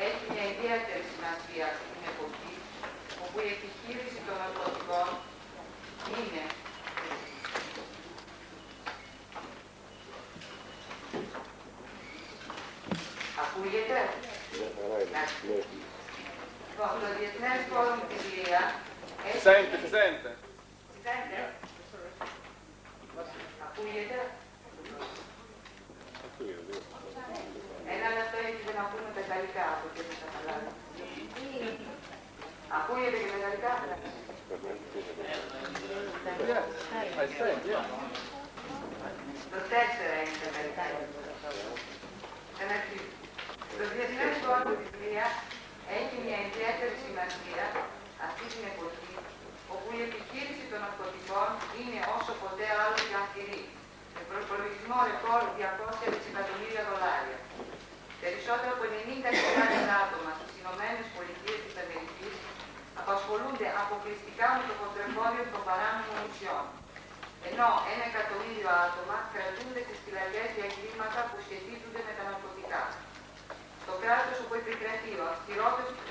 Έχει μια ιδιαίτερη σημασία στην εποχή όπου η επιχείρηση των ναρκωτικών είναι ακούγεται? Λοιπόν, το Διεθνές Φόρουμ της ΛΙΑ έχει... Σέντε. Ακούγεται? Ένα λεπτό γιατί δεν ακούμε τα γαλλικά από και με τα χαλάρα. Ακούγεται και τα γαλλικά? Το 4 είναι τα γαλλικά. Το Διεθνές Φόρουμ της ΛΙΑ έχει μια ιδιαίτερη σημασία αυτή την εποχή όπου η επιχείρηση των ναρκωτικών είναι όσο ποτέ άλλο και αυστηρή, με προπολογισμό ρεκόρ $200 δισεκατομμύρια. Περισσότερο από 90.000 άτομα στις ΗΠΑ απασχολούνται αποκλειστικά με το κοντρεμπόριο των παράνομων ουσιών, ενώ 1 εκατομμύριο άτομα κρατούνται στις φυλακές για εγκλήματα που σχετίζονται με τα ναρκωτικά. Το κράτος όπου επικρατεί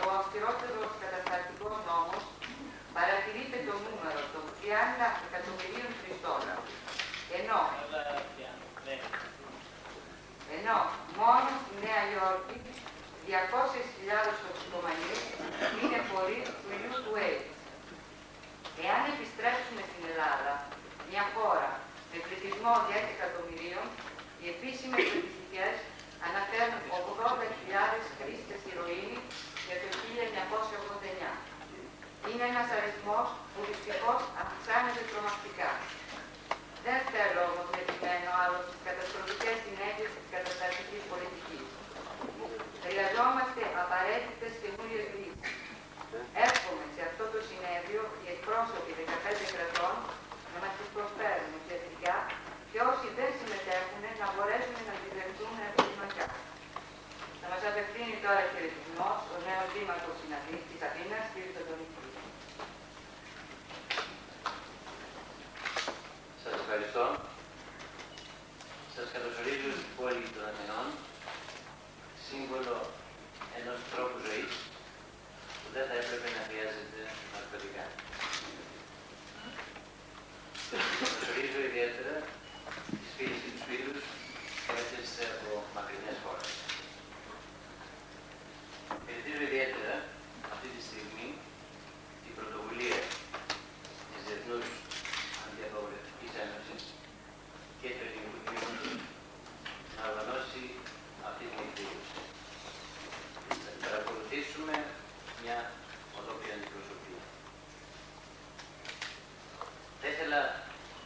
ο αυστηρότερος κατασταλτικός νόμος παρατηρείται το νούμερο των 30 εκατομμυρίων χρηστών, ενώ μόνο στη Νέα Υόρκη 200.000 τοξικομανείς είναι φορείς του ιού του AIDS. Εάν επιστρέψουμε στην Ελλάδα, μια χώρα με πληθυσμό 10 εκατομμυρίων, οι επίσημες στατιστικές αναφέρουν 80.000 χρήστες ηρωίνη για το 1989. Είναι ένας αριθμός που δυστυχώς αυξάνεται τρομακτικά. Δεν θέλω όμως να επιμένω άλλο στις καταστροφικές συνέπειες της κατασταλτικής πολιτικής. Χρειαζόμαστε απαραίτητες καινούριες λύσεις. Εύχομαι σε αυτό το συνέδριο οι εκπρόσωποι 15 κρατών να μας τις προσφέρουν ουσιαστικά και όσοι δεν συμμετέχουν να μπορέσουν να αντιδεχτούν επιδημαϊκά. Θα μας απευθύνει τώρα χαιρετισμός ο νέος δήμαρχος της Αθήνας, κ. Αντωνίου. Σας ευχαριστώ. Σας καλωσορίζω στην πόλη των Αθηνών, σύμβολο ενός τρόπου ζωής που δεν θα έπρεπε να χρειάζεται ναρκωτικά. Καλωσορίζω ιδιαίτερα τις φίλες και τους φίλους που έρχεστε από μακρινές χώρες. Χαιρετίζω ιδιαίτερα αυτή τη στιγμή την πρωτοβουλία της Διεθνούς Αντιαπαγορευτικής Ένωσης και του Ελληνικού Τμήματος να οργανώσει αυτή την εκδήλωση. Θα παρακολουθήσουμε μια ολόκληρη αντιπροσωπεία. Θα ήθελα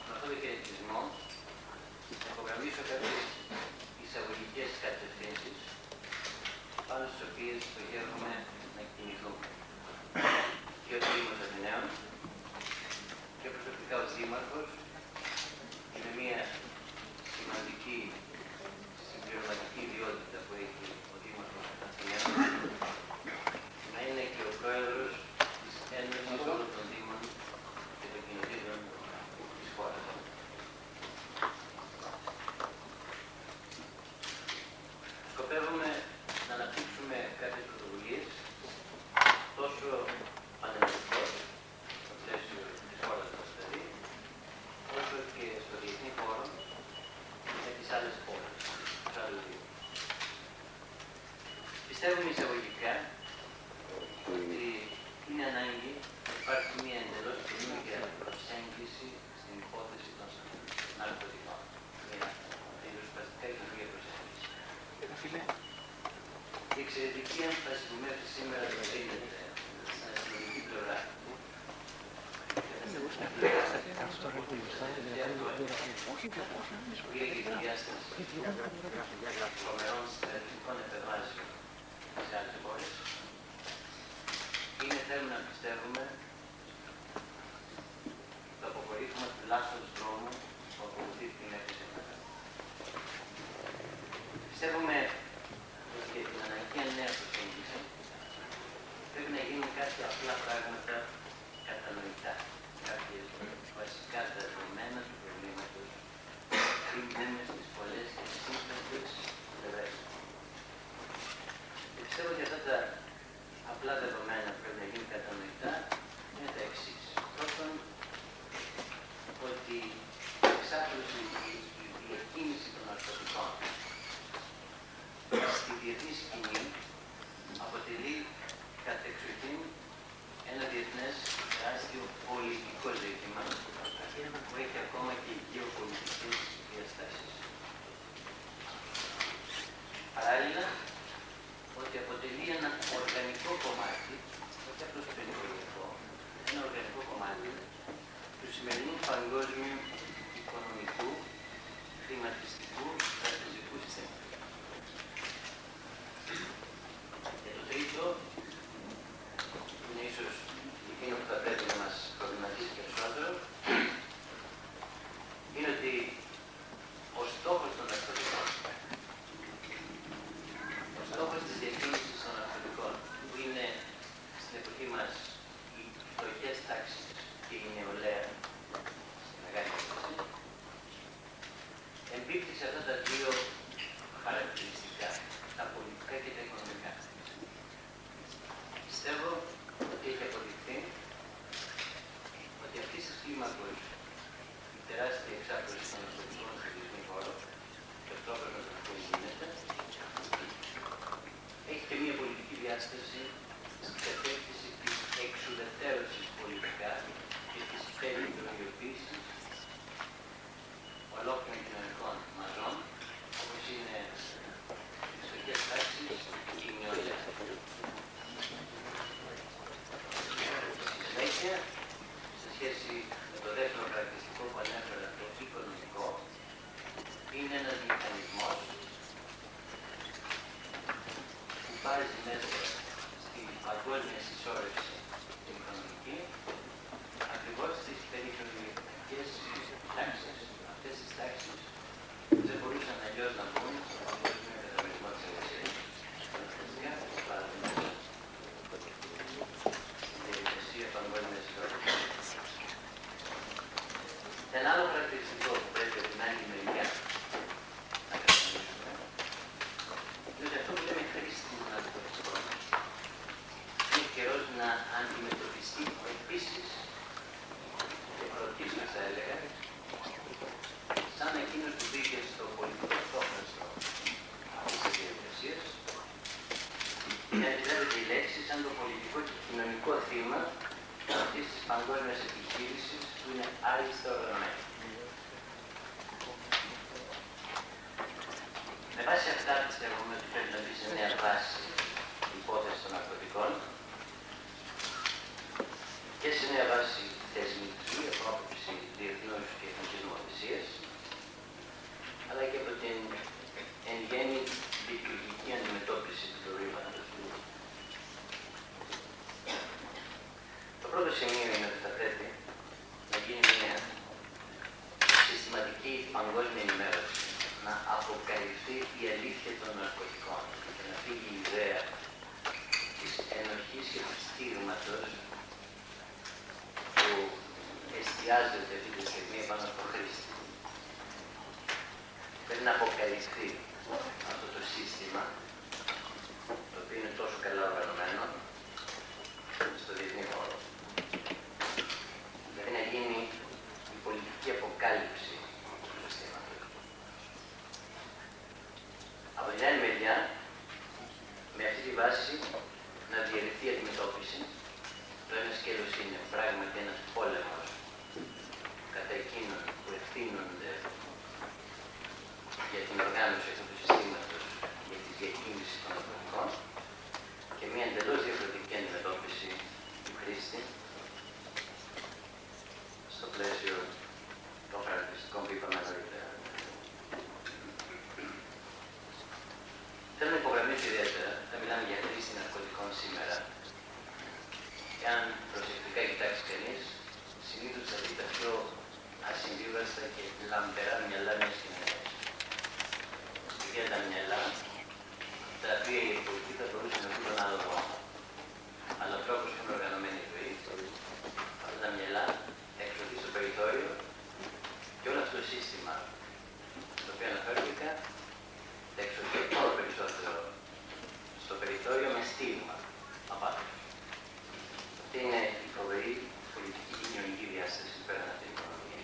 με αυτόν τον χαιρετισμό να υπογραμμίσω κάποιες εισαγωγικές κατευθύνσεις πάνω στις οποίες στοχεύουμε να Πιστεύουμε εισαγωγικά ότι είναι ανάγκη να υπάρχει μια εντελώς καινούργια προσέγγιση στην υπόθεση των ναρκωτικών. Μια ριζοσπαστικά καινούργια προσέγγιση. Η εξαιρετική έμφαση που μέχρι σήμερα δίνεται στην αστυνομική πλευρά τρομερών στρατιωτικών επεμβάσεων σε άλλες χώρες είναι, θέλουμε να πιστεύουμε, το αποκορύφωμα του λάθος δρόμου που ακολουθεί την έκθεση. Πιστεύουμε ότι για την αναγκαία νέα προσέγγιση πρέπει να γίνουν κάποια απλά πράγματα κατανοητά. Κάποιες βασικά δεδομένα του προβλήματος κρυμμένα στις πολλές και σύγχρονες πλευρές. Πιστεύω ότι αυτά τα απλά δεδομένα που πρέπει να γίνουν κατανοητά είναι τα εξής. Πρώτον, ότι εξάπλωση η διακίνηση των ναρκωτικών στη διεθνή σκηνή αποτελεί κατεξοχήν ένα διεθνές τεράστιο πολιτικό ζήτημα που έχει ακόμα και γεωπολιτικές διαστάσεις. Παράλληλα, ότι αποτελεί ένα οργανικό κομμάτι, όχι απλώς περιφερειακό, ένα οργανικό κομμάτι του σημερινού παγκόσμιου οικονομικού, χρηματιστικού, τραπεζικού συστήματος. Και το τρίτο, είναι ίσως εκείνο που θα πρέπει να μας προβληματίσει περισσότερο, είναι ότι ο στόχος των ναρκωτικών, ο στόχος της διακίνησης των ναρκωτικών, που είναι στην εποχή μας οι φτωχές τάξεις και η νεολαία, στη μεγάλη έκθεση, εμπίπτει σε αυτά τα δύο χαρακτηριστικά, τα πολιτικά και τα οικονομικά. Πιστεύω ότι έχει αποδειχθεί ότι αυτή τη κλίμακος η τεράστια εξάπλωση των ναρκωτικών στο διεθνή χώρο και ο τρόπος με τον οποίο γίνεται έχει και μια πολιτική διάσταση στην κατεύθυνση της εξουδετερώσης πολιτικά και της περιθωριοποίησης ολόκληρων κοινωνικών μαζών, όπως είναι οι φτωχές τάξεις και η νεολαία. Στη συνέχεια, σε σχέση με το δεύτερο χαρακτηριστικό που ανέφερα, το οικονομικό, είναι ένας μηχανισμός που βάζει μέσα στην παγκόσμια συσσόρευση την οικονομική ακριβώς στις περιφερειακές τάξεις. Αυτές τις τάξεις δεν μπορούσαν αλλιώς να μπουν στον παγκόσμιο καταμερισμό της εργασίας. Φυσικά, παράδειγμα, στην διαδικασία παγκόσμιας συσσόρευσης. Ένα άλλο χαρακτηριστικό που πρέπει από την άλλη μεριά να κατανοήσουμε είναι ότι αυτό που λέμε χρήση των ναρκωτικών είναι καιρός να αντιμετωπιστεί επίσης και πρωτίστως θα έλεγα σαν εκείνος που μπήκε στο πολιτικό στόχαστρο αυτής της διαδικασίας και να αντιλάβεται η λέξη σαν το πολιτικό και κοινωνικό θύμα αυτής της παγκόσμιας επιχείρησης που είναι άριστα οργανωμένη. Με βάση αυτά πιστεύουμε ότι πρέπει να μπει σε νέα βάση η υπόθεση των ναρκωτικών και σε νέα βάση θεσμική, απόκριση διεθνούς και εθνικής νομοθεσίας, αλλά και από την εν γέννη λειτουργική αντιμετώπιση του προβλήματος. Το πρώτο σημείο είναι ότι θα πρέπει να γίνει μια συστηματική παγκόσμια ενημέρωση, να αποκαλυφθεί η αλήθεια των ναρκωτικών και να φύγει η ιδέα της ενοχής και του στίγματος που εστιάζεται αυτή τη στιγμή πάνω στο χρήστη. Πρέπει να αποκαλυφθεί αυτό το σύστημα, το οποίο είναι τόσο καλά οργανωμένο στο διεθνή χώρο. Δηλαδή να γίνει η πολιτική αποκάλυψη του συστήματος. Από την άλλη μεριά, με αυτή τη βάση να διαιρεθεί η αντιμετώπιση. Το ένα σκέλος είναι πράγματι ένας πόλεμος κατά εκείνων που ευθύνονται για την οργάνωση αυτού του συστήματος, για τη διακίνηση των ναρκωτικών, και μια εντελώς διαφορετική αντιμετώπιση του χρήστη στο πλαίσιο των χαρακτηριστικών που είπαμε νωρίτερα. Θέλω να υπογραμμίσω ιδιαίτερα, θα μιλάμε για χρήση ναρκωτικών σήμερα, και αν προσεκτικά κοιτάξει κανείς, συνήθως θα δει τα πιο ασυμβίβαστα και λαμπερά μυαλά μιας κοινωνίας. Στοιχεία τα μυαλά, τα οποία η εποχή θα μπορούσε να βρει τον άλλο δρόμο. Αλλά ο τρόπος που είναι οργανωμένη η ζωή, αυτά τα μυαλά θα εκπληρωθεί στο περιθώριο και όλο αυτό το σύστημα στο οποίο αναφέρθηκα θα εξωθεί όλο περισσότερο στο περιθώριο με στίγμα απάνω. Αυτή είναι η φοβερή πολιτική και κοινωνική διάσταση πέραν από την οικονομία.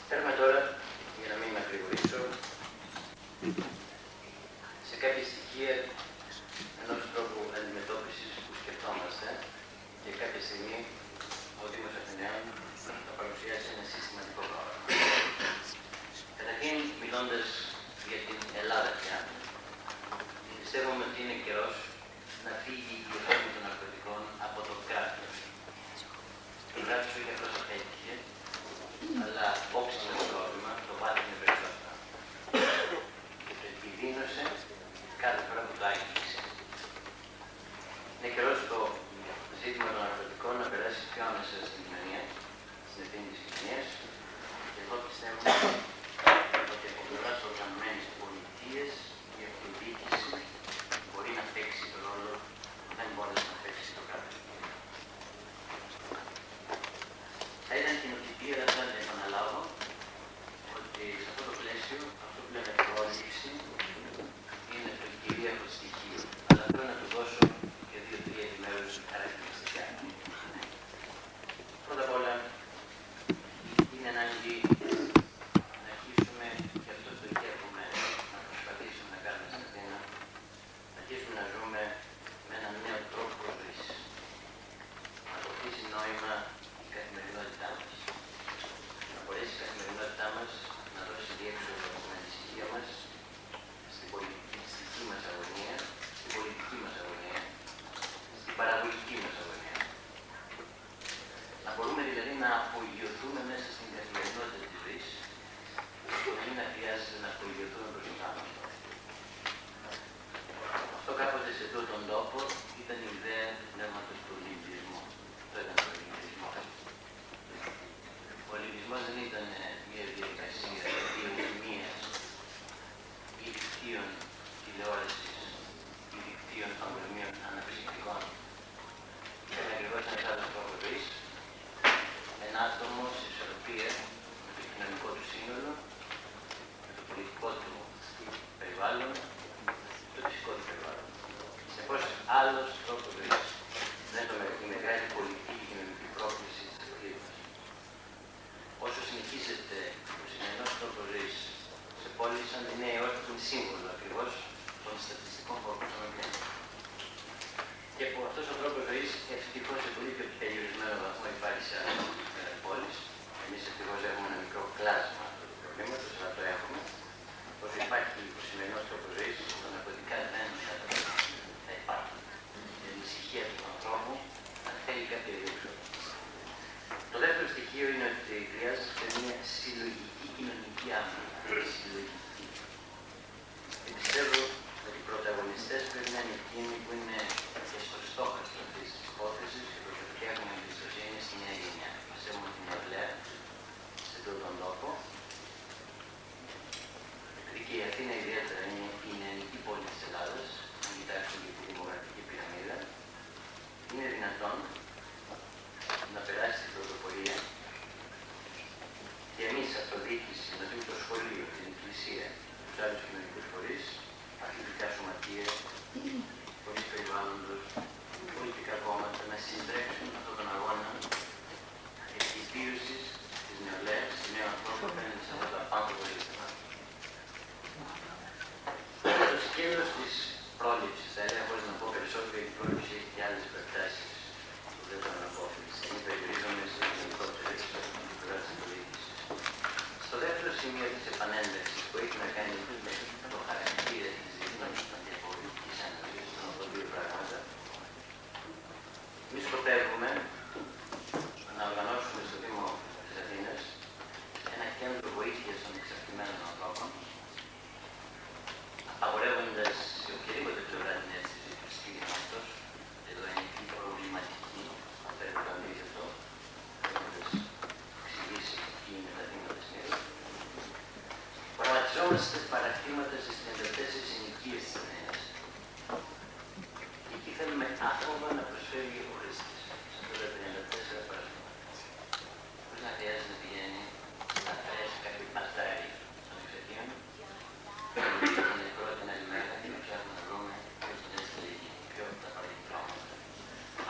Θέλουμε τώρα, για να μην με ακρηγορήσω, σε κάποια στοιχεία ενός τρόπου αντιμετώπισης που σκεφτόμαστε και κάποια στιγμή ο Δήμος Αθηναίων θα παρουσιάσει ένα συστηματικό πρόγραμμα. Καταρχήν, μιλώντας για την Ελλάδα πια, πιστεύουμε ότι είναι καιρός να φύγει η ευθύνη των ναρκωτικών από το κράτος. Το κράτος όχι απλώς απέτυχε, αλλά όξισε το πρόβλημα, το βάθινε περισσότερο. Και το επιδίνωσε κάθε φορά που το άγγιξε. Είναι καιρός το ζήτημα των ναρκωτικών να περάσει πιο άμεσα στην κοινωνία, στην ευθύνη της κοινωνίας, και εδώ πιστεύουμε ότι από πλευράς οργανωμένης πολιτείας η αυτοδιοίκηση μπορεί να παίξει τον ρόλο που δεν μπόρεσε να παίξει το κράτος. Θα ήταν κοινοτυπία, αλλά θα επαναλάβω ότι σε αυτό το πλαίσιο αυτό που λέμε πρόληψη είναι το κυρίαρχο στοιχείο. Αλλά θέλω να του δώσω και 2-3 επιμέρους χαρακτηριστικά. Πρώτα απ' όλα, είναι ανάγκη να αρχίσουμε, και αυτό το εκεί έχουμε να προσπαθήσουμε να κάνουμε στην Αθήνα, να αρχίσουμε να ζούμε με έναν νέο τρόπο ζωής. Να αποκτήσει νόημα η καθημερινότητά μας. Να μπορέσει η καθημερινότητά μας να δώσει διέξοδο στην ανησυχία μας, στην πολιτική μας αγωνία, στην πολιτική μας αγωνία, στην παραγωγική μας αγωνία. Να μπορούμε δηλαδή να απογειωθούμε μέσα στην καθημερινότητα της ζωής, και να μην χρειάζεται να απογειωθούμε μπροστά μας. Αυτό κάποτε σε αυτόν τον τόπο ήταν η ιδέα του πνεύματος του Ολυμπισμού. Αυτό ήταν ο Ολυμπισμός. Ο Ολυμπισμός δεν ήταν μια διαδικασία διευμίας ή δικτύων τηλεόρασης ή δικτύων παγκοσμίων αναψυκτικών. Ήταν ακριβώς ένας άλλος τρόπος ζωής. Ένα άτομο σε ισορροπία με το κοινωνικό του σύνολο, με το πολιτικό του περιβάλλον, το φυσικό του περιβάλλον. Συνεπώς, άλλος τρόπος ζωής. Δεν είναι η μεγάλη πολιτική και κοινωνική πρόκληση της εποχής μας. Όσο συνεχίζεται ο σημερινός τρόπος ζωής σε πόλεις σαν τη Νέα Υόρκη, είναι σύμβολο ακριβώς των στατιστικών που ακούσαμε πριν. Και που αυτός ο τρόπος ζωής ευτυχώς σε πολύ πιο περιορισμένο βαθμό υπάρχει σε άλλες πόλεις. Εμείς ευτυχώς έχουμε ένα μικρό κλάσμα αυτού του προβλήματος, αλλά το έχουμε. Όσο υπάρχει ο σημερινός τρόπος ζωής, τα ναρκωτικά δεν θα υπάρχουν.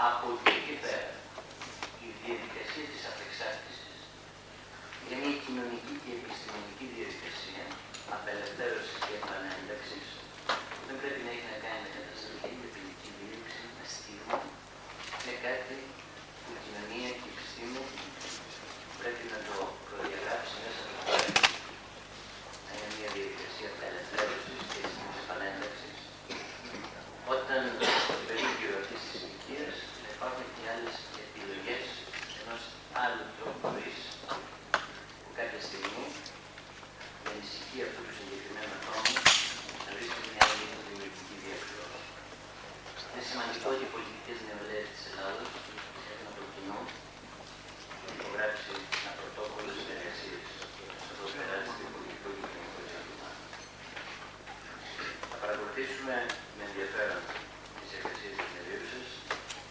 Από εκεί και πέρα, η διαδικασία της απεξάρτησης είναι μια κοινωνική και επιστημονική διαδικασία απελευθέρωσης και επανένταξης που δεν πρέπει να έχει να κάνει με καταστροφή, με ποινική δίωξη, με στίγμα, με κάτι που η κοινωνία και η επιστήμη πρέπει να το προδιαγράψει μέσα από το έργο. Είναι μια διαδικασία απελευθέρωσης και επανένταξης. Όταν στο περίπτωμα αυτής της ηλικίας υπάρχουν και άλλες επιλογές ενός άλλου τρόπου ζωής που κάποια στιγμή με ενισχύει αυτού του συγκεκριμένου ατόμου να βρίσκει μια άλλη δημιουργική διαδικασία. Είναι σημαντικό ότι οι πολιτικές νεολαίες της Ελλάδος έχουν από κοινό υπογράψει ένα πρωτόκολλο συνεργασίας στο οποίο περάσει το πολιτικό και κοινωνικό ζήτημα. Θα παρακολουθήσουμε με ενδιαφέρον τις εργασίες της συνεδρίου σας.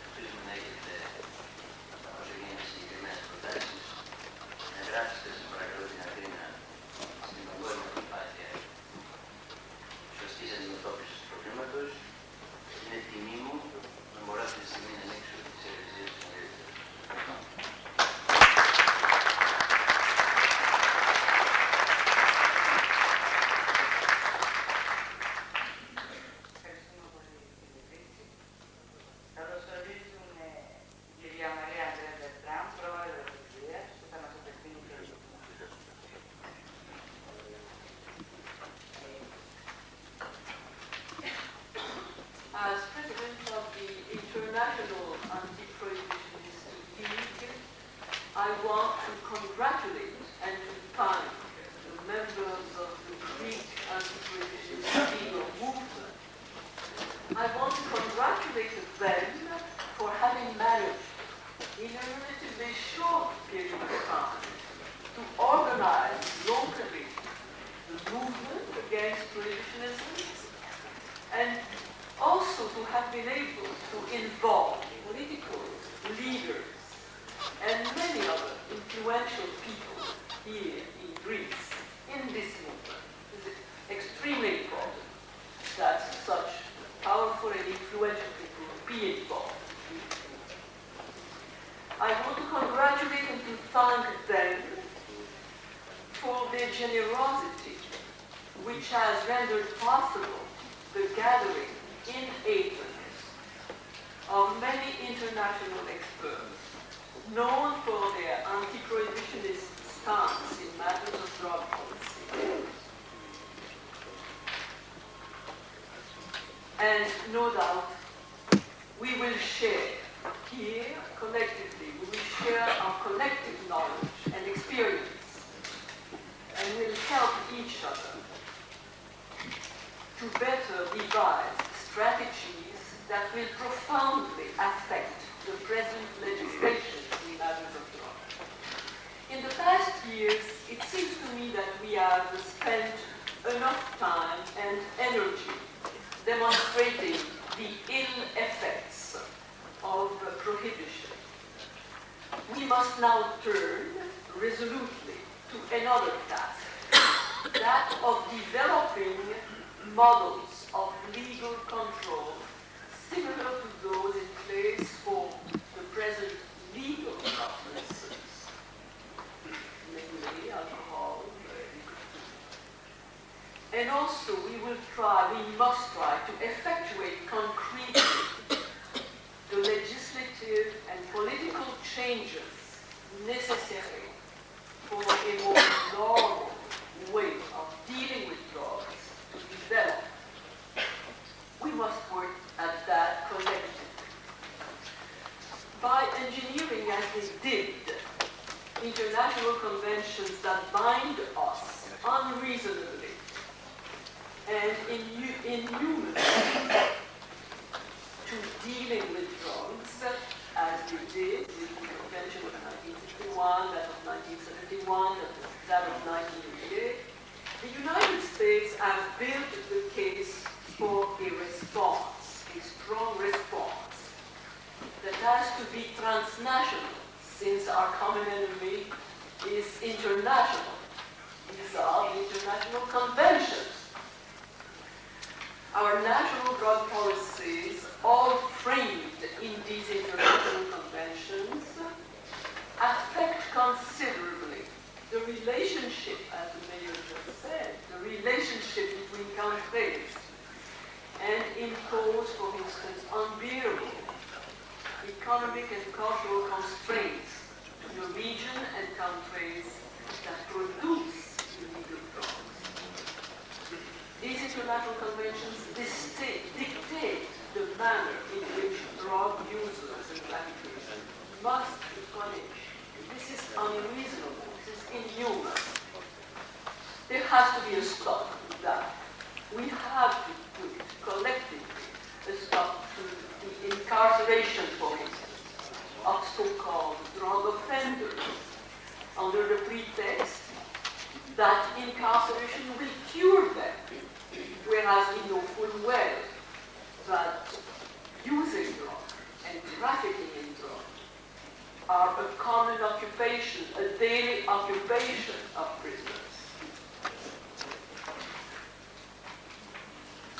Ελπίζουμε να έχετε, όσο γίνεται, συγκεκριμένες προτάσεις. Να γράψετε, σας παρακαλώ, την ΑΘΗΝΑ στην παγκόσμια προσπάθεια σωστής αντιμετώπισης του προβλήματος. Είναι τιμή μου να μπορώ αυτή τη στιγμή να ανοίξω τις εργασίες της συνεδρίου σας. As President of the International Anti-Prohibitionist League, I want to congratulate and to thank the members of the Greek anti-prohibitionist legal movement. I want to congratulate them for having managed in a relatively short period of time to organize locally the movement against prohibitionism and also to have been able to involve political leaders and many other influential people here in Greece in this movement. It is extremely important that such powerful and influential people be involved. I want to congratulate and to thank them for their generosity, which has rendered possible the gathering in Athens of many international experts known for their anti-prohibitionist stance in matters of drug policy. And no doubt we will share here collectively, we will share our collective knowledge and experience and will help each other to better devise strategies that will profoundly affect the present legislation in matters of drugs. In the past years, it seems to me that we have spent enough time and energy demonstrating the ill effects of prohibition. We must now turn resolutely to another task, that of developing models of legal control similar to those in place for the present legal substances, namely alcohol. And also we must try to effectuate concretely the legislative and political changes necessary for a more normal way of dealing with drugs to develop. We must work at that collectively. By engineering, as they did, international conventions that bind us unreasonably and inhumanly to dealing with drugs, as we did with the Convention of 1961, that of 1971, that of 1988, the United States has built the case for a response, a strong response, that has to be transnational, since our common enemy is international. These are the international conventions. Our national drug policies, all framed in these international considerably the relationship, as the mayor just said, the relationship between countries, and impose, for instance, unbearable economic and cultural constraints to the region and countries that produce illegal drugs. These international conventions dictate the manner in which drug users and traffickers must be punished. This is unreasonable. This is inhuman. There has to be a stop to that. We have to put collectively a stop to the incarceration, for instance, of so-called drug offenders under the pretext that incarceration will cure them, whereas we know full well that using drugs and trafficking in drugs are a common occupation, a daily occupation of prisoners.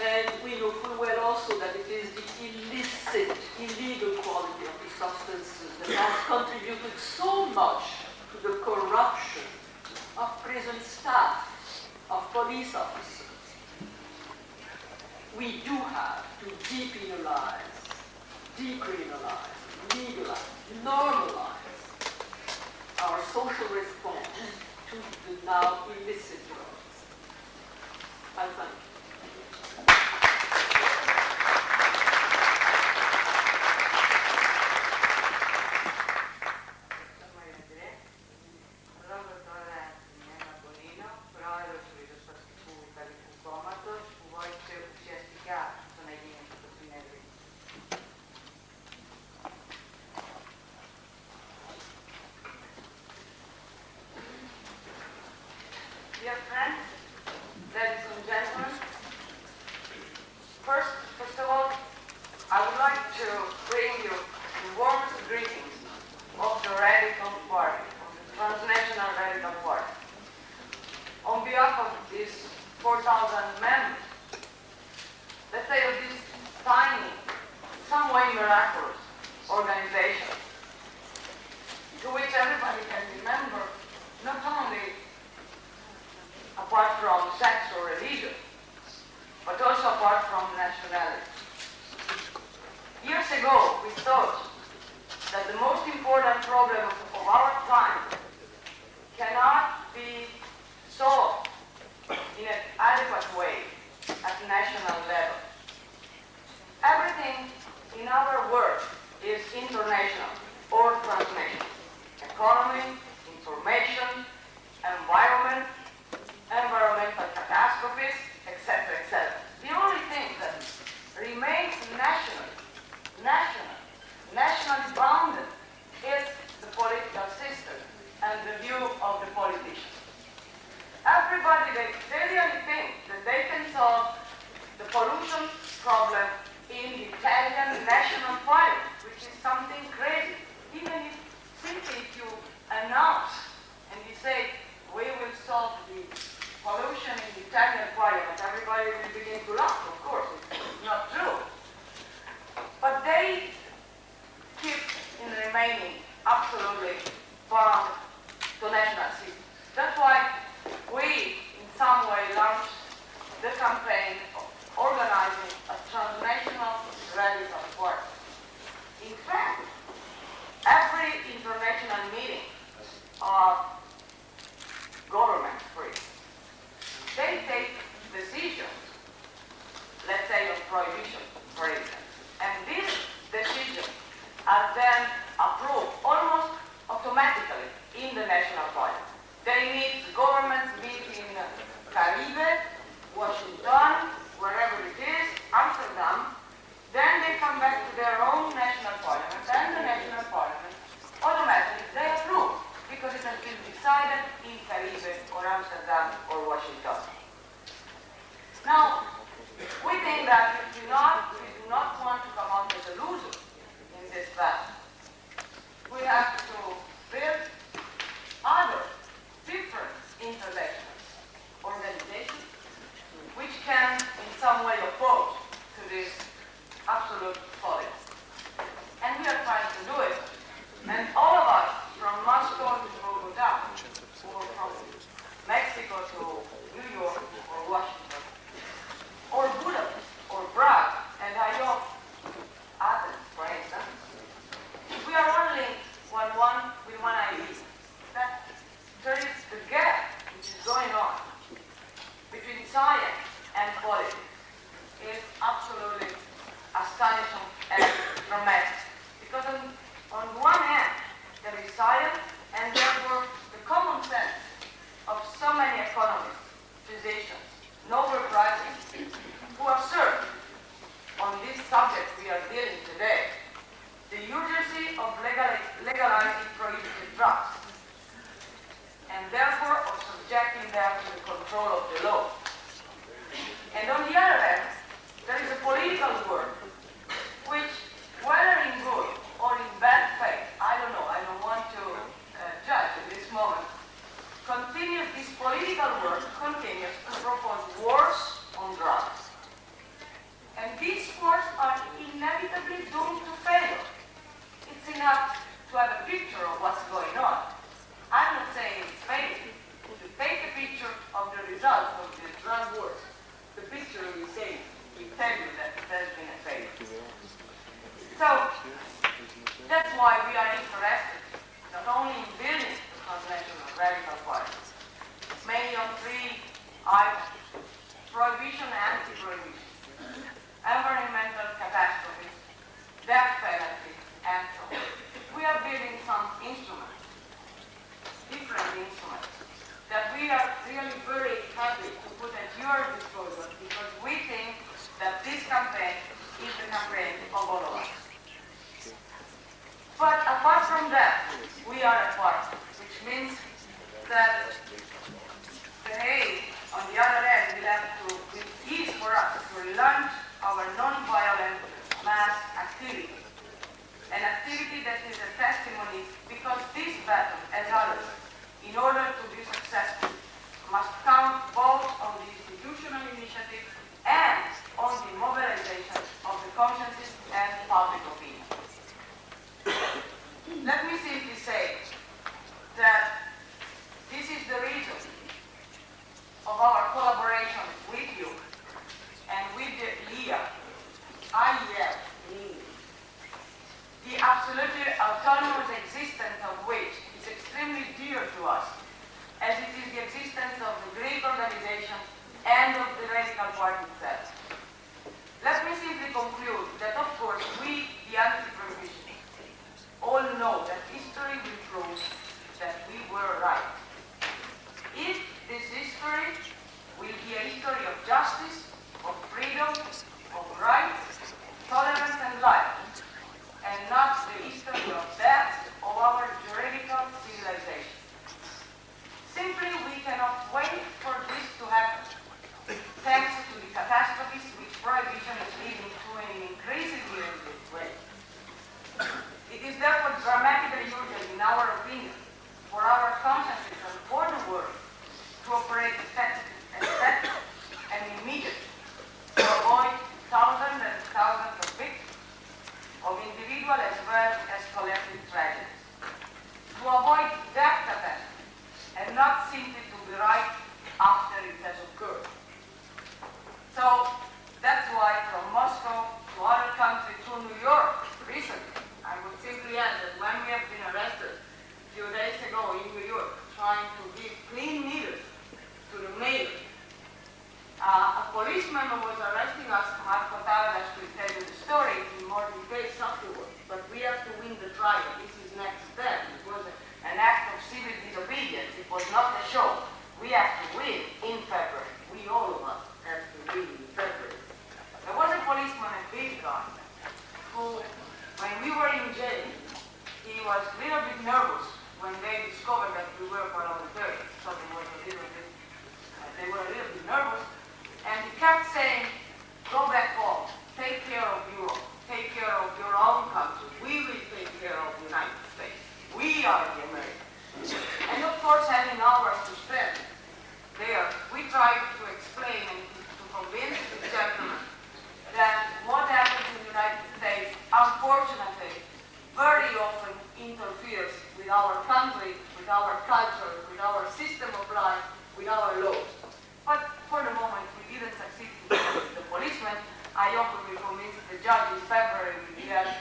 And we know full well also that it is the illicit, illegal quality of the substances that has contributed so much to the corruption of prison staff, of police officers. We do have to depenalize, decriminalize, legalize, normalize our social response to the now illicit drugs. I thank you. Dear friends, ladies and gentlemen, first of all, I would like to bring you the warmest greetings of the Radical Party, of the Transnational Radical Party. On behalf of these 4,000 members, let's say of this tiny, some way miraculous organization, to which everybody can remember, not only apart from sex or religion, but also apart from nationality. Years ago, we thought that the most important problem of our time cannot be solved in an adequate way at national level. Everything in our world is international or transnational. Economy, information, environment, environmental catastrophes, etc., etc. The only thing that remains nationally bounded is the political system and the view of the politicians. Everybody, they really think that they can solve the pollution problem in the Italian national parliament, which is something crazy. Even if simply if you announce and you say, we will solve the pollution in the Italian parliament, everybody will begin to laugh, of course. It's not true. But they keep in remaining absolutely bound to national systems. That's why we, in some way, launched the campaign of organizing a transnational radical party. In fact, every international meeting of government, for instance, they take decisions, let's say on prohibition, for instance, and these decisions are then approved almost automatically in the national parliament. They meet, governments meet in Caribe, Washington, wherever it is, Amsterdam, then they come back to their own national parliament, and the national parliament automatically they approve, because it has been decided in Caribe or Amsterdam or Washington. Now, we think that we do not want to come out as a loser in this battle. We have to build other, different international organizations which can in some way oppose to this absolute folly. And we are trying to do it. And all of us, from Moscow to subject we are dealing today, the urgency of legalizing prohibited drugs, and therefore of subjecting them to the control of the law. And on the other hand, there is a political work which, whether in good or in bad faith, I don't know, I don't want to judge at this moment, this political work continues to propose wars on drugs. And these wars are inevitably doomed to failure. It's enough to have a picture of what's going on. I'm not saying it's failing. To take a picture of the results of the drug wars, the picture will say, we tell you that it has been a failure. So, that's why we are interested, not only in building the convention of radical parties, mainly on three items: prohibition and anti-prohibition, environmental catastrophes, death penalty, and so on. We are building some instruments, different instruments, that we are really very happy to put at your disposal, because we think that this campaign is the campaign of all of us. But apart from that, we are a party, which means that the aid, on the other hand, will have to, it is for us to launch our non-violent mass activity. An activity that is a testimony, because this battle, as others, in order to be successful, must count both on the institutional initiative and on the mobilization of the consciences and public opinion. Let me simply say that this is the reason of our collaboration with you and with the LIA, the absolutely autonomous existence of which is extremely dear to us, as it is the existence of the Greek organization and of the radical party itself. Let me simply conclude that, of course, we, the anti-prohibitionists, all know that history will prove that we were right. If this history will be a history of justice, of freedom, of rights, tolerance and life, and not the history of death of our juridical civilization. Simply, we cannot wait for this to happen, thanks to the catastrophes which prohibition is leading to in an increasingly urgent way. It is therefore dramatically urgent, in our opinion, for our consciences and for the world to operate effectively and immediately to avoid thousands and thousands of victims of individual as well as collective tragedies, to avoid that catastrophe and not simply to be right after it has occurred. So that's why from Moscow to other countries to New York recently, I would simply add that when we have been arrested a few days ago in New York trying to give clean needles to the mayor, a policeman who was arresting us, Marco Tavares, will tell you the story in more details afterwards. But we have to win the trial. This is next step. It was an act of civil disobedience. It was not a show. We have to win in February. We, all of us, have to win in February. There was a policeman, a big guy, who, when we were in jail, he was a little bit nervous when they discovered that we were parliamentarians. So they were a little bit nervous. And he kept saying, go back home, take care of Europe, take care of your own country. We will take care of the United States. We are the Americans. And of course, having hours to spend there, we tried to explain and to convince the gentleman that what happens in the United States, unfortunately, very often interferes with our country, with our culture, with our system of life, with our laws. But for the moment, we didn't succeed to convince the policeman. I hope we will convince the judge in February with the help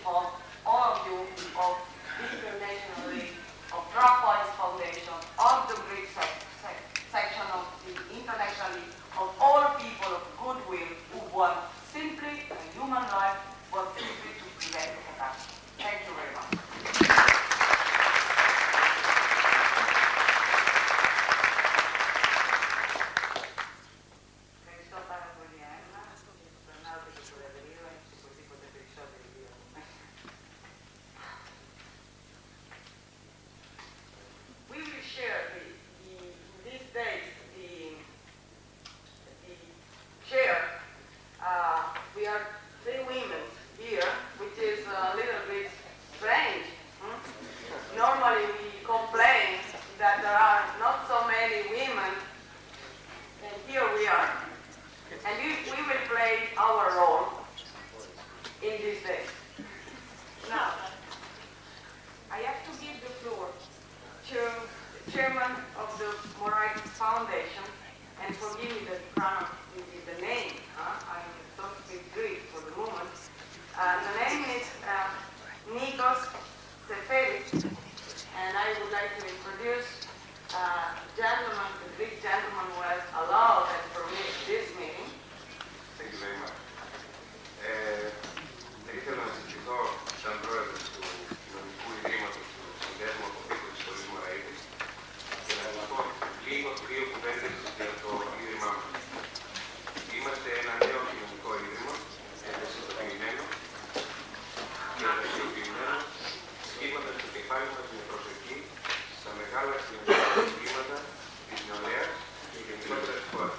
of all of you, of the International League, of Drug Policy Foundation, of the Greek section of the International League, of all people of goodwill who want simply a human life, but simply to prevent the catastrophe. Thank you very much. Ευχαριστώ πάρα πολύ, Άννα. Περνάω και το Προεδρείο. women here, which is a little bit strange. Normally we complain that there are not so many women, and here we are. And we will play our role in this day. Now, I have to give the floor to the chairman of the Morais Foundation, and forgive me the name, I don't speak Greek for the moment. The name is Nikos Seferis, and I would like to introduce gentleman, the Greek gentleman who has allowed and permitted this meeting. Thank you very much. Θα ήθελα να συζητηθώ σαν πρόεδρος του Κοινωνικού Ιδρύματος του Συνδέσμου Αποφύτου της Σχολής Μωραΐτης και να σας πω δύο κουβέντες για το Ίδρυμά μας. Είμαστε ένα νέο κοινωνικό ίδρυμα, ευαισθητοποιημένο και ευαισθητοποιημένο, σκύβοντας το κεφάλι μας με προσοχή στα μεγάλα κοινωνικά προβλήματα της νεολαίας και γενικότερα της χώρας.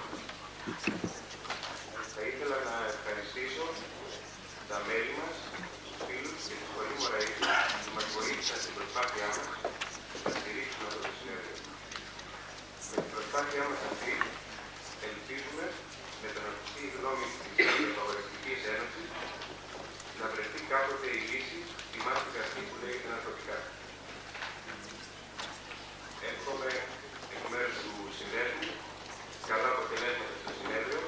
Θα ήθελα να ευχαριστήσω τα μέλη μας, τους φίλους και τη Σχολή Μωραΐτης που μας βοήθησαν στην προσπάθειά μας να στηρίξουμε αυτό το συνέδριο. Με την προσπάθειά μας αυτή, ελπίζουμε με τον ακουστή γνώμη της Αγορευτικής Ένωσης να βρεθεί κάποτε η λύση στη μάστιγα αυτή που λέγεται ναρκωτικά. Εύχομαι εκ μέρους του συνέδριου καλά αποτελέσματα στο συνέδριο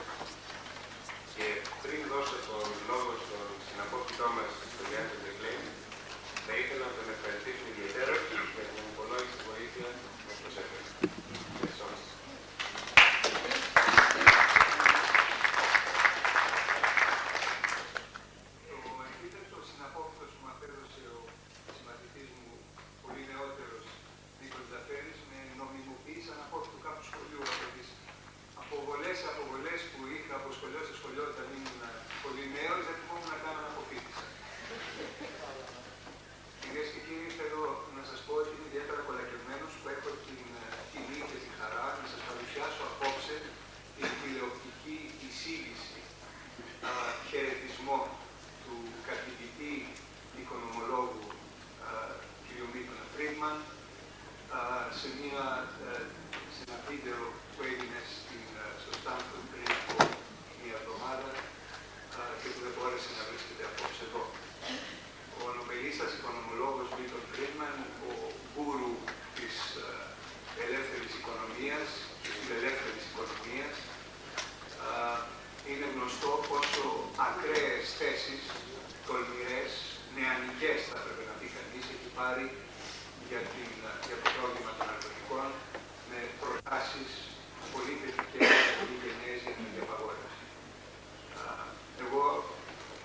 και πριν δώσω τον λόγο στον συναπόφητό μας, τον Κλεάνθη Γρίβα, θα ήθελα να τον ευχαριστήσω ιδιαίτερα για την υπολόγιστη βοήθεια που μας προσέφερε. Ευχαριστώ. Το επίθετο συναπόφητος που μας έδωσε ο συμμαθητής μου, πολύ νεότερος Νίκος Ζαφέρης, με νομιμοποίησε αναπόφητο κάποιου σχολείου από τις αποβολές που είχα από σχολείο σε σχολείο όταν ήμουν πολύ νέος, δεν θυμόμουν να κάνω αναποφύτησα. Κυρίες και κύριοι, θέλω να σας πω ότι είμαι ιδιαίτερα κολακευμένος που έχω την τιμή και τη χαρά να σας παρουσιάσω απόψε την τηλεοπτική εισήγηση χαιρετισμό του καθηγητή οικονομολόγου κ. Μίλτον Φρίντμαν σε ένα βίντεο που έγινε στο Στάνφορντ πριν από μία εβδομάδα και που δεν μπόρεσε να βρίσκεται απόψε εδώ. Ο νομπελίστας οικονομολόγος Μίλτον Φρίντμαν, ο γκούρου της ελεύθερης οικονομίας, της φιλελεύθερης οικονομίας, είναι γνωστό πόσο ακραίες θέσεις, τολμηρές, νεανικές θα έπρεπε να πει κανείς, έχει πάρει για το πρόβλημα των ναρκωτικών με προτάσεις πολύ θετικές και πολύ γενναίες για την διαπαγόρευση. Εγώ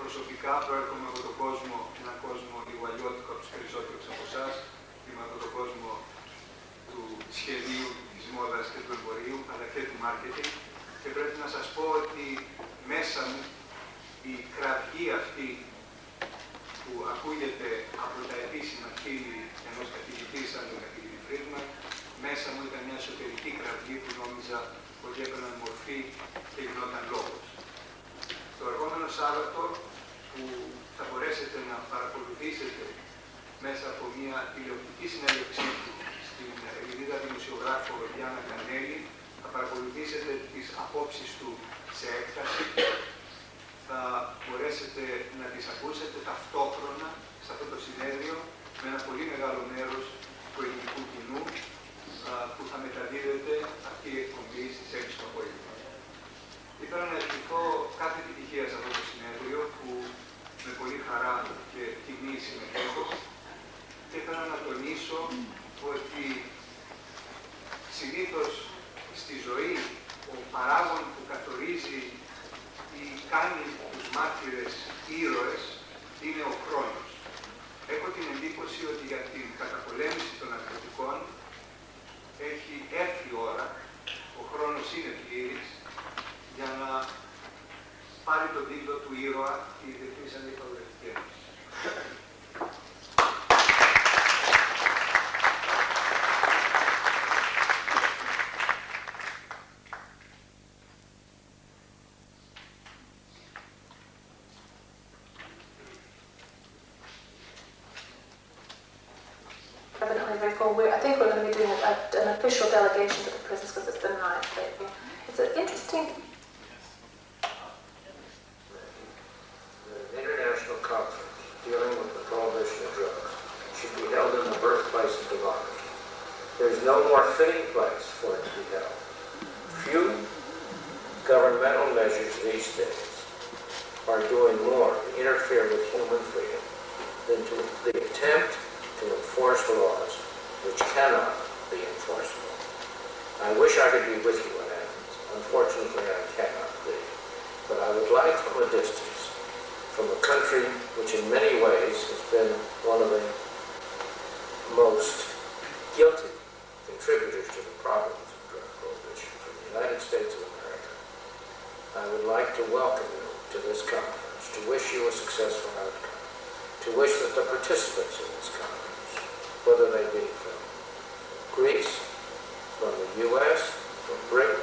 προσωπικά προέρχομαι από τον κόσμο, έναν κόσμο λίγο αλλιώτικο από τους περισσότερους από εσάς, είμαι από τον κόσμο του σχεδίου, της μόδας και του εμπορίου, αλλά και του μάρκετινγκ, και πρέπει να σας πω ότι μέσα μου η κραυγή αυτή που ακούγεται από τα επίσημα χείλη ενός καθηγητή σαν τον καθηγητή Φρίντμαν, μέσα μου ήταν μια εσωτερική κραυγή που νόμιζα ότι έπαιρναν μορφή και γινόταν λόγος. Το ερχόμενο Σάββατο που θα μπορέσετε να παρακολουθήσετε μέσα από μια τηλεοπτική συνέντευξή του στην Ελληνίδα δημοσιογράφο Γιάννα Κανέλη, θα παρακολουθήσετε τις απόψεις του σε έκταση, θα μπορέσετε να τις ακούσετε ταυτόχρονα σε αυτό το συνέδριο με ένα πολύ μεγάλο μέρος του ελληνικού κοινού που θα μεταδίδεται αυτή η εκπομπή στις 6 το απόγευμα. Ήθελα να ευχηθώ κάθε επιτυχία σε αυτό το συνέδριο που με πολύ χαρά και τιμή συμμετέχω και ήθελα να τονίσω ότι συνήθως στη ζωή ο παράγων που καθορίζει ή κάνει τους μάρτυρες ήρωες είναι ο χρόνος. Έχω την εντύπωση ότι για την καταπολέμηση των ναρκωτικών έχει έρθει η ώρα, ο χρόνος είναι πλήρης, για να πάρει τον τίτλο του ήρωα η Διεθνής Αντιπαγορευτική Ένωση. an official delegation to the prisons because it's been an ISA. It's an interesting. The international conference dealing with the prohibition of drugs should be held in the birthplace of democracy. There is no more fitting place for it to be held. Few governmental measures these days are doing more to interfere with human freedom than to the attempt to enforce laws which cannot be enforceable. I wish I could be with you in Athens. Unfortunately, I cannot be. But I would like from a distance, from a country which in many ways has been one of the most guilty contributors to the problems of drug prohibition, from the United States of America, I would like to welcome you to this conference, to wish you a successful outcome, to wish that the participants in this conference, whether they be from Greece, from the U.S., from Britain,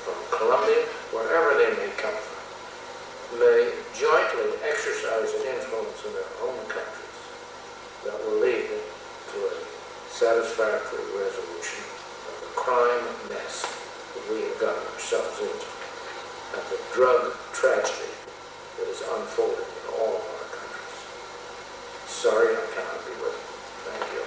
from Colombia, wherever they may come from, may jointly exercise an influence in their own countries that will lead to a satisfactory resolution of the crime mess that we have gotten ourselves into, and the drug tragedy that is unfolding in all of our countries. Sorry I cannot be with you. Thank you.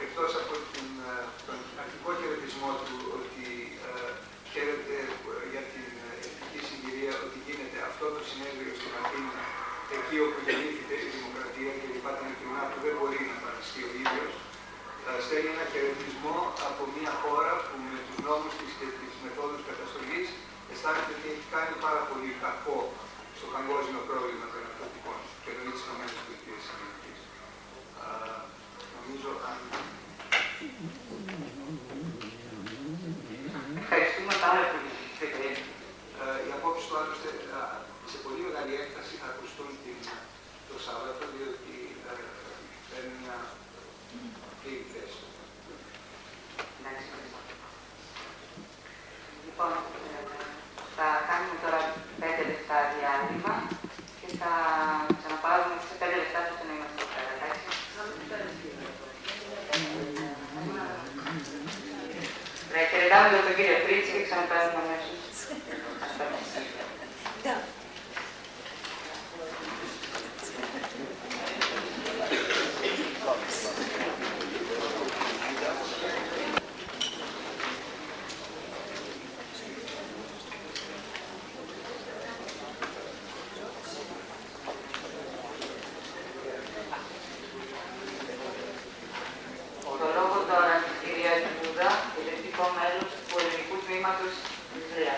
Εκτός από τον αρχικό χαιρετισμό του ότι χαίρεται για την ευτυχή συγκυρία ότι γίνεται αυτό το συνέδριο στην Αθήνα, εκεί όπου γεννήθηκε η δημοκρατία και η πάτη νεκρινά που δεν μπορεί να παραστεί ο ίδιος, στέλνει ένα χαιρετισμό από μια χώρα που με τους νόμους της και τις μεθόδους καταστολής αισθάνεται ότι έχει κάνει πάρα πολύ κακό στο παγκόσμιο πρόβλημα των ναρκωτικών και εννοεί τις ΗΠΑ. Νομίζω αν... Ευχαριστούμε πάρα πολύ. Οι απόψεις του άλλωστε σε πολύ μεγάλη έκταση θα ακουστούν το Σάββατο, διότι παίρνει μια πλήρη θέση. Λοιπόν, θα κάνουμε τώρα 5 λεπτά διάλειμμα και θα ξαναπάρουμε σε 5 λεπτά ώστε να είμαστε εδώ πέρα, εντάξει. Χαιρετάμε τον κύριο Φρίτση και ξαναπάρουμε αμέσως. Το λόγο τώρα της κυρίας Βούδα, ελεκτικό μέλος του Ελληνικού Τμήματος της ΛΙΑ.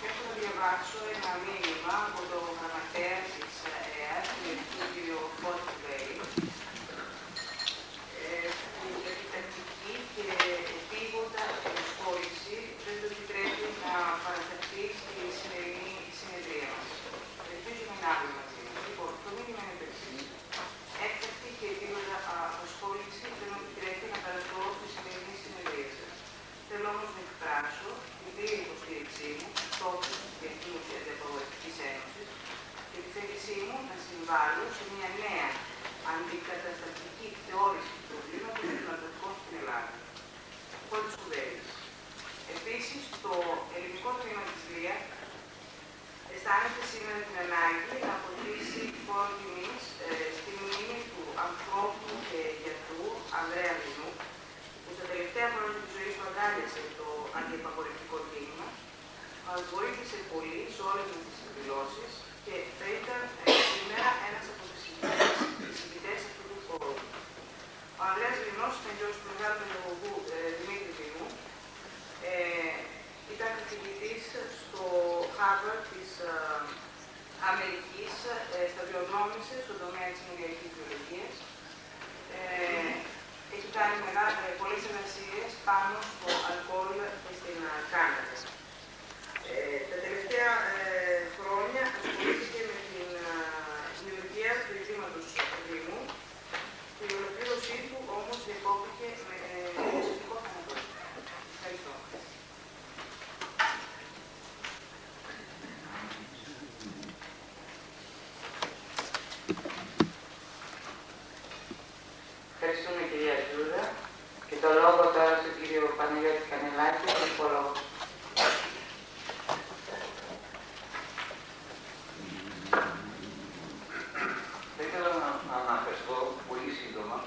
Έχω να διαβάσω ένα μήνυμα από τον γραμματέα της ΕΑ, τον κύριο Φώτιβέη, που επιτακτική και επίγοντα ενσχόληση δεν το επιτρέπει να παρασταθεί στη σημερινή συνεδρία μας. Ελπίζω να είναι αύριο μαζί μας. Λοιπόν, το μήνυμα είναι το εξής. Έκτακτη και επίγοντα απασχόληση δεν μου επιτρέπει να παραστώ στη σημερινή συνεδρία σας. Θέλω όμως να εκφράσω την πλήρη υποστήριξή μου στους στόχους της Διεθνούς Αντιαπαγορευτικής Ένωσης και τη θέλησή μου να συμβάλλω σε μια νέα αντικαταστατική θεώρηση του προβλήματος των ναρκωτικών στην Ελλάδα. Πρώτη σπουδαία. Επίσης, το ελληνικό τμήμα της ΛΙΑ αισθάνεται σήμερα την ανάγκη να αποτίσει φόρο τιμής στη μνήμη του ανθρώπου και γιατρού Ανδρέα Λινού, που στα τελευταία χρόνια της ζωής του αγκάλιασε το αντιαπαγορευτικό κίνημα μας βοήθησε πολύ σε όλες μας τις εκδηλώσεις και θα ήταν σήμερα ένας από τους συγκητές αυτού του χώρου. Ο Ανδρέας Λινός ήταν γιος του μεγάλου παιδαγωγού Δημήτρη Λινού. Ήταν καθηγητής στο Harvard της Αμερικής, σταδιοδρόμησε στον τομέα της μοριακής βιολογίας. Έχει κάνει πολλές εργασίες πάνω στο αλκοόλ και στην κάναβη. Τα τελευταία χρόνια ασχολήθηκε με την δημιουργία του Ιδρύματος Λινού. Η ολοκλήρωσή του όμως διεκόπηκε με φυσικό θάνατο. Ευχαριστώ. Ευχαριστούμε κυρία Ζούδα και το λόγο τώρα στον κύριο Παναγιώτη Κανελάκη, τον υπόλογο. Θα ήθελα να αναφερθώ πολύ σύντομα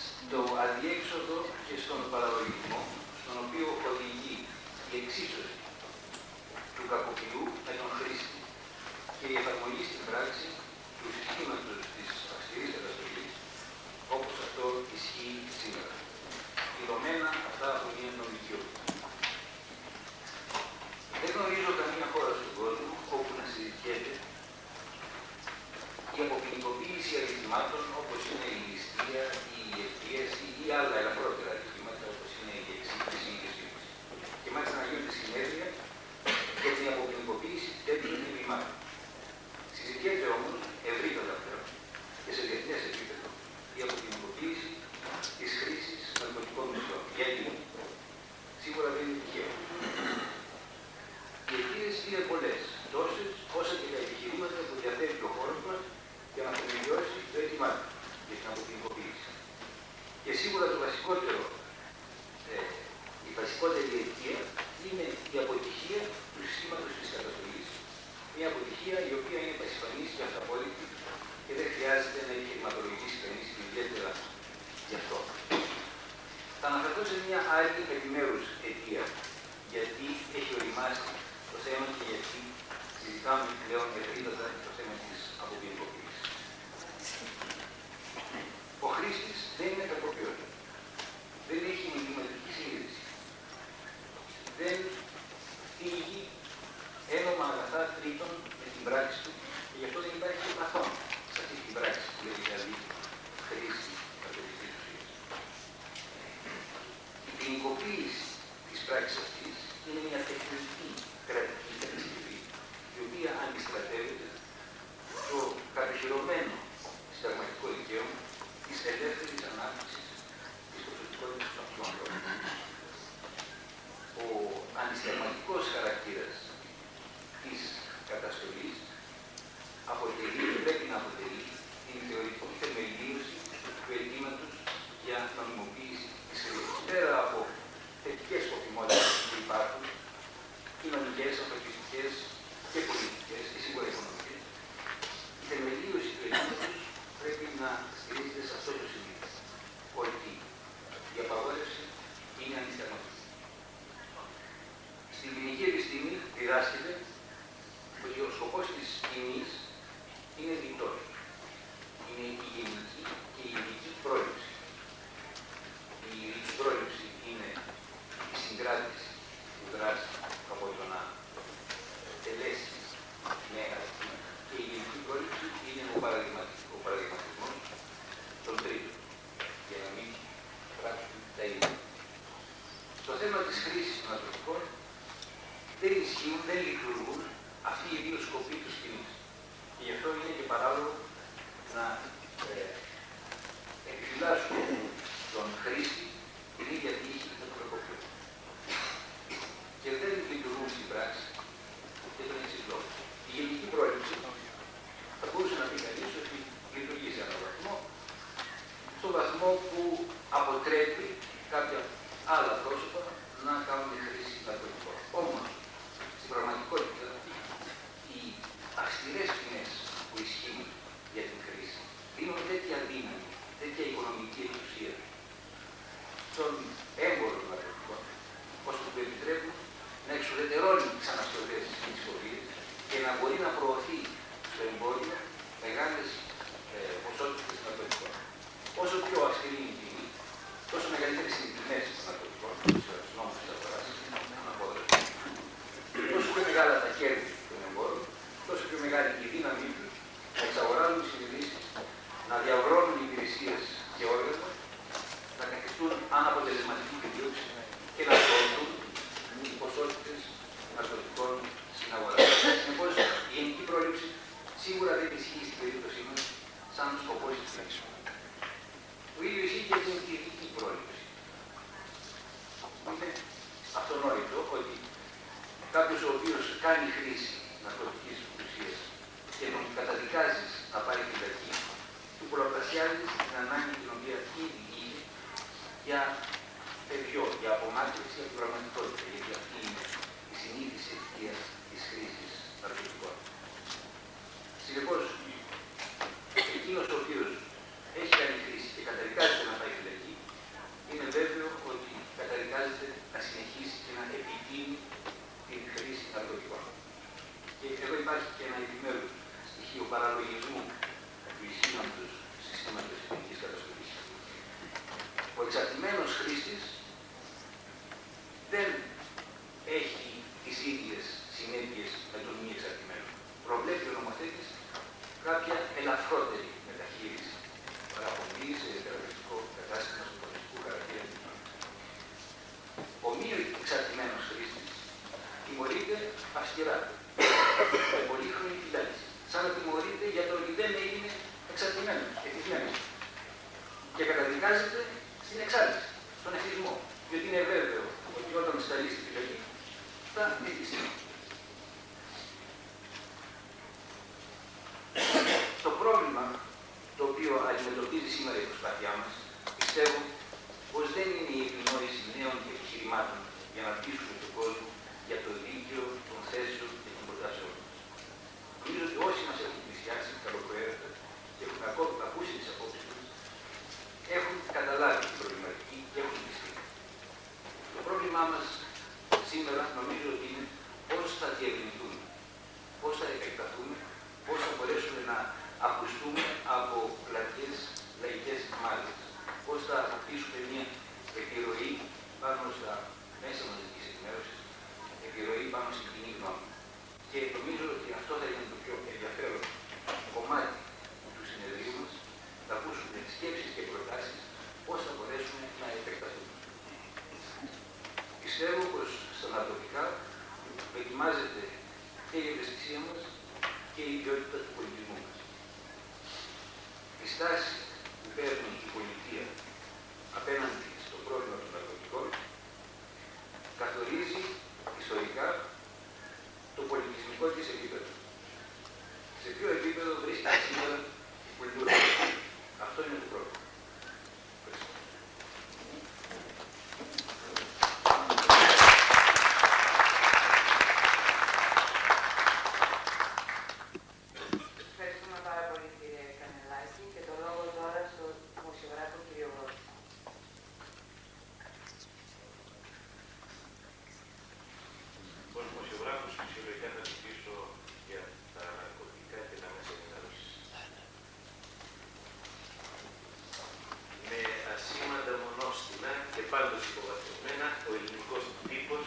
στο αδιέξοδο και στον παραλογισμό στον οποίο οδηγεί η εξίσωση του κακοποιού με τον χρήστη και η εφαρμογή στην πράξη του συστήματος της αυστηρής καταστολής όπως αυτό ισχύει σήμερα, ειδωμένα αυτά από μια νομική όπτικη. Δεν γνωρίζω καμία χώρα στον κόσμο όπου να συζητιέται η αποποινικοποίηση αριθμάτων όπως είναι η ληστεία, η εκτίαση ή άλλα ελαφρότερα αριθμήματα όπως είναι η εξήγηση ή η σύμβαση. Και μάλιστα να γίνονται συνέδρια για την αποποινικοποίηση τέτοιων εγκλημάτων. Συζητιέται όμως ευρύτερα πλέον και σε διεθνές επίπεδο η αποποινικοποίηση της χρήσης ναρκωτικών ουσιών. Γιατί σίγουρα δεν είναι τυχαίο. Οι αιτίες είναι πολλές, τόσες όσα και τα επιχειρήματα που διαθέτει ο χώρος μας για να θεμελιώσει το αίτημά του για την αποποινικοποίηση. Και σίγουρα το βασικότερο, η βασικότερη αιτία είναι η αποτυχία του συστήματος της καταστολής. Μια αποτυχία η οποία είναι πασιφανής και αυταπόδεικτη και δεν χρειάζεται να επιχειρηματολογήσει κανείς ιδιαίτερα γι' αυτό. Θα αναφερθώ σε μια άλλη επιμέρους αιτία, γιατί έχει οριμάσει το θέμα και γιατί συζητάμε πλέον ευρύτατα το θέμα της αποποινικοποίησης. Ο χρήστης δεν είναι κακοποιός. Δεν έχει εγκληματική συνείδηση. Δεν θίγει ένομα αγαθά τρίτων με την πράξη του και γι' αυτό δεν υπάρχει και παθόν σε αυτή την πράξη που λέει δηλαδή χρήση ναρκωτικής ουσίας. Η ποινικοποίηση της πράξης αυτής είναι μια τεχνική κρατική κατασκευή η οποία αντιστρατεύεται το κατοχυρωμένο συνταγματικό δικαίωμα της ελεύθερης ανάπτυξης της προσωπικότητας του ανθρώπου. Ο αντισυνταγματικός χαρακτήρας της καταστολής αποτελεί και πρέπει να αποτελεί την θεωρητική θεμελίωση του αιτήματος για νομιμοποίηση της χρήσης. Πέρα από θετικές σκοπιμότητες που υπάρχουν, κοινωνικές, ανθρωπιστικές και πολιτικές και σίγουρα οικονομικές, η θεμελίωση του αιτήματος πρέπει να στηρίζεται σε αυτό το σημείο, ότι η απαγόρευση είναι αντισυνταγματική. Στην ποινική επιστήμη διδάσκεται ότι ο σκοπός της ποινής είναι διτός. Είναι η γενική και η ειδική πρόληψη. Η ειδική πρόληψη είναι η συγκράτηση του δράση από το να τελέσει νέα και η ειδική πρόληψη είναι ο παραδειγματισμός των τρίτων για να μην πράξουν τα ίδια. Στο θέμα της χρήσης των ναρκωτικών δεν ισχύουν, δεν λειτουργούν αυτοί οι δύο σκοποί του ποινής. Και γι' αυτό είναι και παράλογο να επιφυλάσσουμε τον χρήστη την ίδια τύχη με τον κακοποιό. Και δεν λειτουργούν στην πράξη και τον εξής λόγο. Η γενική πρόληψη θα μπορούσε να πει κανείς ότι λειτουργεί σε έναν βαθμό, στον βαθμό που αποτρέπει κάποια άλλα πρόσωπα να κάνουν χρήση ναρκωτικών. Όμως, στην πραγματικότητα, οι αυστηρές ποινές που ισχύουν για την χρήση δίνουν τέτοια δύναμη, τέτοια οικονομική εξουσία στον έμπορο των ναρκωτικών, ώστε του επιτρέπουν να εξουδετερώνει αναποτελεσματική δίωξη και να προωθούν οι ποσότητες ναρκωτικών στην αγορά. Συνεπώς, η γενική πρόληψη σίγουρα δεν ισχύει στην περίπτωσή μας σαν σκοπό της χρήσης. Το ίδιο ισχύει και την ειδική πρόληψη. Είναι αυτονόητο ότι κάποιος ο οποίος κάνει χρήση ναρκωτικής ουσίας και τον καταδικάζεις να πάρει φυλακή, του πολλαπλασιάζεις την ανάγκη την οποία ήδη είναι για παιδιό, για απομάκρυνση από την πραγματικότητα, γιατί αυτή είναι η συνήθιση αιτία της χρήσης ναρκωτικών. Συνεπώς, εκείνος ο οποίος έχει κάνει χρήση και καταδικάζεται να πάει φυλακή, είναι βέβαιο ότι καταδικάζεται να συνεχίσει και να επιτείνει την χρήση ναρκωτικών. Και εδώ υπάρχει και ένα επιμέρους στοιχείο παραλογισμού του ισχύοντος συστήματος εθνικής καταστροφής. Ο εξαρτημένος χρήστης δεν έχει τις ίδιες συνέπειες με τον μη εξαρτημένο. Προβλέπει ο νομοθέτης κάποια ελαφρότερη μεταχείριση, παραπομπή σε θεραπευτικό κατάστημα σωματικού χαρακτήρα. Ο μη εξαρτημένος χρήστης τιμωρείται αυστηρά, με πολύχρονη φυλάκιση, σαν να τιμωρείται για το ότι δεν έγινε εξαρτημένος, εθισμένος. Και καταδικάζεται στην εξάρτηση, στον εθισμό, διότι είναι βέβαιο ότι όταν σταλεί στη φυλακή θα εθιστεί. Το πρόβλημα το οποίο αντιμετωπίζει σήμερα η προσπάθειά μας, πιστεύω πως δεν είναι η επινόηση νέων επιχειρημάτων για να πείσουμε τον κόσμο για το δίκαιο των θέσεων και των προτάσεων μας. Νομίζω ότι όσοι μας έχουν πλησιάσει καλοπροαίρετα και έχουν ακούσει τις απόψεις μας, έχουν καταλάβει την προβληματική και έχουν πιστεί. Το πρόβλημά μας σήμερα νομίζω ότι είναι πώς θα διευρυνθούμε, πώς θα επεκταθούμε, πώς θα μπορέσουμε να ακουστούμε από πλατιές λαϊκές μάζες, πώς θα αποκτήσουμε μια επιρροή πάνω στα μέσα μαζικής ενημέρωσης, επιρροή πάνω στην κοινή γνώμη. Και νομίζω ότι αυτό θα είναι το πιο ενδιαφέρον κομμάτι του συνεδρίου μας, θα ακούσουμε σκέψεις και προτάσεις πώς θα μπορέσουμε να επεκταθούμε. Πιστεύω πως στα ναρκωτικά δοκιμάζεται και η ευαισθησία μας και η ποιότητα του πολιτισμού μας. Η στάση που παίρνει η πολιτεία απέναντι στο πρόβλημα των ναρκωτικών καθορίζει ιστορικά το πολιτισμικό της επίπεδο. Σε ποιο επίπεδο βρίσκεται σήμερα η κουλτούρα. Αυτό είναι το πρόβλημα. Ευχαριστούμε πάρα πολύ, κύριε Κανελάκη, και το λόγο τώρα στον δημοσιογράφο κύριο Γόρη. Ως δημοσιογράφος, φυσιολογικά θα μιλήσω για τα ναρκωτικά και τα μέσα ενημέρωσης. Με ασήμαντα μονόστινα και πάντως υποβαθμισμένα, ο ελληνικός τύπος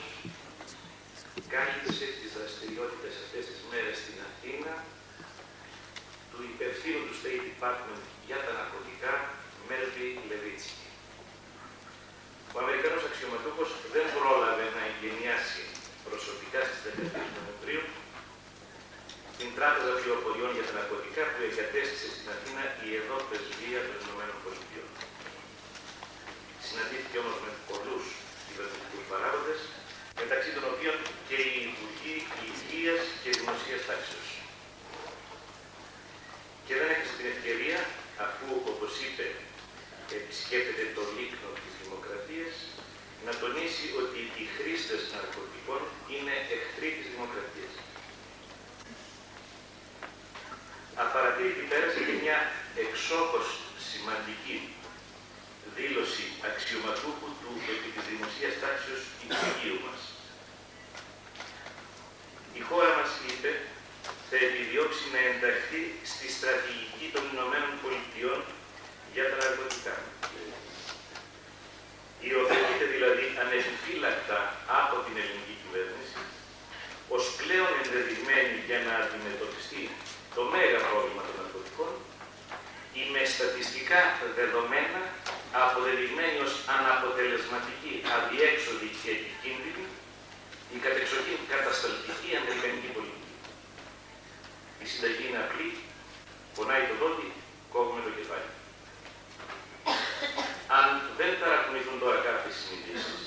κάλυψε τις δραστηριότητες αυτές τις μέρες στην Αθήνα του υπευθύνου του State Department για τα ναρκωτικά, Μέρβι Λεβίτσικη. Ο Αμερικανός αξιωματούχος δεν πρόλαβε να εγκαινιάσει προσωπικά στις 13 Νοεμβρίου την τράπεζα πληροφοριών για τα ναρκωτικά που εγκατέστησε στην Αθήνα η εδώ πρεσβεία των ΗΠΑ. Συναντήθηκε όμως με πολλούς κυβερνητικούς παράγοντες, μεταξύ των οποίων και οι Υπουργοί Υγείας και Δημοσίας Τάξεως. Και δεν έχασε την ευκαιρία, αφού, όπως είπε, επισκέπτεται το λίκνο της δημοκρατίας, να τονίσει ότι οι χρήστες ναρκωτικών είναι εχθροί της δημοκρατίας. Απαρατήρητη πέρασε και μια εξόχως σημαντική δήλωση αξιωματούχου του επί της δημοσίας τάξεως Υπουργείου μας. Η χώρα μας, είπε, θα επιδιώξει να ενταχθεί στη στρατηγική των ΗΠΑ για τα ναρκωτικά. Υιοθετείται δηλαδή ανεπιφύλακτα από την ελληνική κυβέρνηση ως πλέον ενδεδειγμένη για να αντιμετωπιστεί το μέγα πρόβλημα των ναρκωτικών ή με στατιστικά δεδομένα αποδεδειγμένη ως αναποτελεσματική, αδιέξοδη και επικίνδυνη η κατεξοχήν κατασταλτική αμερικανική πολιτική. Η συνταγή είναι απλή, πονάει το δόντι, κόβουμε το κεφάλι. Αν δεν ταρακουνηθούν τώρα κάποιες συνειδήσεις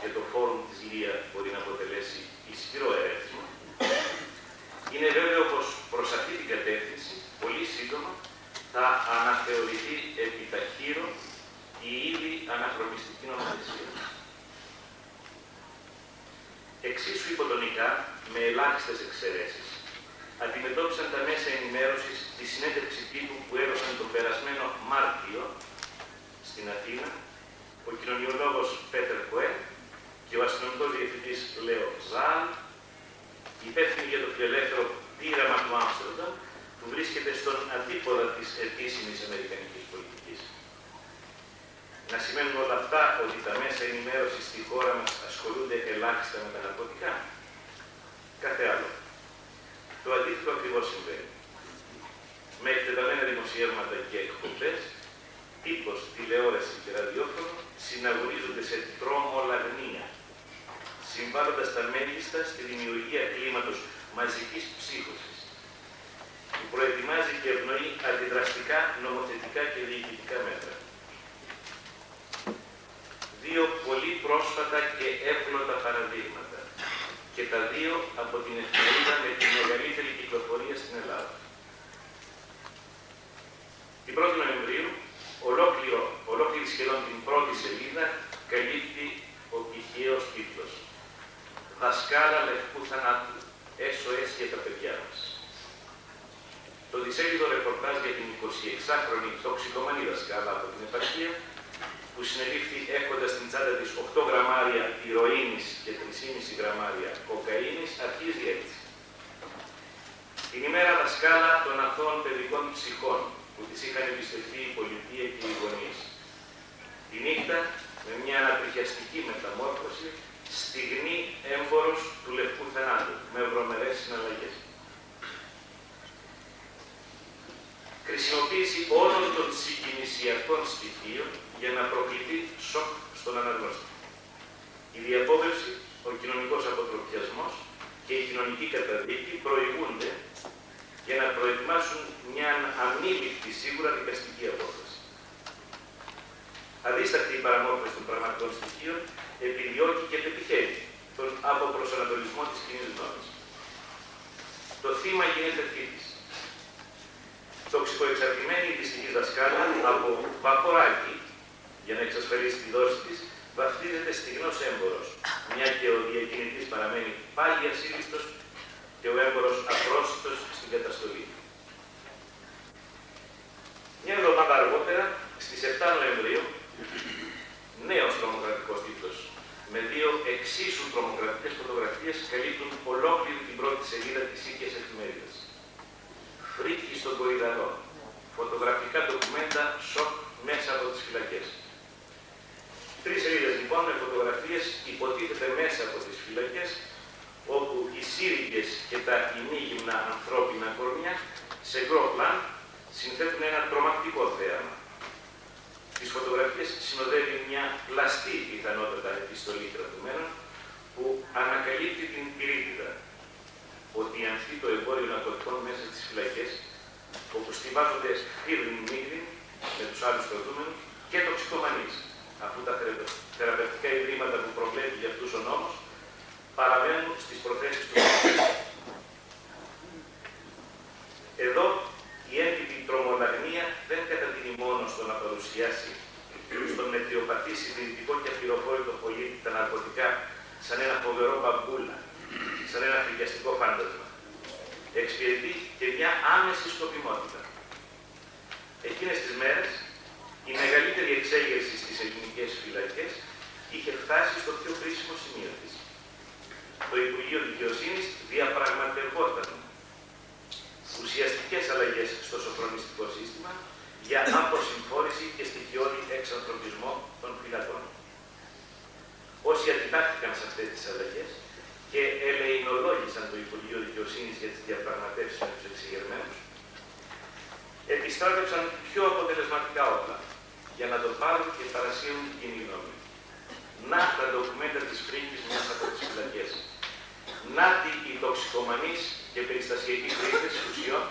και το φόρουμ της ΛΙΑ μπορεί να αποτελέσει ισχυρό ερέθισμα, είναι βέβαιο πως προς αυτή την κατεύθυνση, πολύ σύντομα, θα αναθεωρηθεί επιταχύρω η ήδη αναχρονιστική νομοθεσία. Εξίσου υποτονικά, με ελάχιστες εξαιρέσεις, αντιμετώπισαν τα μέσα ενημέρωσης τη συνέντευξη τύπου που έδωσαν τον περασμένο Μάρτιο στην Αθήνα ο κοινωνιολόγος Πέτερ Κοέν και ο αστυνομικός διευθυντής Λέο Ζάλ, υπεύθυνοι για το φιλελεύθερο πείραμα του Άμστερνταμ, που βρίσκεται στον αντίποδα της επίσημης αμερικανικής πολιτικής. Να σημαίνουν όλα αυτά ότι τα μέσα ενημέρωσης στη χώρα μας ασχολούνται ελάχιστα με τα ναρκωτικά. Κάθε άλλο. Το αντίθετο ακριβώς συμβαίνει. Με εκτεταμένα δημοσιεύματα και εκπομπές, τύπος, τηλεόραση και ραδιόφωνο συναγωνίζονται σε τρομολαγνία, συμβάλλοντας τα μέγιστα στη δημιουργία κλίματος μαζικής ψύχωσης, που προετοιμάζει και ευνοεί αντιδραστικά, νομοθετικά και διοικητικά μέτρα. Δύο πολύ πρόσφατα και εύγλωτα παραδείγματα, και τα δύο από την εφημερίδα με τη μεγαλύτερη κυκλοφορία στην Ελλάδα. Την 1η Νοεμβρίου, ολόκληρη σχεδόν την πρώτη σελίδα, καλύπτει ο πηχαίος τίτλος «Δασκάλα λευκού θανάτου, SOS για τα παιδιά μας». Το δισέλιδο ρεπορτάζ για την 26χρονη τοξικομανή δασκάλα από την επαρχία, που συνελήφθη έχοντας στην τσάντα της 8 γραμμάρια ηρωίνης και 3,5 γραμμάρια κοκαίνης, αρχίζει έτσι. Την ημέρα δασκάλα των αθώων παιδικών ψυχών, που τις είχαν εμπιστευτεί η πολιτεία και οι γονείς. Τη νύχτα, με μια ανατριχιαστική μεταμόρφωση, στιγνή έμφορος του λευκού θανάτου, με βρωμερές συναλλαγές. Χρησιμοποίηση όλων των συγκινησιακών στοιχείων για να προκληθεί σοκ στον αναγνώστη. Η διαπόβευση, ο κοινωνικός αποτροπιασμός και η κοινωνική καταδίκη προηγούνται για να προετοιμάσουν μια αμήλικτη σίγουρα δικαστική απόφαση. Αδίστακτη η παραμόρφωση των πραγματικών στοιχείων επιδιώκει και πετυχαίνει τον αποπροσανατολισμό της κοινής γνώμης. Το θύμα γίνεται θήτης. Τοξικοεξαρτημένη η δυστυχής δασκάλα από βαποράκι, για να εξασφαλίσει τη δόση της, βαφτίζεται στιγνός έμπορος, μια και ο διακινητής παραμένει πάλι ασύλληπτος και ο έμπορος απρόσιτος στην καταστολή. Μια εβδομάδα αργότερα, στις 7 Νοεμβρίου, νέος τρομοκρατικός τίτλος, με δύο εξίσου τρομοκρατικές φωτογραφίες καλύπτουν ολόκληρη την πρώτη σελίδα της ίδιας εφημερίδας. Φρίκη στον Κορυδαλό. Φωτογραφικά ντοκουμέντα σοκ μέσα από τις φυλακές. 3 σελίδες λοιπόν με φωτογραφίες υποτίθεται μέσα από τις φυλακές, όπου οι σύριγγες και τα ημίγυμνα ανθρώπινα κορμιά σε γκρο πλάν συνθέτουν ένα τρομακτικό θέαμα. Τις φωτογραφίες συνοδεύει μια πλαστή πιθανότατα επιστολή κρατουμένων που ανακαλύπτει την πυρίτιδα, ότι ανθεί το εμπόριο ναρκωτικών μέσα στις φυλακές, όπου στιβάζονται χείριν μίγριν με τους άλλους κρατούμενους και τοξικομανείς, αφού τα θεραπευτικά ιδρύματα που προβλέπει για αυτούς ο νόμος παραμένουν στις προθέσεις του νόμου. Εδώ η έντυπη τρομολαγνία δεν καταδεινεί μόνο στο να παρουσιάσει στον μετριοπαθή συντηρητικό και αφιροφόρητο πολίτη τα ναρκωτικά σαν ένα φοβερό μπαμπούλα, σαν ένα φρικιαστικό φάντασμα. Εξυπηρετεί και μια άμεση σκοπιμότητα. Εκείνες τις μέρες, η μεγαλύτερη εξέγερση στις ελληνικές φυλακές είχε φτάσει στο πιο κρίσιμο σημείο της. Το Υπουργείο Δικαιοσύνης διαπραγματευόταν ουσιαστικές αλλαγές στο σοφρονιστικό σύστημα για αποσυμφόρηση και στοιχειώδη εξανθρωπισμό των φυλακών. Όσοι αντιτάχθηκαν σε αυτές τις αλλαγές και ελεηνολόγησαν το Υπουργείο Δικαιοσύνης για τις διαπραγματεύσεις με τους εξεγερμένους, επιστράτευσαν πιο αποτελεσματικά όπλα για να το πάρουν και παρασύρουν την κοινή γνώμη. Να τα ντοκουμέντα της φρίκης μιας από τις φυλακές. Να οι τοξικομανείς και περιστασιακοί χρήστες ουσιών,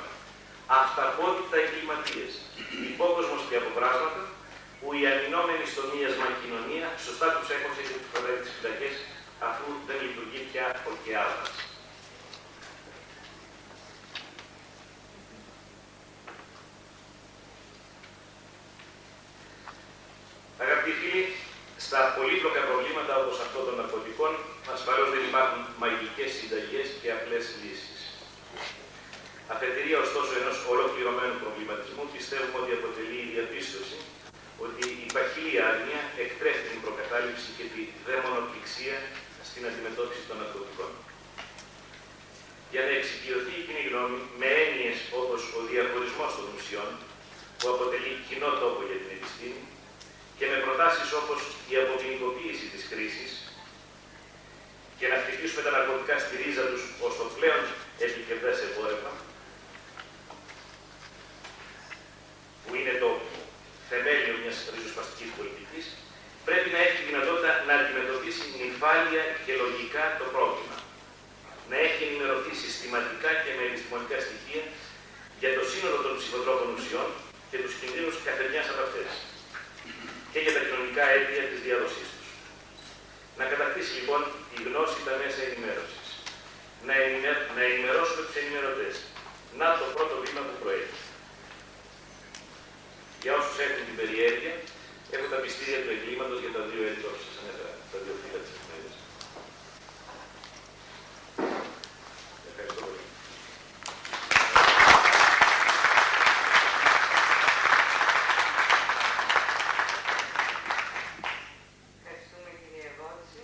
αυταπόδειτα εγκληματίες, υπόκοσμος και αποπράσματα, που οι αμυνόμενοι στο μίασμα κοινωνία σωστά τους έχωσε και τους χωράει τις φυλακές, αφού δεν λειτουργεί πια ο ΚΕΑΒΑΣ. Αγαπητοί φίλοι, στα πολύπλοκα προβλήματα όπως αυτό των ναρκωτικών, ασφαλώς δεν υπάρχουν μαγικές συνταγές και απλές λύσεις. Αφετηρία, ωστόσο, ενός ολοκληρωμένου προβληματισμού, πιστεύουμε ότι αποτελεί η διαπίστωση ότι η παχυλή άγνοια εκτρέφει την προκατάληψη και τη δαιμονοπληξία στην αντιμετώπιση των ναρκωτικών. Για να εξοικειωθεί η κοινή γνώμη με έννοιες όπως ο διαχωρισμός των ουσιών, που αποτελεί κοινό τόπο για την επιστήμη, και με προτάσεις όπως η αποποινικοποίηση της κρίσης και να χτυπήσουμε τα ναρκωτικά στη ρίζα τους ως το πλέον επικερδές εμπόρευμα, που είναι το θεμέλιο μιας ριζοσπαστικής πολιτικής, πρέπει να έχει τη δυνατότητα να αντιμετωπίσει νυφάλια και λογικά το πρόβλημα. Να έχει ενημερωθεί συστηματικά και με επιστημονικά στοιχεία για το σύνολο των ψυχοτρόπων ουσιών και τους κινδύνους καθεμιάς από αυτές και για τα κοινωνικά αίτια της διάδοσής τους. Να κατακτήσει λοιπόν τη γνώση τα μέσα ενημέρωσης. Να ενημερώσουμε τους ενημερωτές. Να το πρώτο βήμα που προέχει. Για όσους έχουν την περιέργεια, έχω τα πιστήρια του εγκλήματος για τα δύο έτη όπως σας ανέφερα, τα δύο φύλλα της εφημερίδας. Ευχαριστώ πολύ. Ευχαριστούμε κύριε Βότση.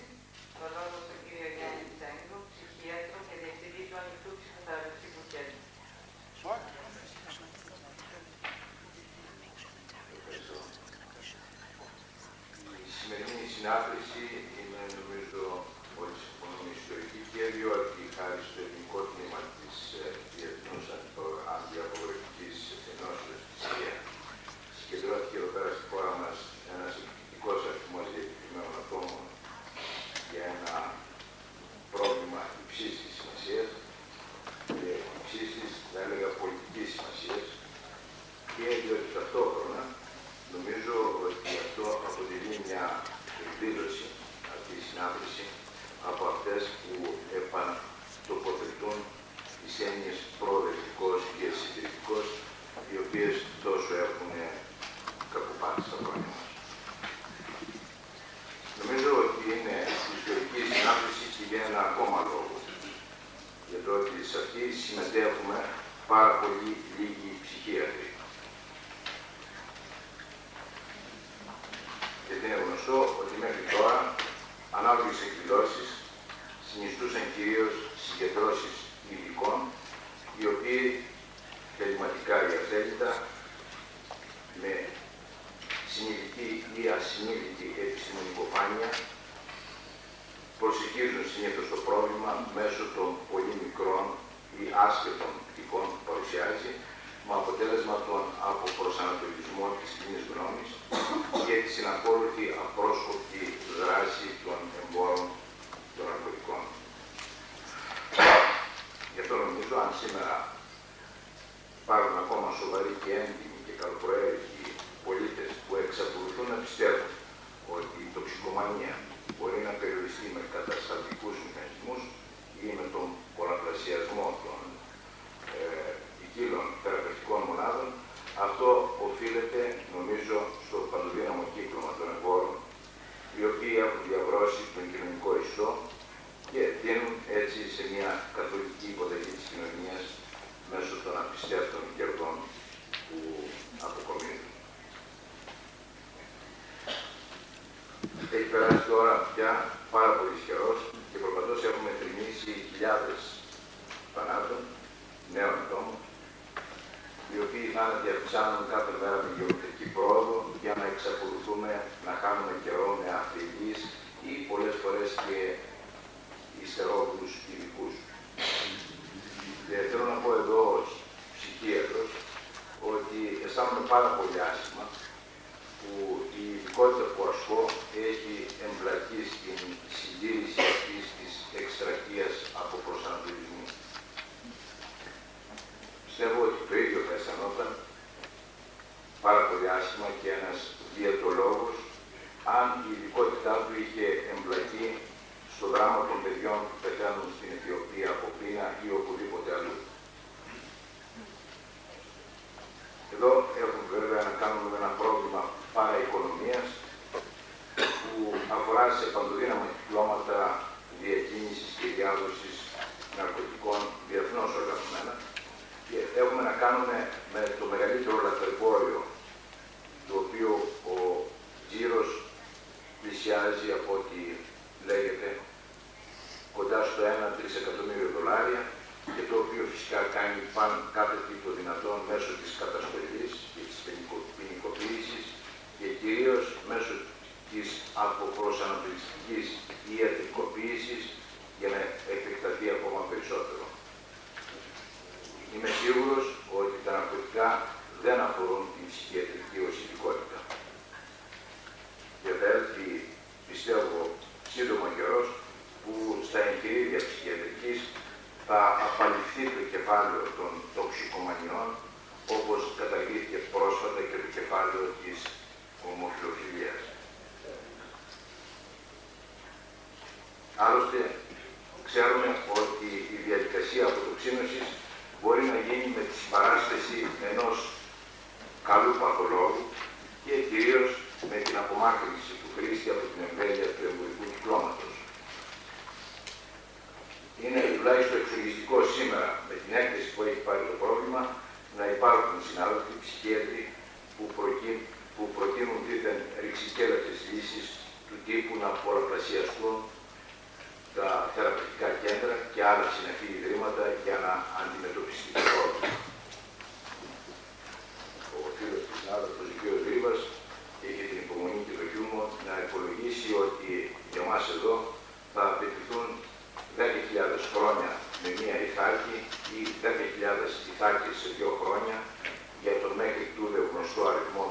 Το λόγο στον κύριο Γιάννη Τσέγκο, ψυχίατρο και διευθυντή του Ανοιχτού Ψυχοθεραπευτικού Κέντρου. Η σημερινή συνάθρηση είναι, νομίζω, όλοι συμφωνούμε ιστορική και διότι χάρη στο ελληνικό τμήμα της Διεθνούς Αντιαπαγορευτικής Ενώσεως της ΛΙΑ συγκεντρώθηκε εδώ πέρα στη χώρα μας ένας εκπληκτικός αριθμός διακεκριμένων ατόμων για ένα πρόβλημα υψής της σημασίας και υψής της, θα έλεγα, πολιτικής σημασίας, και διότι ταυτόχρονα νομίζω ότι αυτό αποτελεί μια εκδήλωση, αυτή η συνάντηση, από αυτές που επανατοποθετούν τις έννοιες προοδευτικός και συντηρητικός, οι οποίες τόσο έχουν κακοπάτει στα χρόνια μας. Νομίζω ότι είναι ιστορική συνάντηση και για ένα ακόμα λόγο. Για το ότι σε αυτή συμμετέχουμε πάρα πολύ λίγοι ψυχίατροι. Γιατί είναι γνωστό ότι μέχρι τώρα ανάλογες εκδηλώσεις συνιστούσαν κυρίως συγκεντρώσεις ειδικών, οι οποίοι θεληματικά ή αθέλητα, με συνειδητή ή ασυνείδητη επιστημονικοφάνεια, προσεγγίζουν συνήθως το πρόβλημα μέσω των πολύ μικρών ή άσχετων πτυχών που παρουσιάζει, με αποτέλεσμα τον αποπροσανατολισμό της κοινής γνώμης και τη συνακόλουθη απρόσκοπτη δράση των εμπόρων των ναρκωτικών. Γι' αυτό νομίζω, αν σήμερα υπάρχουν ακόμα σοβαροί και έντιμοι και καλοπροαίρετοι πολίτες που εξακολουθούν να πιστεύουν ότι η τοξικομανία μπορεί να περιοριστεί με κατασταλτικούς μηχανισμούς ή με τον πολλαπλασιασμό των ποικίλων θεραπευτικών μονάδων, αυτό οφείλεται, νομίζω, στο παντοδύναμο κύκλωμα των εμπόρων, οι οποίοι έχουν διαβρώσει τον κοινωνικό ιστό και δίνουν έτσι σε μια καθολική υποδοχή της κοινωνίας μέσω των απιστεύτων κερδών που αποκομίζουν. Έχει περάσει τώρα πια πάρα πολύ καιρός και προπαντός έχουμε θυμίσει χιλιάδες θανάτων νέων ατόμων, οι οποίοι θάνατοι αυξάνουν κάθε μέρα με γεωμετρική πρόοδο για να εξακολουθούμε να χάνουμε καιρό με αφιλείς ή πολλές φορές και υστερόβουλους ειδικούς. Και θέλω να πω εδώ ως ψυχίατρος ότι αισθάνομαι πάρα πολύ άσχημα που δραστηριότητα που ασκώ έχει εμπλακεί στην συντήρηση αυτής της εκστρατείας από προσανατολισμού. Πιστεύω ότι το ίδιο θα αισθανόταν πάρα πολύ άσχημα και ένας διαιτολόγος αν η ειδικότητά του είχε εμπλακεί στο δράμα των παιδιών που πεθαίνουν στην Αιθιοπία από πείνα ή οπουδήποτε αλλού. Εδώ έχουμε βέβαια να κάνουμε ένα πρόβλημα παραοικονομίας που αφορά σε παντοδύναμα κυκλώματα διακίνησης και διάδοσης ναρκωτικών διεθνώς οργανωμένα και έχουμε να κάνουμε με το μεγαλύτερο λαθρεμπόριο, το οποίο ο τζίρος πλησιάζει από ό,τι λέγεται κοντά στο 1 τρισεκατομμύριο δολάρια και το οποίο φυσικά κάνει κάθε τι το δυνατόν μέσω της καταστολής και της ποινικοποίησης και κυρίως μέσω της αποπροσανατολιστικής ιατρικοποίησης για να επεκταθεί ακόμα περισσότερο. Είμαι σίγουρος ότι τα ναρκωτικά δεν αφορούν την ψυχιατρική ως ειδικότητα. Και θα έρθει, πιστεύω, σύντομα καιρός που στα εγχειρίδια ψυχιατρικής θα απαλληφθεί το κεφάλαιο των τοξικομανιών, όπως καταργήθηκε πρόσφατα και το κεφάλαιο της ομοφυλοφιλίας. Άλλωστε, ξέρουμε ότι η διαδικασία αποτοξίνωσης μπορεί να γίνει με τη συμπαράσταση ενός καλού παθολόγου και κυρίως με την απομάκρυνση του χρήστη από την εμβέλεια του εμπορικού κυκλώματος. Είναι τουλάχιστον εξοργιστικό σήμερα, με την έκθεση που έχει πάρει το πρόβλημα, να υπάρχουν συνάδελφοι ψυχίατροι που προτείνουν δίθεν ρηξικέλευτες λύσεις του τύπου να πολλαπλασιαστούν τα θεραπευτικά κέντρα και άλλα συναφή ιδρύματα για να αντιμετωπιστεί το πρόβλημα. Ο φίλος του συνάδελφος κ. Γρίβας έχει την υπομονή και το χιούμορ να υπολογίσει ότι για μας εδώ θα απαιτηθούν 10.000 χρόνια με μία ηθάρχη ή 10.000 ηθάρχες σε 2 χρόνια για τον μέχρι τούδε γνωστό αριθμό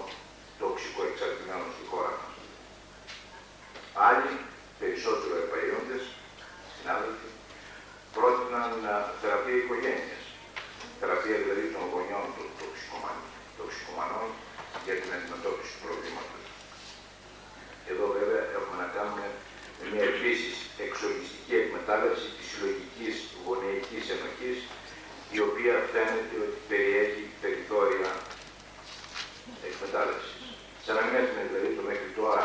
τοξικοεξαρτημένων στη χώρα μας. Άλλοι, περισσότερο επαΐοντες, συνάδελφοι, πρότειναν θεραπεία οικογένειας. Θεραπεία δηλαδή των γονιών των τοξικομανών για την αντιμετώπιση του προβλήματος. Εδώ βέβαια έχουμε να κάνουμε με μια επίσης εξοργιστική εκμετάλλευση της συλλογικής γονεϊκής ενοχής, η οποία φαίνεται ότι περιέχει περιθώρια εκμετάλλευσης. Σαν να μην έχουμε δηλαδή το μέχρι τώρα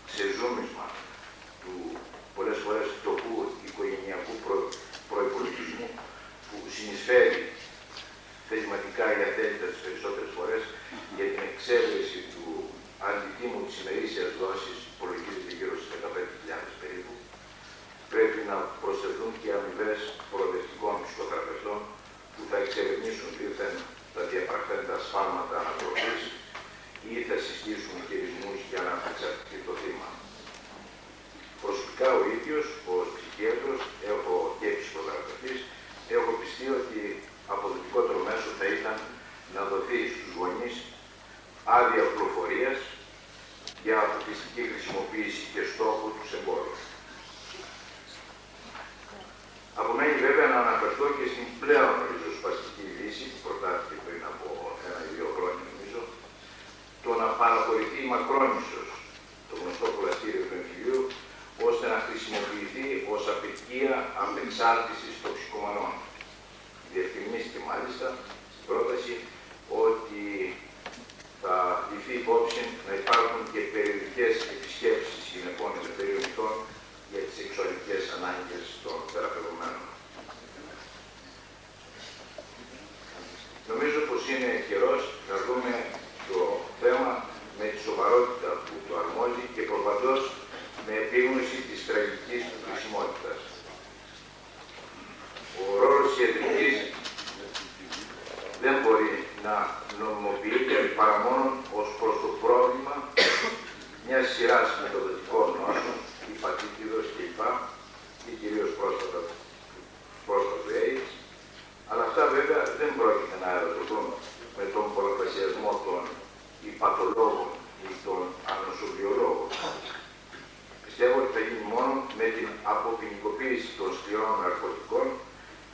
ξεζούμισμα του πολλές φορές φτωχού οικογενειακού προϋπολογισμού που συνεισφέρει θεληματικά ή αθέλητα τις περισσότερες φορές για την εξέβρεση του αντιτίμου της ημερήσιας δόσης, που υπολογίζεται γύρω στις 15.000 περίπου. Πρέπει να προσθεθούν και αμοιβές προοδευτικών ψυχοθεραπευτών που θα εξερευνήσουν δίθεν τα διαπραχθέντα σφάλματα ανατροφής ή θα συστήσουν χειρισμούς για να εξαρτηθεί το θύμα. Προσωπικά ο ίδιος, ως ψυχίατρος και ψυχοθεραπευτής, έχω πιστεί ότι αποδοτικότερο μέσο θα ήταν να δοθεί στους γονείς άδεια πληροφορίας για αποκλειστική χρησιμοποίηση και στόχο τους εμπόρους. Απομένει βέβαια να αναφερθώ και στην πλέον ριζοσπαστική λύση που προτάθηκε πριν από 1 ή 2 χρόνια νομίζω, το να παραπορηθεί μακρόνισσος το γνωστό κουραστήριο του εμφυλίου, ώστε να χρησιμοποιηθεί ως απικία απεξάρτησης τοξικομανών. Διευκρινίστηκε μάλιστα στην πρόταση ότι θα ληφθεί υπόψη να υπάρχουν και περιοδικές επισκέψεις γυναικών ελευθερίων ηθών για τις σεξουαλικές ανάγκες των θεραπευομένων. Νομίζω πως είναι καιρός να δούμε το θέμα με τη σοβαρότητα που το αρμόζει και προπαντός με επίγνωση της τραγικής του χρησιμότητας. Ο ρόλος της ιατρικής δεν μπορεί να νομιμοποιείται παρά μόνο ως προς το πρόβλημα μιας σειράς μεταδοτικών νόσων, υπατήτηδος κλπ. Και κυρίως πρόσφατο AIDS, αλλά αυτά βέβαια δεν πρόκειται να ερωτηθούν με τον πολλαπλασιασμό των υπατολόγων ή των ανοσοβιολόγων. πιστεύω ότι θα γίνει μόνο με την αποποινικοποίηση των σκληρών ναρκωτικών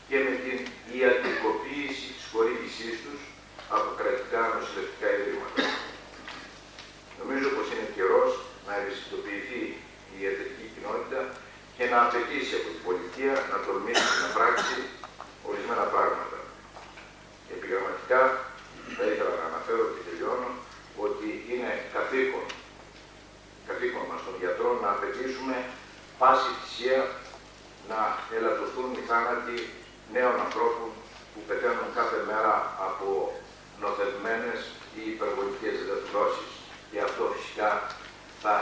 και με την ιατρικοποίηση της χορήγησής τους από κρατικά νοσηλευτικά ιδρύματα. Νομίζω πως είναι καιρός να ευαισθητοποιηθεί η ιατρική κοινότητα και να απαιτήσει από την πολιτεία να τολμήσει να πράξει ορισμένα πράγματα. Επιγραμματικά θα ήθελα να αναφέρω και τελειώνω ότι είναι καθήκον μας των γιατρών να απαιτήσουμε πάση θυσία να ελαττωθούν οι θάνατοι νέων ανθρώπων που πεθαίνουν κάθε μέρα από νοθευμένες ή υπερβολικές δόσεις. Και αυτό φυσικά θα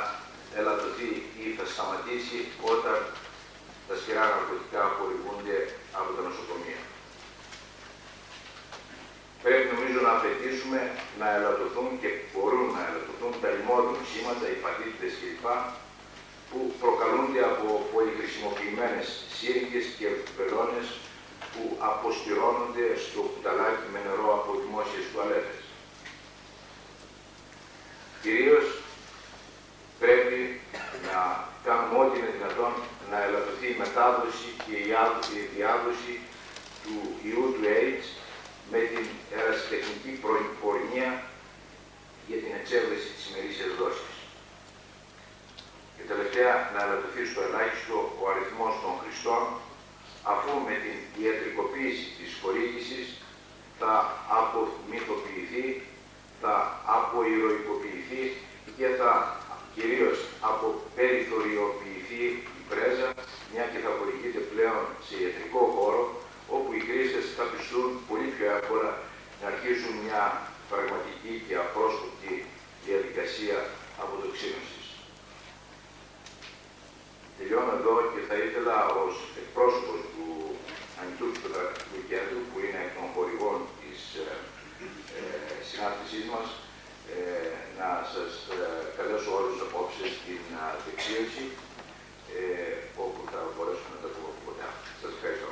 ελαττωθεί ή θα σταματήσει όταν τα σκληρά ναρκωτικά χορηγούνται από τα νοσοκομεία. Πρέπει νομίζω να απαιτήσουμε να ελαττωθούν και μπορούν να ελαττωθούν τα λοιμώδη νοσήματα, οι παθήτηδες κλπ. Που προκαλούνται από πολυχρησιμοποιημένες σύριγγες και βελόνες που αποστηρώνονται στο κουταλάκι με νερό από δημόσιες τουαλέτες. Κυρίως πρέπει να κάνουμε ό,τι είναι δυνατόν να ελαττωθεί η μετάδοση και η διάδοση του ιού του AIDS με την ερασιτεχνική πορνεία για την εξέβρεση της ημερήσιας δόσης. Και τελευταία, να ελαττωθεί στο ελάχιστο ο αριθμός των χρηστών, αφού με την ιατρικοποίηση της χορήγησης θα απομυθοποιηθεί, θα αποηρωικοποιηθεί και θα κυρίως αποπεριθωριοποιηθεί η πρέζα, μια και θα χορηγείται πλέον σε ιατρικό χώρο, όπου οι χρήστες θα πιστούν πολύ πιο εύκολα να αρχίσουν μια πραγματική και απρόσκοπτη διαδικασία αποτοξίνωσης. Τελειώνω εδώ και θα ήθελα ως εκπρόσωπος του Ανοιχτού Ψυχοθεραπευτικού Κέντρου, που είναι εκ των χορηγών της συνάρτησής μας, να σας καλέσω όλους απόψε στην δεξίωση, όπου θα μπορέσουμε να τα πούμε από κοντά. Σας ευχαριστώ.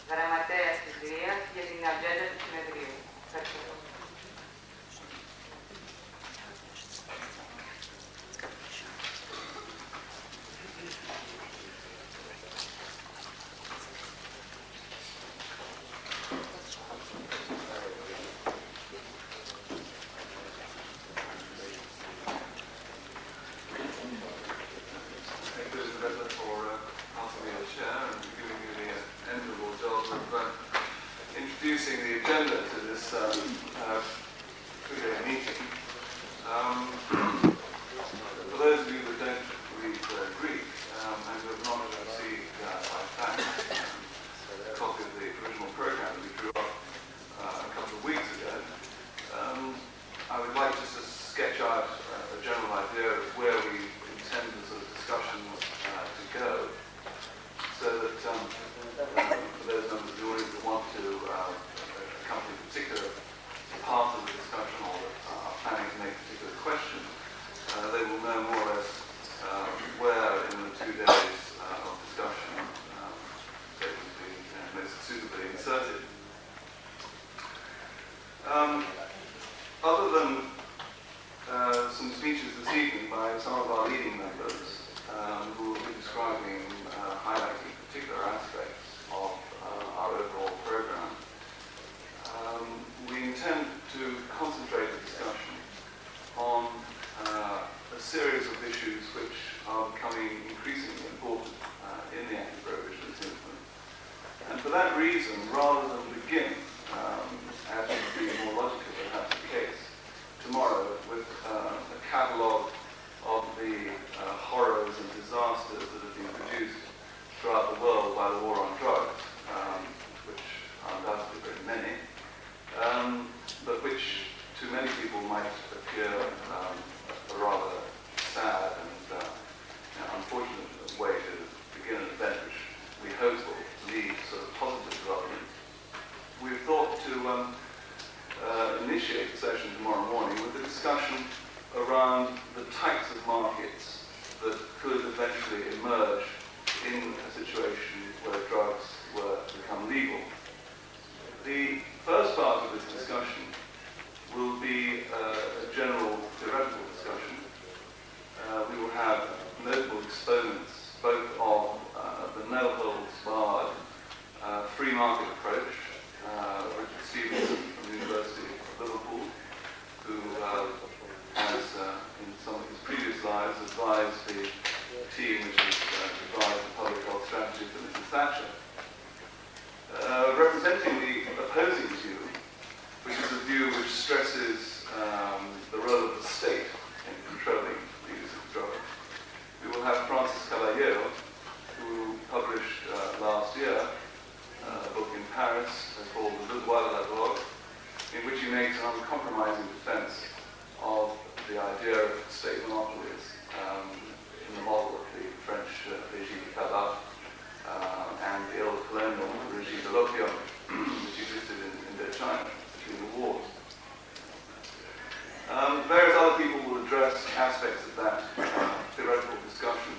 Γραμματέας της ΔΙΕΘΝΕΣ, για την ατζέντα του συνεδρίου. Ευχαριστώ. Introducing the agenda to this two-day meeting. For those of you that don't read Greek and who have not received by fax a copy of the original program that we drew up a couple of weeks ago, I would like just to sketch out a general idea of where we intend the sort of discussion to go, so that for those members of the audience that want to accompany a particular part of the discussion or that are planning to make a particular question, they will know more or less where in the 2 days of discussion they will be most suitably inserted. Other than some speeches this evening by some of our leading members who will be describing, highlighting particular aspects of our overall program, we intend to concentrate the discussion on a series of issues which are becoming increasingly important in the anti-prohibitionist movement. And for that reason, rather than begin, as would be more logical perhaps the case, tomorrow with a catalogue of the horrors and disasters that have been produced throughout the world by the war on drugs, which are undoubtedly very many, but which to many people might appear a rather sad and unfortunate way to begin an event which we hope will lead to sort of positive development discussion around the types of markets that could eventually emerge in a situation where drugs were to become legal. The first part of this discussion will be a general theoretical discussion. We will have notable exponents both of the no-holds-barred free market approach, Richard Stevenson from the University of Liverpool, who has, in some of his previous lives, advised the team which has devised the public health strategy for Mrs. Thatcher. Representing the opposing view, which is a view which stresses the role of the state in controlling the use of drugs, we will have Francis Caballero, who published last year a book in Paris called Le Droit de la Drogue, in which he makes an uncompromising defense of the idea of state monopolies in the model of the French régime de tabac and the old colonial regime de l'opium, which existed in Indochina between the wars. Various other people will address aspects of that theoretical discussion.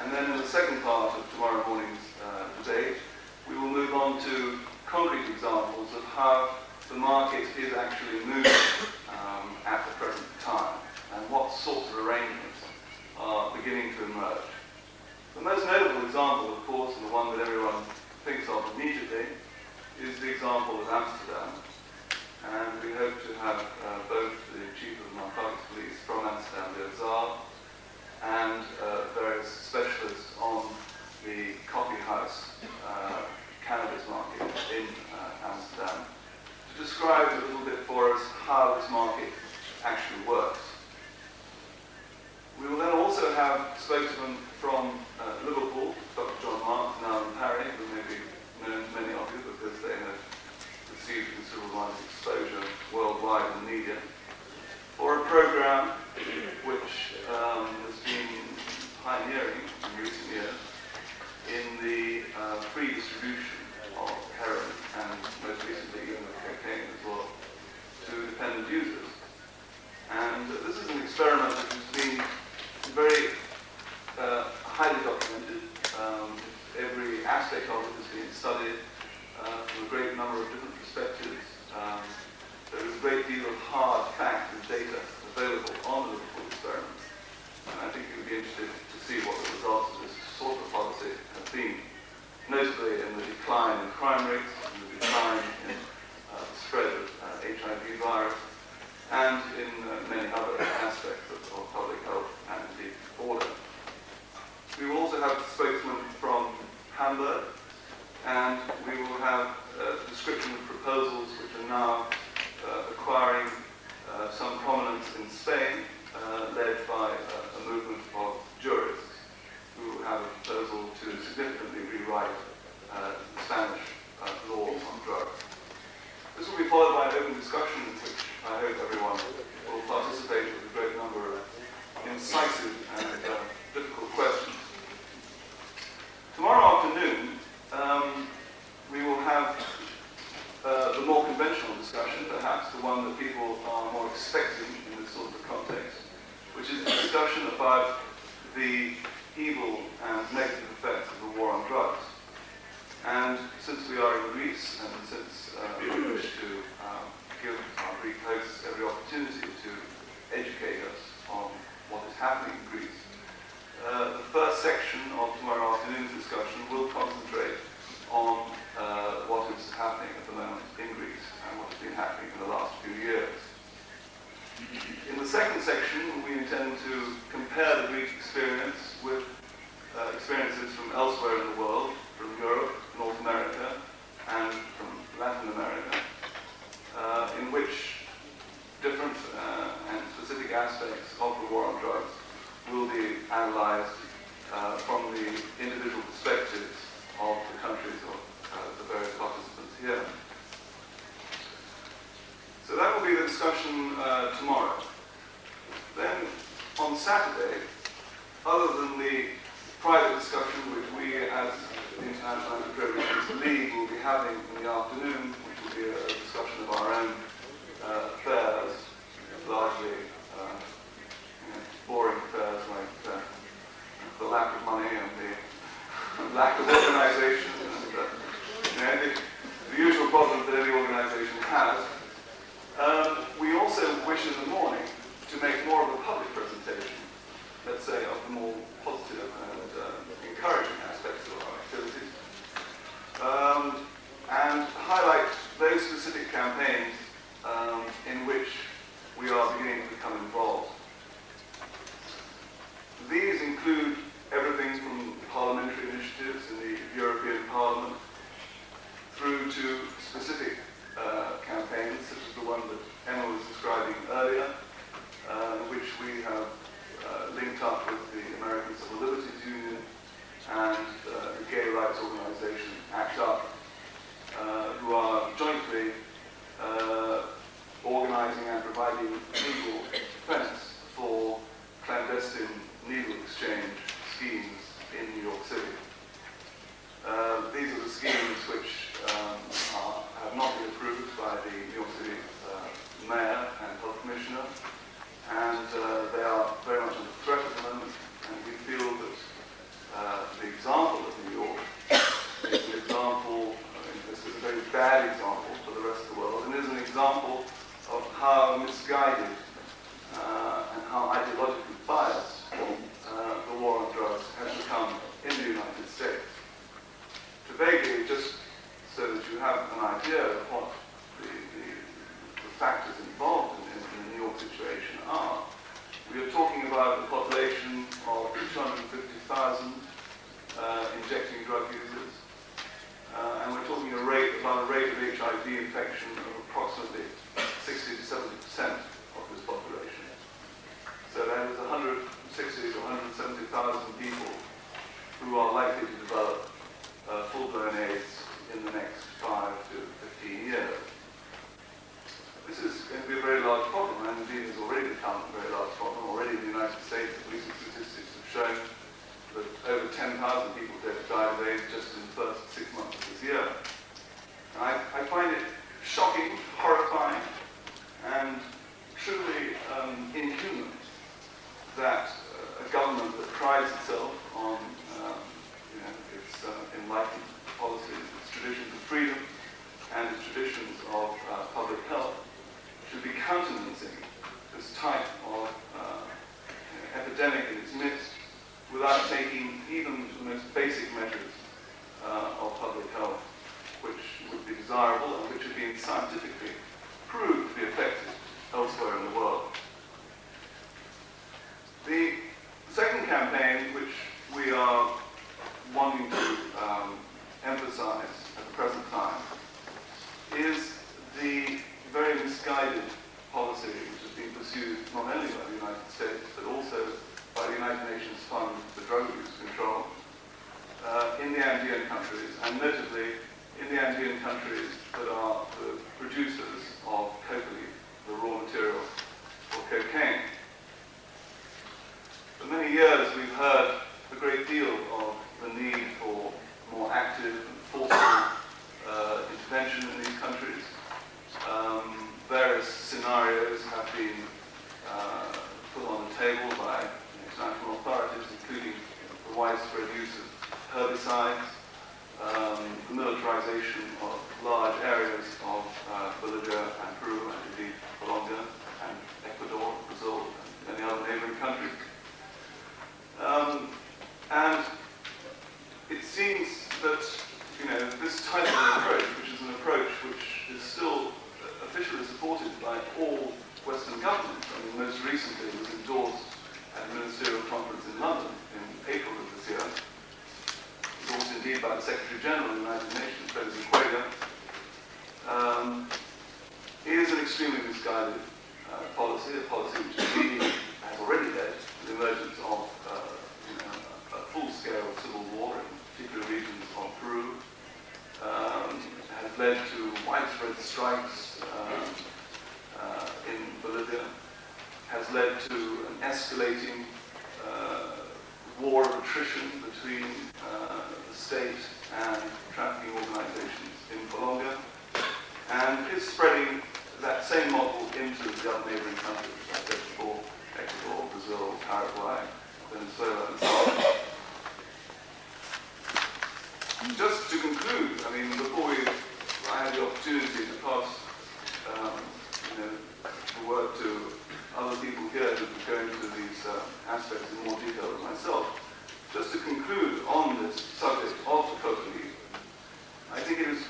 And then in the second part of tomorrow morning's debate, we will move on to concrete examples of how the market is actually moving at the present time and what sorts of arrangements are beginning to emerge. The most notable example, of course, and the one that everyone thinks of immediately, is the example of Amsterdam. And we hope to have both the Chief of the Narcotics Police from Amsterdam, the Ozar, and various specialists on the coffee house cannabis market in Amsterdam to describe a little bit for us how this market actually works. We will then also have spokesmen from Liverpool, Dr. John Marks, now in Paris, who may be known to many of you because they have received considerable amount of exposure worldwide in the media, for a program which has been pioneering in recent years in the free distribution of heroin and most recently even of cocaine as well to dependent users. And this is an experiment which has been very highly documented. Every aspect of it has been studied from a great number of different perspectives. There is a great deal of hard fact and data available on the Liverpool experiment. And I think you'll be interested to see what the results of this sort of policy have been, notably in the decline in crime rates, in the decline in the spread of HIV virus, and in many other aspects of public health and indeed order. We will also have a spokesman from Hamburg, and we will have a description of proposals which are now acquiring some prominence in Spain, led by a movement of jurists who have a proposal to significantly rewrite Spanish law on drugs. This will be followed by an open discussion in which I hope everyone will participate with a great number of incisive and difficult questions. Tomorrow afternoon, we will have the more conventional discussion, perhaps the one that people are more expecting in this sort of context, which is a discussion about the evil and negative effects of the war on drugs. And since we are in Greece, and since we wish to give our Greek hosts every opportunity to educate us on what is happening in Greece, the first section of tomorrow afternoon's discussion will concentrate on what is happening at the moment in Greece and what has been happening in the last few years. In the second section, we intend to compare the Greek experience with experiences from elsewhere in the world, from Europe, North America, and from Latin America, in which different and specific aspects of the war on drugs will be analyzed from the individual perspectives of the countries of the various participants here. So that will be the discussion tomorrow. Then on Saturday, other than the private discussion which we as the International Anti-Prohibitionist League will be having in the afternoon, which will be a discussion of our own affairs, largely wish in the morning to make more of a public presentation, let's say, of the more positive and encouraging aspects of our activities, and highlight those specific campaigns in which we are beginning to become involved. These include everything from parliamentary initiatives in the European Parliament through to specific campaigns, such as the one that Emma was describing earlier, in which we have linked up with the American Civil Liberties Union and the gay rights organization ACT UP, who are jointly organizing and providing legal defense for clandestine needle exchange schemes in New York City. These are the schemes which have not been approved by the New York City Mayor and Health Commissioner, and they are very much under threat at the moment, and we feel that the example of New York is an example, this is a very bad example for the rest of the world, and is an example of how misguided and how ideologically biased the war on drugs has become in the United States. To vaguely, just so that you have an idea of what the factors involved in the New York situation are, we are talking about a population of 250,000 injecting drug users, and we're talking about a rate of HIV infection of approximately 60 to 70% of this population. So that is 160 to 170,000 people who are likely to develop full-blown AIDS in the next 5 to 15 years. This is going to be a very large problem, and indeed has already become a very large problem. Already in the United States, the recent statistics have shown that over 10,000 people died of AIDS just in the first 6 months of this year. And I find it shocking, horrifying, and truly inhuman that a government that prides itself on its enlightened policies, its traditions of freedom, and its traditions of public health should be countenancing this type of epidemic in its midst without taking even the most basic measures of public health, which would be desirable and which have been scientifically proved to be effective elsewhere in the world. The second campaign, which we are wanting to emphasize at the present time, is the very misguided policy which has been pursued not only by the United States, but also by the United Nations Fund for Drug Abuse Control in the Andean countries, and notably in the Andean countries that are the producers of coca leaf, the raw material for cocaine. For many years we've heard a great deal of the need for more active and forceful intervention in these countries. Various scenarios have been put on the table by international authorities, including the widespread use of herbicides, the militarization of large areas of Bolivia and Peru, and indeed Colombia and Ecuador, Brazil, and many other neighboring countries. And it seems that this type of approach, which is an approach which is still officially supported by all Western governments, I mean, most recently it was endorsed at a ministerial conference in London in April of this year, endorsed indeed by the Secretary General of the United Nations, President Quayle, is an extremely misguided policy, a policy which indeed has already led to the emergence of a full-scale civil war in particular regions of Peru, has led to widespread strikes in Bolivia, has led to an escalating war of attrition between the state and trafficking organizations in Colombia, and is spreading that same model into the other neighboring countries, as I said before, Ecuador, Brazil, Paraguay, Venezuela, and so on. Just to conclude, I mean, before I had the opportunity to pass the word to people here who could go into these aspects in more detail than myself. Just to conclude on this subject of the coca leaf, I think it is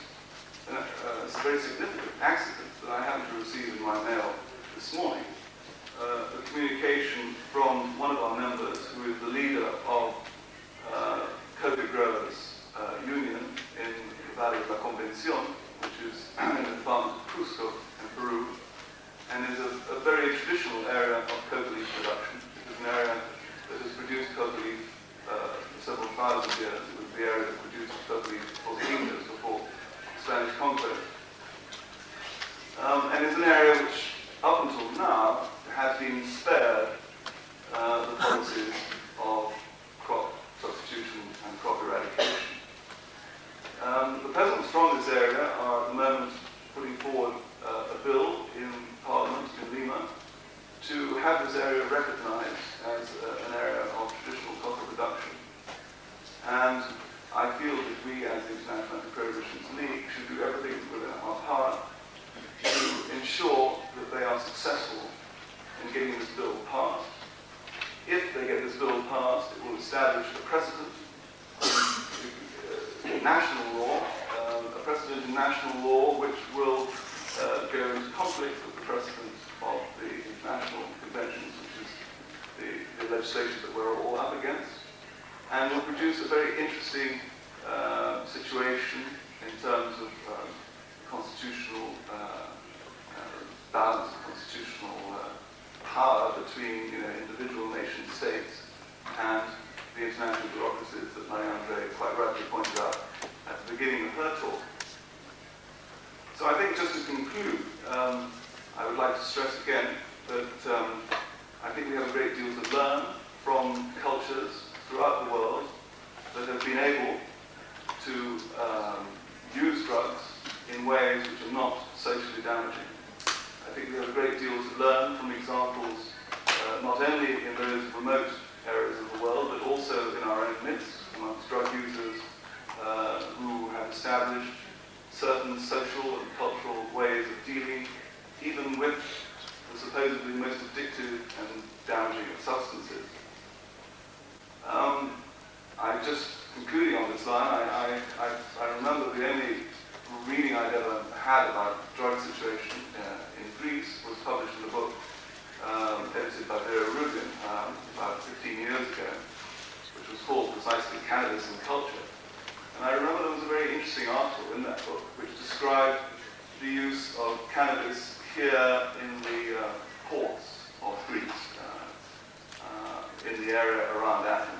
it's a very significant accident that I happened to receive in my mail this morning a communication from one of our members who is the leader of coca growers union in the Valley of la Convención, which is in the department of Cusco in Peru, and is a very traditional area of coca leaf production. It is an area that has produced coca leaf for several thousand years. It was the area that produced coca leaf for the Incas before Spanish conquest. And it's an area which, up until now, has been spared the policies of crop substitution and crop eradication. The peasants from this area are at the moment putting forward a bill in Parliament in Lima to have this area recognised as an area of traditional cocoa production. And I feel that we, as the International Anti-Prohibition League, should do everything within our power to ensure that they are successful in getting this bill passed. If they get this bill passed, it will establish a precedent in national law, which will go into conflict with the precedent of the international conventions, which is the legislation that we're all up against, and will produce a very interesting situation in terms of constitutional balance, constitutional power between individual nation states and the international bureaucracies that Marie-André quite rightly pointed out at the beginning of her talk. So I think just to conclude, I would like to stress again that I think we have a great deal to learn from cultures throughout the world that have been able to use drugs in ways which are not socially damaging. I think we have a great deal to learn from examples not only in those remote areas of the world, but also in our own midst, amongst drug users who have established certain social and cultural ways of dealing even with the supposedly most addictive and damaging of substances. Concluding on this line, I remember the only reading I'd ever had about the drug situation in Greece was published in a book edited by Vera Rubin about 15 years ago, which was called precisely Cannabis and Culture. And I remember there was a very interesting article in that book which described the use of cannabis here in the ports of Greece, in the area around Athens.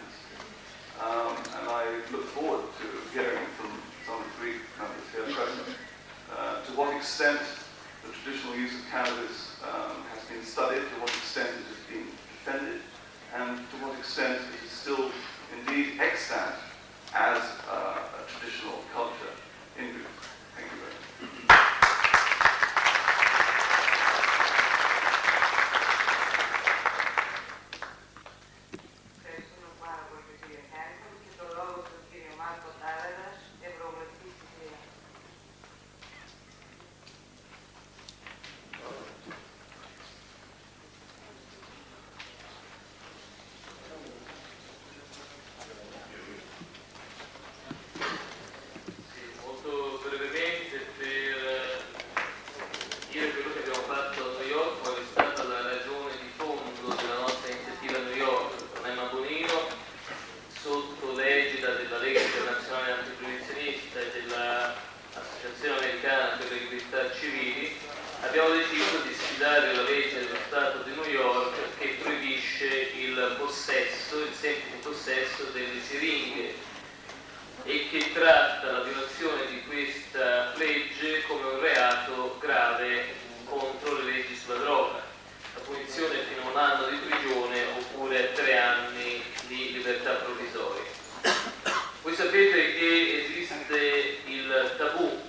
And I look forward to hearing from some of the Greek members here present to what extent the traditional use of cannabis has been studied, to what extent it has been defended, and to what extent it is still indeed extant as a traditional culture in Greece. Thank you very much. abbiamo deciso di sfidare la legge dello Stato di New York che proibisce il possesso, il semplice possesso delle siringhe e che tratta la violazione di questa legge come un reato grave contro le leggi sulla droga. La punizione è fino a 1 anno di prigione oppure 3 anni di libertà provvisoria. Voi sapete che esiste il tabù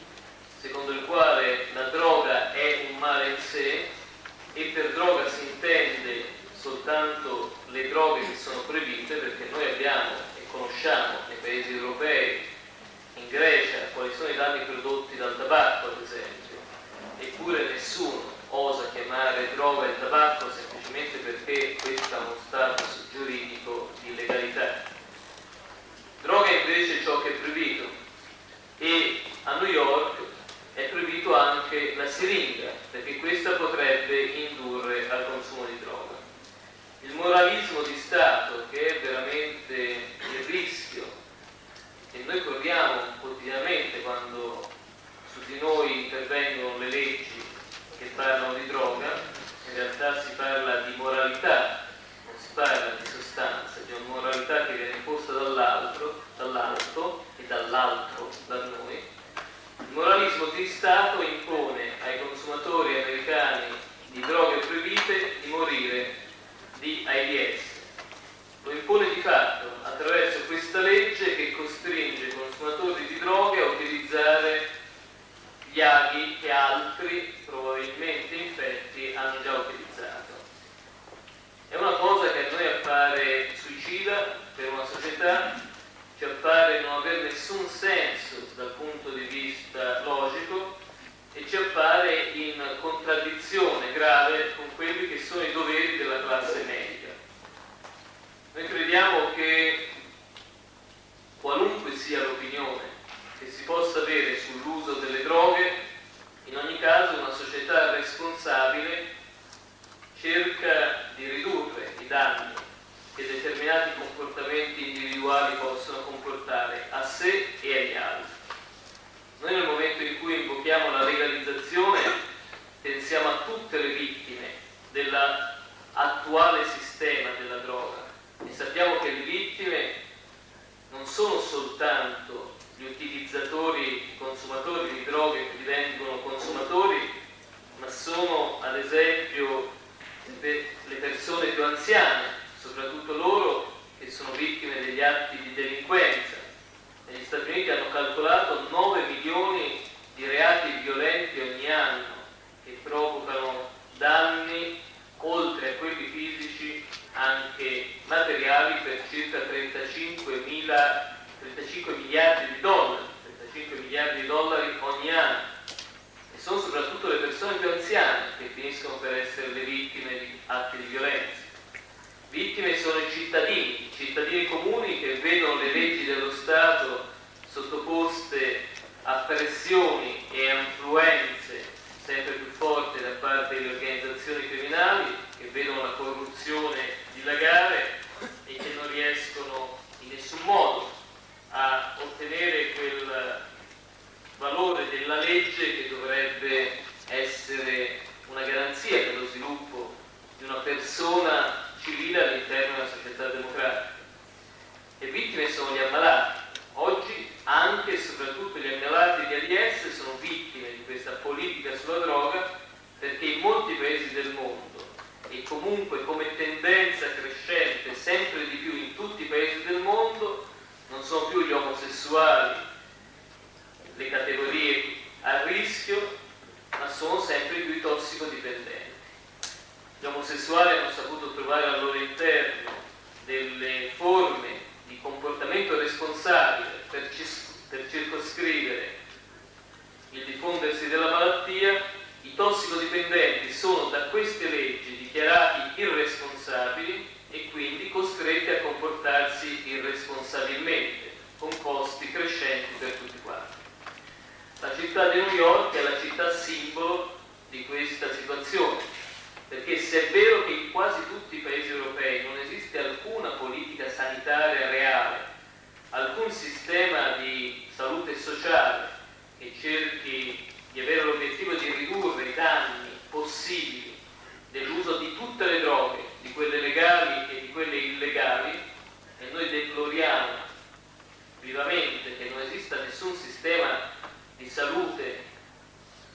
secondo il quale la droga è un male in sé e per droga si intende soltanto le droghe che sono proibite, perché noi abbiamo e conosciamo nei paesi europei, in Grecia, quali sono i danni prodotti dal tabacco ad esempio, eppure nessuno osa chiamare droga il tabacco semplicemente semplicemente perché questo ha uno status giuridico di legalità. Droga invece è ciò che è proibito, e a New York è proibito anche la siringa, perché questa potrebbe indurre al consumo di droga. Il moralismo di Stato, che è veramente il rischio che noi corriamo quotidianamente quando su di noi intervengono le leggi che parlano di droga, in realtà si parla di moralità, non si parla di sostanza, di una moralità che viene imposta dall'alto e dall'altro da noi. Il moralismo di Stato impone ai consumatori americani di droghe proibite di morire di AIDS. Lo impone di fatto attraverso questa legge che costringe i consumatori di droghe a utilizzare gli aghi che altri, probabilmente infetti, hanno già utilizzato. È una cosa che a noi appare suicida per una società, ci appare non avere nessun senso dal punto di vista logico e ci appare in contraddizione grave con quelli che sono i doveri della classe medica. Noi crediamo che qualunque sia l'opinione che si possa avere sull'uso delle droghe, in ogni caso una società responsabile cerca di ridurre i danni che determinati comportamenti individuali possono comportare a sé e agli altri. Noi nel momento in cui invochiamo la legalizzazione pensiamo a tutte le vittime dell'attuale sistema della droga e sappiamo che le vittime non sono soltanto gli utilizzatori, i consumatori di droghe che divengono consumatori, ma sono ad esempio le persone più anziane, soprattutto loro che sono vittime degli atti di delinquenza. Negli Stati Uniti hanno calcolato 9 milioni di reati violenti ogni anno che provocano danni, oltre a quelli fisici, anche materiali, per circa 35 miliardi di dollari ogni anno. E sono soprattutto le persone più anziane che finiscono per essere le vittime di atti di violenza. Vittime sono i cittadini comuni che vedono le leggi dello Stato sottoposte a pressioni e a influenze sempre più forti da parte delle organizzazioni criminali, che vedono la corruzione dilagare e che non riescono in nessun modo a ottenere quel valore della legge che dovrebbe essere una garanzia per lo sviluppo di una persona civile all'interno della società democratica. Le vittime sono gli ammalati. Oggi anche e soprattutto gli ammalati di AIDS sono vittime di questa politica sulla droga, perché in molti paesi del mondo, e comunque come tendenza crescente sempre di più in tutti i paesi del mondo, non sono più gli omosessuali le categorie a rischio, ma sono sempre più i tossicodipendenti. Gli omosessuali hanno saputo trovare al loro interno delle forme di comportamento responsabile per circoscrivere il diffondersi della malattia. I tossicodipendenti sono da queste leggi dichiarati irresponsabili e quindi costretti a comportarsi irresponsabilmente, con costi crescenti per tutti quanti. La città di New York è la città simbolo di questa situazione, perché se è vero che in quasi tutti i paesi europei non esiste alcuna politica sanitaria reale, alcun sistema di salute sociale che cerchi di avere l'obiettivo di ridurre i danni possibili dell'uso di tutte le droghe, di quelle legali e di quelle illegali, e noi deploriamo vivamente che non esista nessun sistema di salute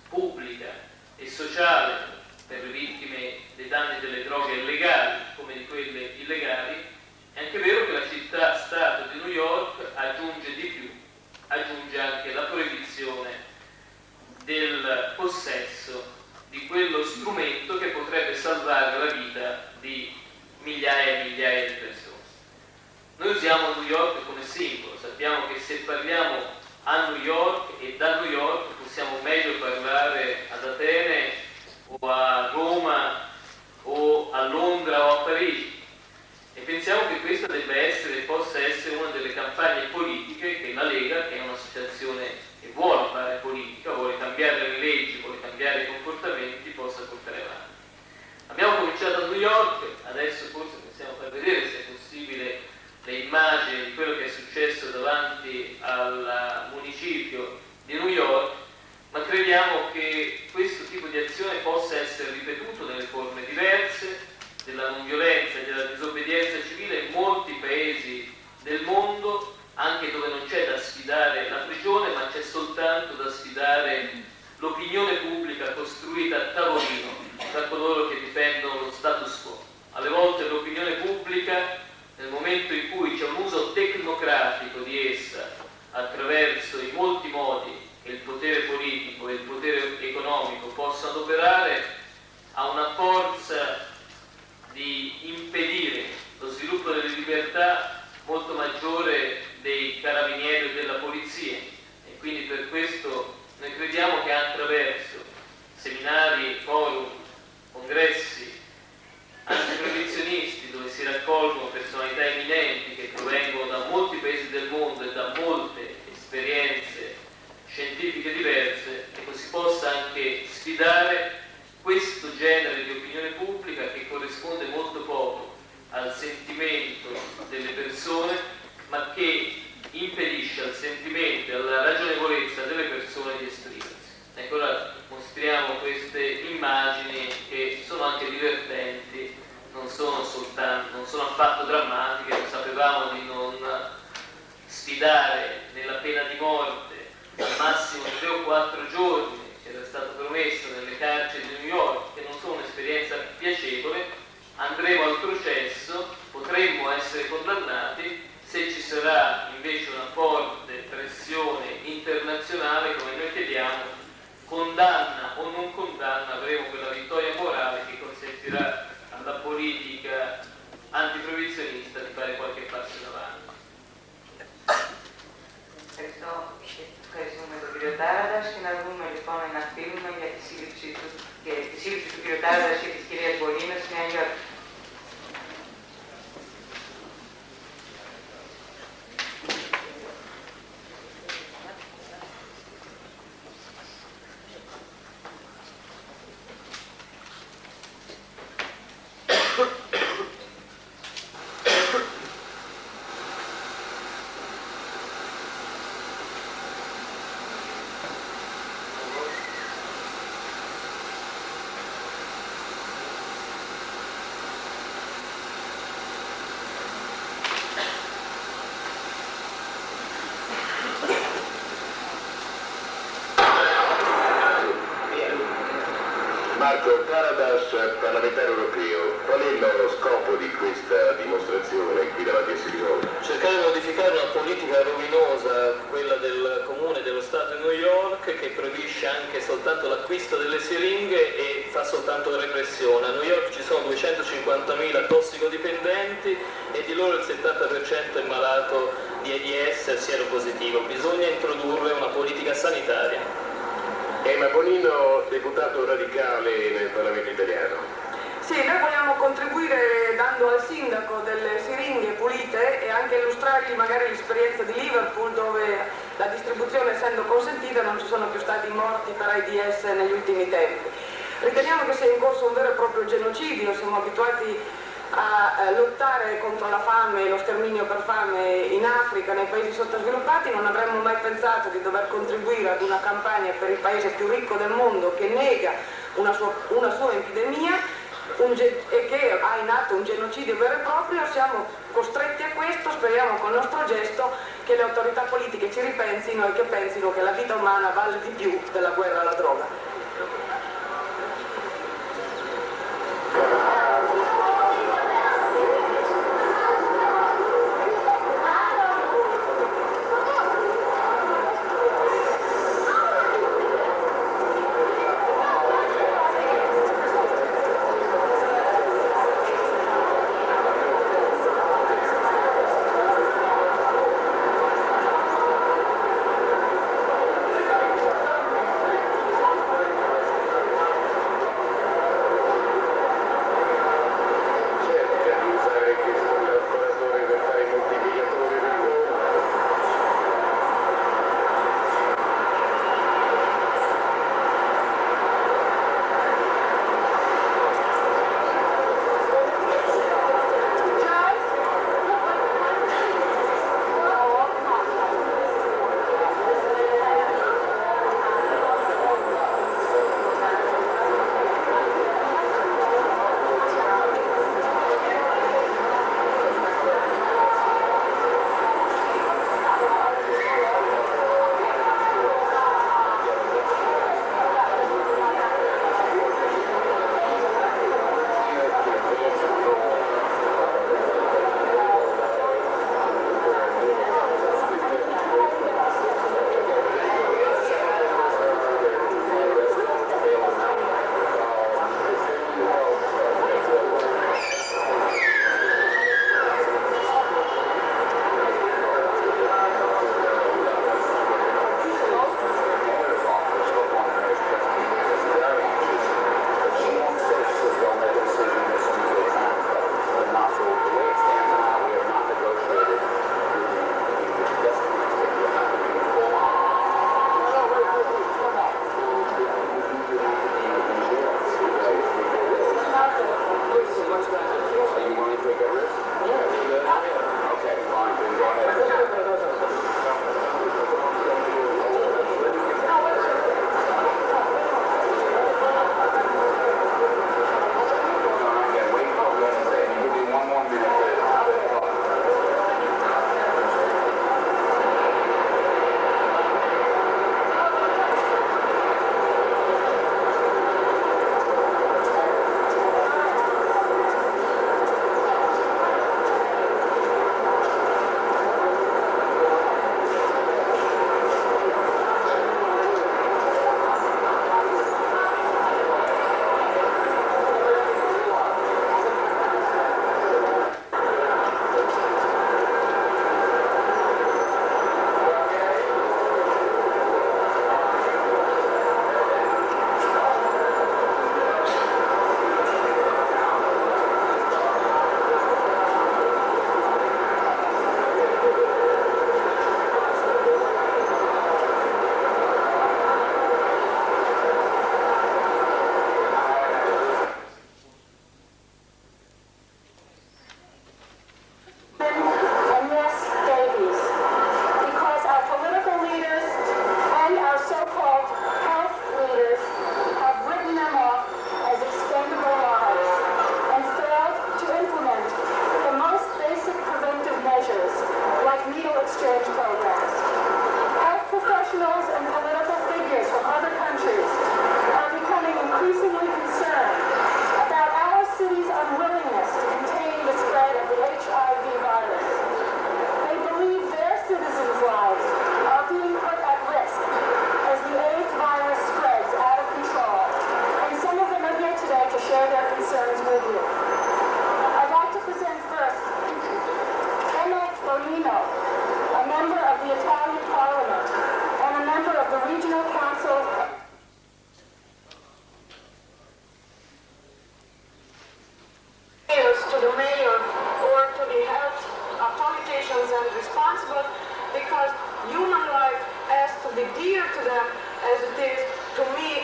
pubblica e sociale per le vittime dei danni delle droghe legali come di quelle illegali. È anche vero che la città-stato di New York aggiunge di più, aggiunge anche la proibizione del possesso di quello strumento che potrebbe salvare la vita di migliaia e migliaia di persone. Noi usiamo New York come simbolo, sappiamo che se parliamo a New York e da New York possiamo meglio parlare ad Atene o a Roma o a Londra o a Parigi. E pensiamo che questa debba essere e possa essere una delle campagne politiche che la Lega, che è un'associazione che vuole fare politica, vuole cambiare le leggi, vuole cambiare i comportamenti, possa portare avanti. Abbiamo cominciato a New York, adesso forse possiamo far vedere, se è possibile, le immagini di quello che è successo davanti al municipio di New York, ma crediamo che questo tipo di azione possa essere ripetuto nelle forme diverse della non violenza e della disobbedienza civile in molti paesi del mondo, anche dove non c'è da sfidare la prigione, ma c'è soltanto da sfidare l'opinione pubblica costruita a tavolino da coloro che difendono lo status quo. Alle volte l'opinione pubblica, nel momento in cui c'è un uso tecnocratico di essa, attraverso i molti modi che il potere politico e il potere economico possono operare, ha una forza di impedire lo sviluppo delle libertà molto maggiore dei carabinieri o della polizia, e quindi per questo noi crediamo che attraverso seminari, forum, congressi antiproibizionisti, dove si raccolgono personalità eminenti che provengono da molti paesi del mondo e da molte esperienze scientifiche diverse, e così possa anche sfidare questo genere di opinione pubblica che corrisponde molto poco al sentimento delle persone, ma che impedisce al sentimento e alla ragionevolezza delle persone di esprimersi. Ecco, ora mostriamo queste immagini che sono anche divertenti, non sono affatto drammatiche. Noi sapevamo di non sfidare nella pena di morte al massimo 3 o 4 giorni, che era stato promesso nelle carceri di New York, che non sono un'esperienza piacevole. Andremo al processo, potremmo essere condannati. Se ci sarà invece una forte pressione internazionale, come noi chiediamo, condanna o non condanna, avremo quella vittoria morale che consentirà alla politica antiproibizionista di fare qualche passo in avanti. Ευχαριστούμε τον κύριο Τάραντας και να δούμε λοιπόν ένα φιλμ για τη σύλληψη του κύριου Τάραντας και της κυρίας Μπολίνας στη Νέα Υόρκη. Parlamentare europeo, qual è lo scopo di questa dimostrazione qui davanti a Sirione? Cercare di modificare una politica rovinosa, quella del comune dello Stato di New York, che proibisce anche soltanto l'acquisto delle siringhe e fa soltanto repressione. A New York ci sono 250.000 tossicodipendenti e di loro il 70% è malato di AIDS sieropositivo. Bisogna introdurre una politica sanitaria. Ma Bonino, deputato radicale nel Parlamento italiano. Sì, noi vogliamo contribuire dando al sindaco delle siringhe pulite e anche illustrargli magari l'esperienza di Liverpool, dove la distribuzione essendo consentita non ci sono più stati morti per AIDS negli ultimi tempi. Riteniamo che sia in corso un vero e proprio genocidio, siamo abituati a lottare contro la fame e lo sterminio per fame in Africa, nei paesi sottosviluppati. Non avremmo mai pensato di dover contribuire ad una campagna per il paese più ricco del mondo che nega una sua epidemia e che ha in atto un genocidio vero e proprio. Siamo costretti a questo, speriamo con il nostro gesto che le autorità politiche ci ripensino e che pensino che la vita umana vale di più della guerra alla droga.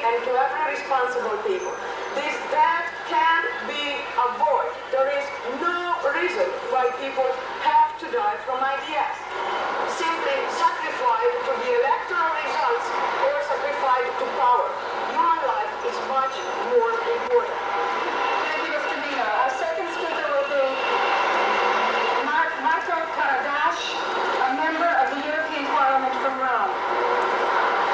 and to every responsible people. That can be avoided. There is no reason why people have to die from ideas. Simply sacrificed to the electoral results or sacrificed to power. Human life is much more important. Thank you, Mr. Nino. Our second speaker will be Marco Karadash, a member of the European Parliament from Rome.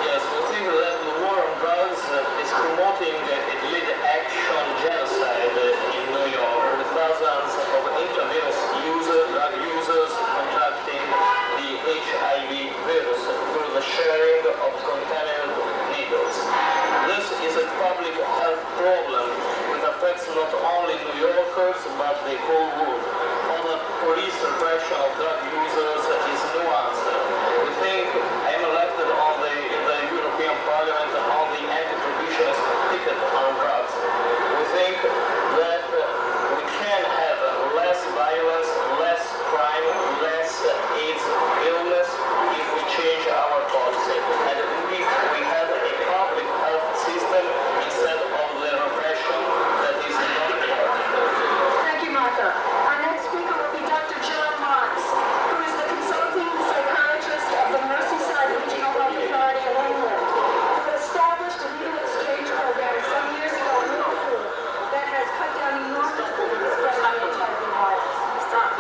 Yes, we think that the war on drugs is promoting a lead action genocide in New York, with thousands of intravenous drug users contracting the HIV virus through the sharing of contaminated needles. This is a public health problem that affects not only New Yorkers but the whole world. Although police repression of drug users is nuanced. We think I'm elected on the European Parliament on the anti-prohibitionist ticket on drugs. We think that we can have less violence, less crime, less AIDS illness if we change our policy. And we have a public health system instead of the repression that is not important. Thank you, Marco. Our next speaker will be Dr. John Mons, who is the consulting psychiatrist of the Merseyside Regional Health Authority of England, who established a legal exchange program some years ago in Liverpool that has cut down enormously the spread of HIV virus. Stop.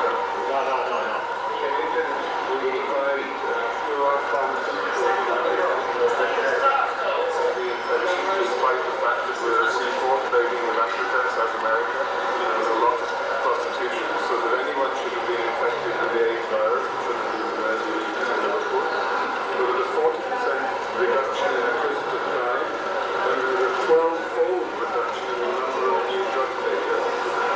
Despite the fact that we're a seaport trading with Africa, South America, there's a lot of prostitution, so that anyone should have been infected with the AIDS virus, should have been in Liverpool. There was a 40% reduction in acquisitive crime, and there was a 12-fold reduction in the number of new drug takers.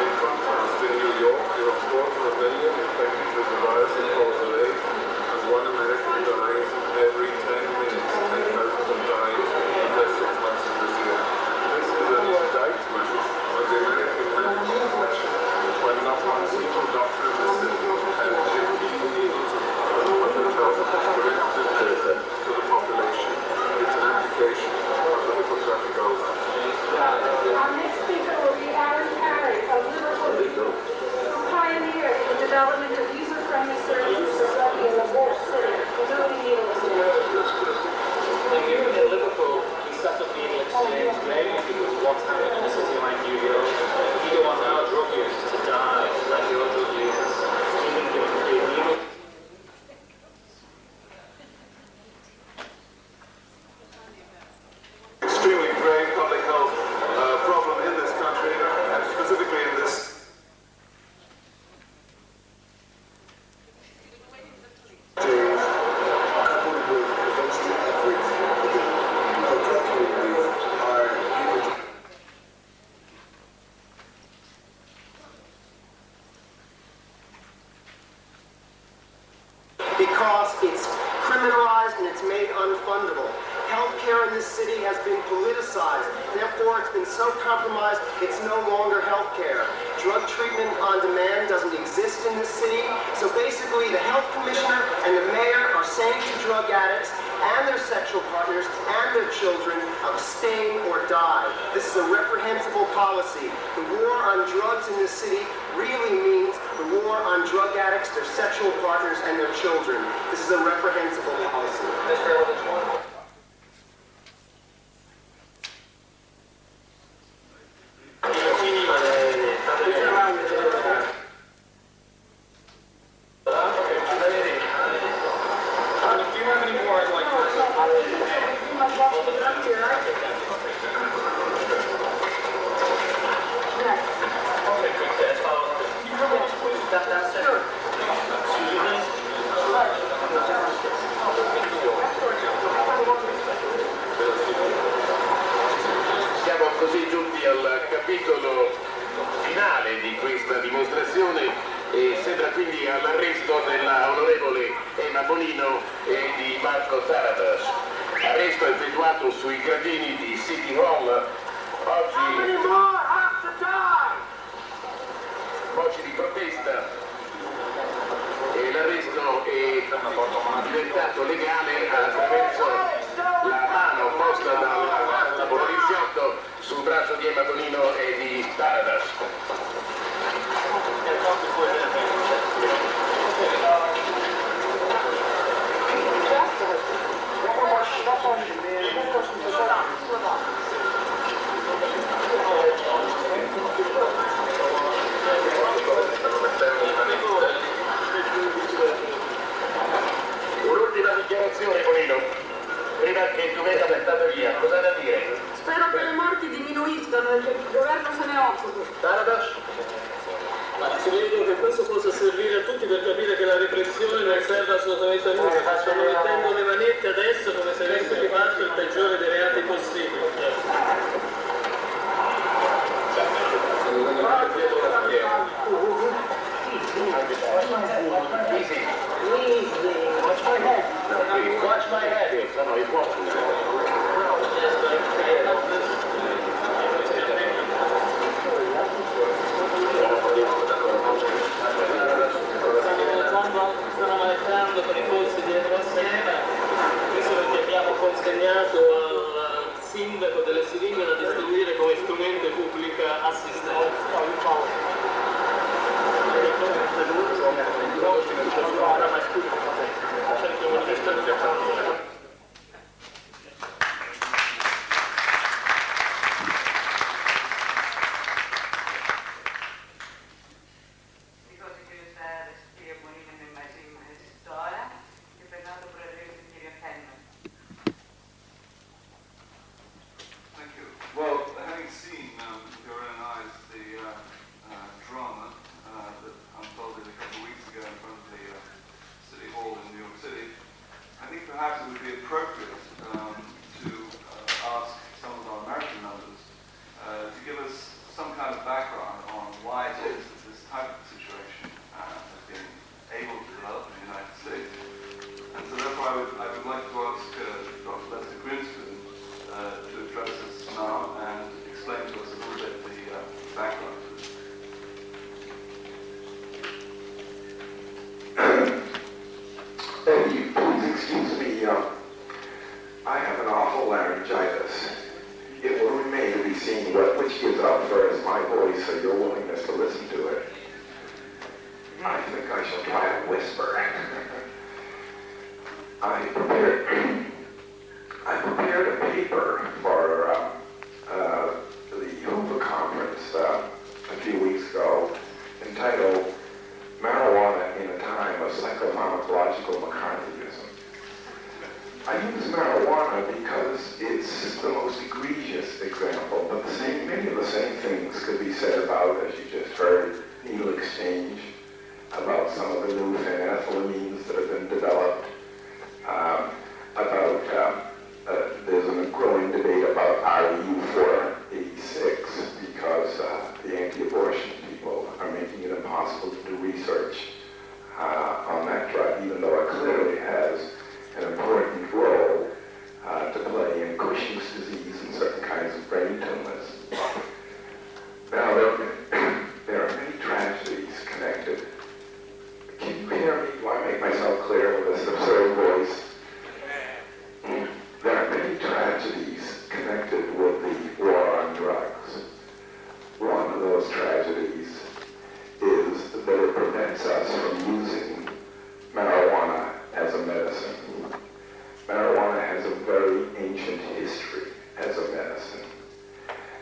In contrast, in New York, there were 250,000 infected with the virus in cause of AIDS, and one American dies every 10 minutes. 10,000 have died in just 6 months of this year. This is an indictment of the American medical profession when not one single doctor in this city has given needles of public health preventive to the population. It's an application of the Hippocratic Oath. Our next speaker will be Alan Parry of Liverpool, who pioneered the development of user-friendly services for drug in the whole city, including needle exchange. Here in Liverpool, we set up needle exchange mainly because of what's happening in a city like New York. We don't want our drug users to die like your drug users, even given free needle. Extremely grave public health problem in this country, and specifically in this. Because it's criminalized and it's made unfundable. Healthcare in this city has been politicized. Therefore, it's been so compromised, it's no longer healthcare. Drug treatment on demand doesn't exist in this city. So basically, the health commissioner and the mayor are saying to drug addicts and their sexual partners and their children, abstain or die. This is a reprehensible policy. The war on drugs in this city really means the war on drug addicts, their sexual partners, and their children. This is a reprehensible policy. Siamo così giunti al capitolo finale di questa dimostrazione e sembra quindi all'arresto della onorevole Emma Bonino e di Marco Karadash. Arresto effettuato sui gradini di City Hall. Oggi voci di protesta e l'arresto è diventato legale attraverso la mano posta dal governo se ne occupi. Ma credo che questo possa servire a tutti per capire che la repressione non serve assolutamente a nulla. Stanno mettendo le manette adesso come se avessero fatto il peggiore dei reati possibili. Watch my head. No, he's watching. Stanno maneggiando con i corsi dietro a Siena, questo perché abbiamo consegnato al sindaco delle siringhe da distribuire come strumento pubblica assistenza. Well, having seen with your own eyes the drama that unfolded a couple of weeks ago in front of the City Hall in New York City, I think perhaps it would be appropriate to ask some of our American members to give us some kind of background on why it is that this type of situation has been able to develop in the United States. And so therefore I would like to ask Dr. Leslie Grimston to address us now and explain to us a little bit the background to this. Please excuse me, I have an awful laryngitis. It will remain to be seen which gives out first, my voice or your willingness to listen to it. I think I shall try to whisper. I prepared a paper for the Hoover conference a few weeks ago entitled Marijuana in a Time of Psychopharmacological McCarthyism. I use marijuana because it's the most egregious example, but many of the same things could be said about, as you just heard, needle exchange, about some of the new phenethylamines that have been developed, there's a growing debate about RU-486 because the anti-abortion people are making it impossible to do research on that drug, even though it clearly has an important role to play in Cushing's disease and certain kinds of brain tumors. Now, there are many tragedies connected. Can you hear me? Do I make myself clear with this absurd voice? There are many tragedies connected with the war on drugs. One of those tragedies is that it prevents us from using marijuana as a medicine. Marijuana has a very ancient history as a medicine.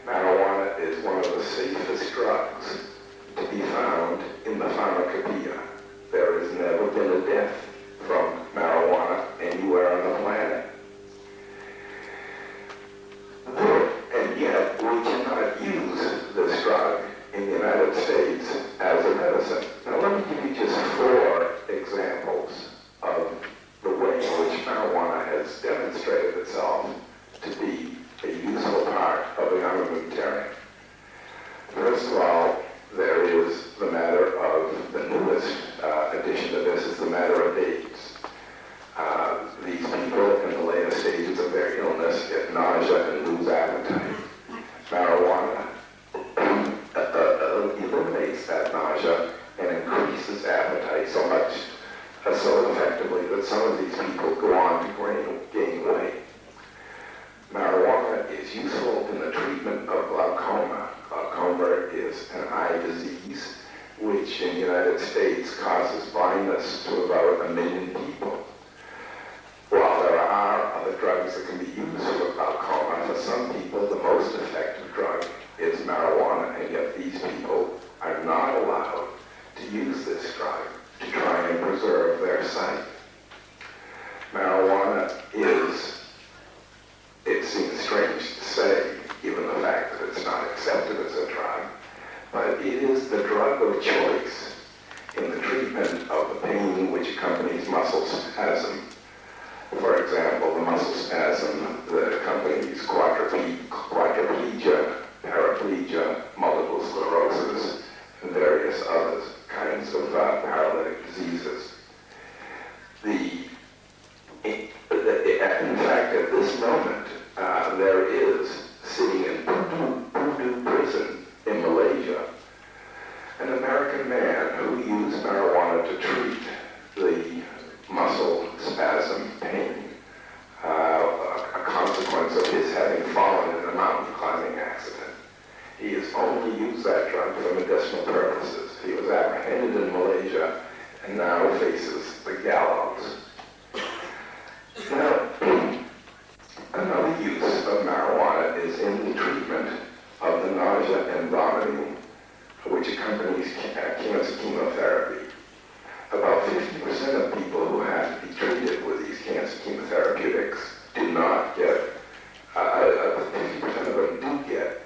Marijuana is one of the safest drugs to be found in the pharmacopoeia. There has never been a death from marijuana anywhere on the planet. And yet, we cannot use this drug in the United States as a medicine. Now, let me give you just 4 examples of the way in which marijuana has demonstrated itself to be a useful part of the armamentarium. First of all, there is the matter of the newest addition to this is the matter of AIDS. These people in the later stages of their illness get nausea and lose appetite. Marijuana eliminates that nausea and increases appetite so effectively that some of these people go on to gain weight. Marijuana is useful in the treatment of glaucoma. Glaucoma is an eye disease which in the United States causes blindness to about 1 million people. While there are other drugs that can be used for glaucoma, for some people the most effective drug is marijuana, and yet these people are not allowed to use this drug to try and preserve their sight. Marijuana it seems strange to say, given the fact that it's not accepted as but it is the drug of choice in the treatment of the pain which accompanies muscle spasm. For example, the muscle spasm that accompanies quadriplegia, paraplegia, multiple sclerosis, and various other kinds of paralytic diseases. In fact, at this moment, there is, sitting in Pudu prison in Malaysia, an American man who used marijuana to treat the muscle spasm pain, a consequence of his having fallen in a mountain climbing accident. He has only used that drug for medicinal purposes. He was apprehended in Malaysia and now faces the gallows. Now, another use of marijuana is in the treatment of the nausea and vomiting which accompanies cancer chemotherapy. About 50% of people who have to be treated with these cancer chemotherapeutics do not get, 50% of them do get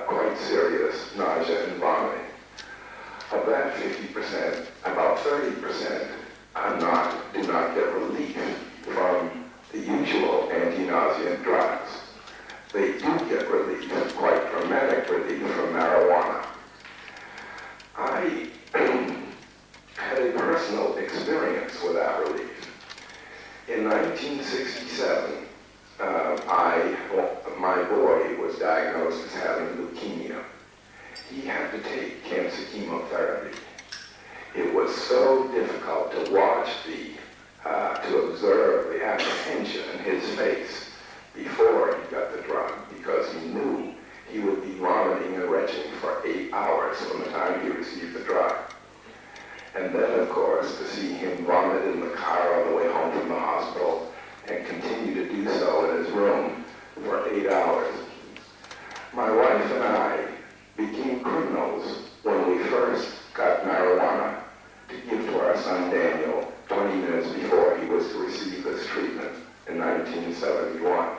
quite serious nausea and vomiting. Of that 50%, about 30% do not get relief from the usual anti-nauseant drugs. They do get relief, quite dramatic relief, from marijuana. I had a personal experience with that relief. In 1967, my boy was diagnosed as having leukemia. He had to take cancer chemotherapy. It was so difficult to watch to observe the apprehension in his face before he got the drug, because he knew he would be vomiting and retching for 8 hours from the time he received the drug. And then, of course, to see him vomit in the car on the way home from the hospital and continue to do so in his room for 8 hours. My wife and I became criminals when we first got marijuana to give to our son Daniel 20 minutes before he was to receive this treatment in 1971.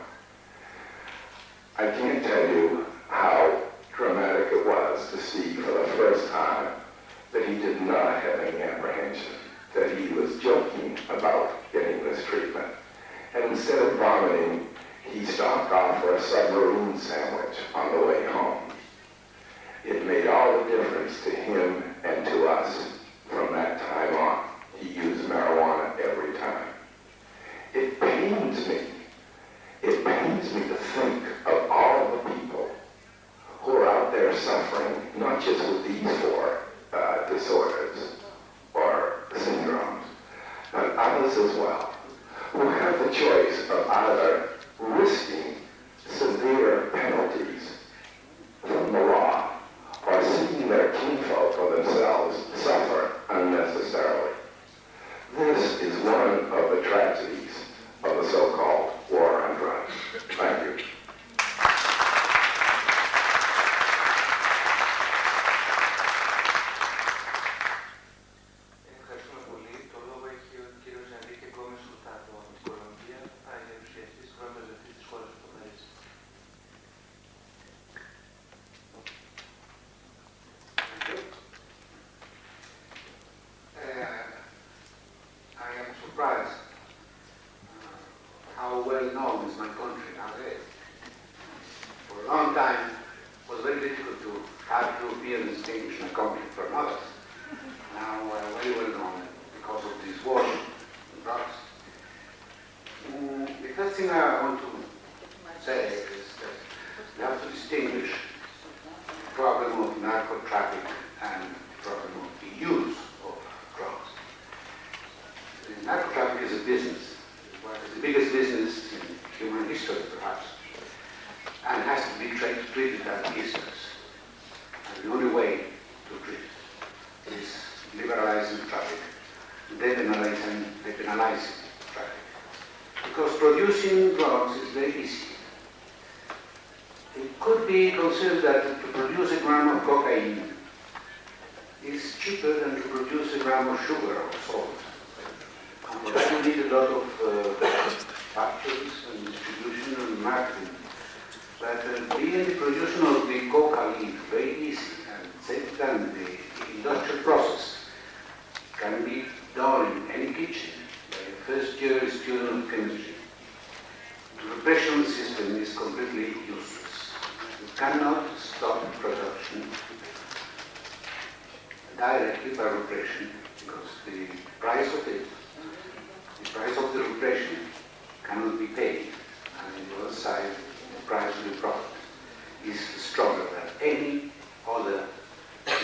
I can't tell you how dramatic it was to see for the first time that he did not have any apprehension, that he was joking about getting this treatment. And instead of vomiting, he stopped off for a submarine sandwich on the way home. It made all the difference to him and to us from that time on. He used marijuana every time. It pains me to think of all the people who are out there suffering, not just with these 4 disorders or syndromes, but others as well, who have the choice of either risking severe penalties from the law or seeing their kinfolk or themselves suffer unnecessarily. This is one of the tragedies of the so-called war on drugs. Thank you. Ευχαριστούμε πολύ. Το λόγο έχει ο κύριος από την Κολομβία, γερουσιαστής, πρώην πρεσβευτής της χώρας του Παρίσι. I am surprised how well known is my country nowadays. For a long time, it was very difficult to have Europeans distinguish my country from others. Now, very well known because of this war on drugs. The first thing I want to say is that we have to distinguish the problem of narco traffic and the problem of the use of drugs. The narco traffic is a business. It's the biggest business in human history, perhaps, and has to be treated as business. And the only way to treat it is liberalizing traffic, depenalizing traffic. Because producing drugs is very easy. It could be considered that to produce a gram of cocaine is cheaper than to produce a gram of sugar or salt. And for that you need a lot of factories and distribution and marketing. But being the production of the cocaine very easy and save than directly by repression, because the price of it, the price of the repression cannot be paid, and on the other side, the price of the product is stronger than any other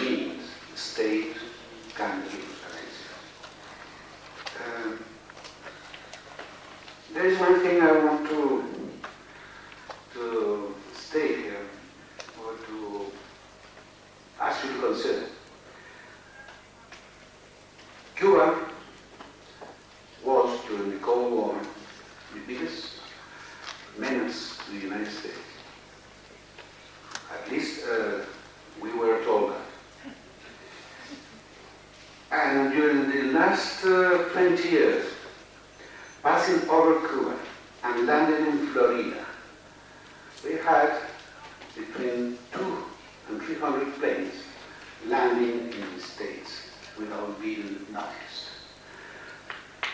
means the state can use against it. There is one thing I want to state here, or to ask you to consider. Cuba was, during the Cold War, the biggest menace to the United States. At least we were told that. And during the last 20 years, passing over Cuba and landing in Florida, we had between 200 and 300 planes landing in the States without being noticed.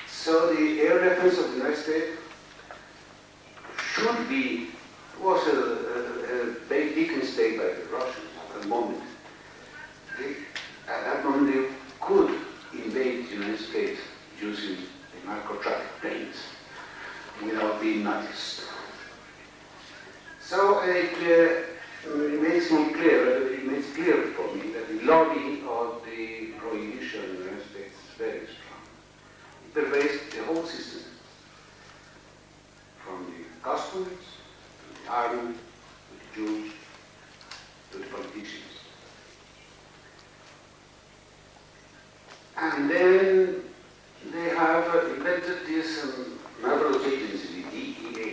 So the air defense of the United States should be, was a big mistake by the Russians at the moment. At that moment they could invade the United States using the narco-traffic planes without being noticed. So it makes clear for me that the lobby of the prohibition in the United States is very strong. It pervades the whole system, from the customs, to the army, to the Jews, to the politicians. And then they have invented this marvelous agency, the DEA,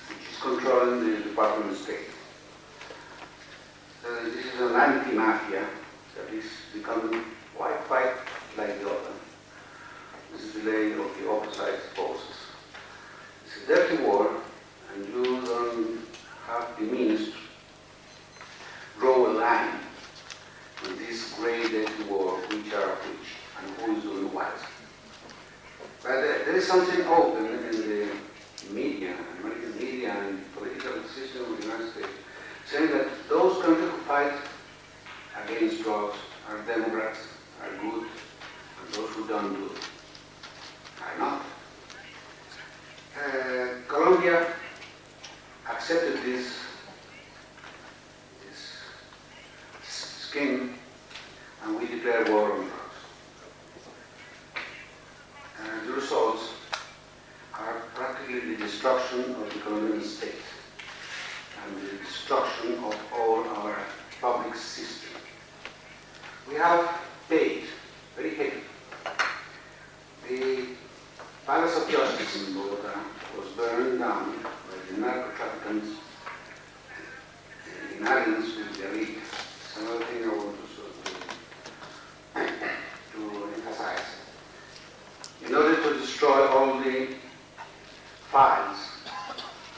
which is controlling the Department of State. This is an anti-mafia that is becoming quite like the other. This is the lay of the opposite forces. It's a dirty war, and you don't have the means to draw a line on this grey dirty war, which are which, and who is doing what. But there is something open in the media, American media, and political system of the United States, saying that those countries who fight against drugs are Democrats, are good, and those who don't do it are not. Colombia accepted this scheme, and we declared war on drugs. The results are practically the destruction of the Colombian state and the destruction of all our public system. We have paid very heavily. The Palace of Justice in Bogota was burned down by the narco-traffickers in alliance with the elite. It's another thing I want to emphasize. In order to destroy all the files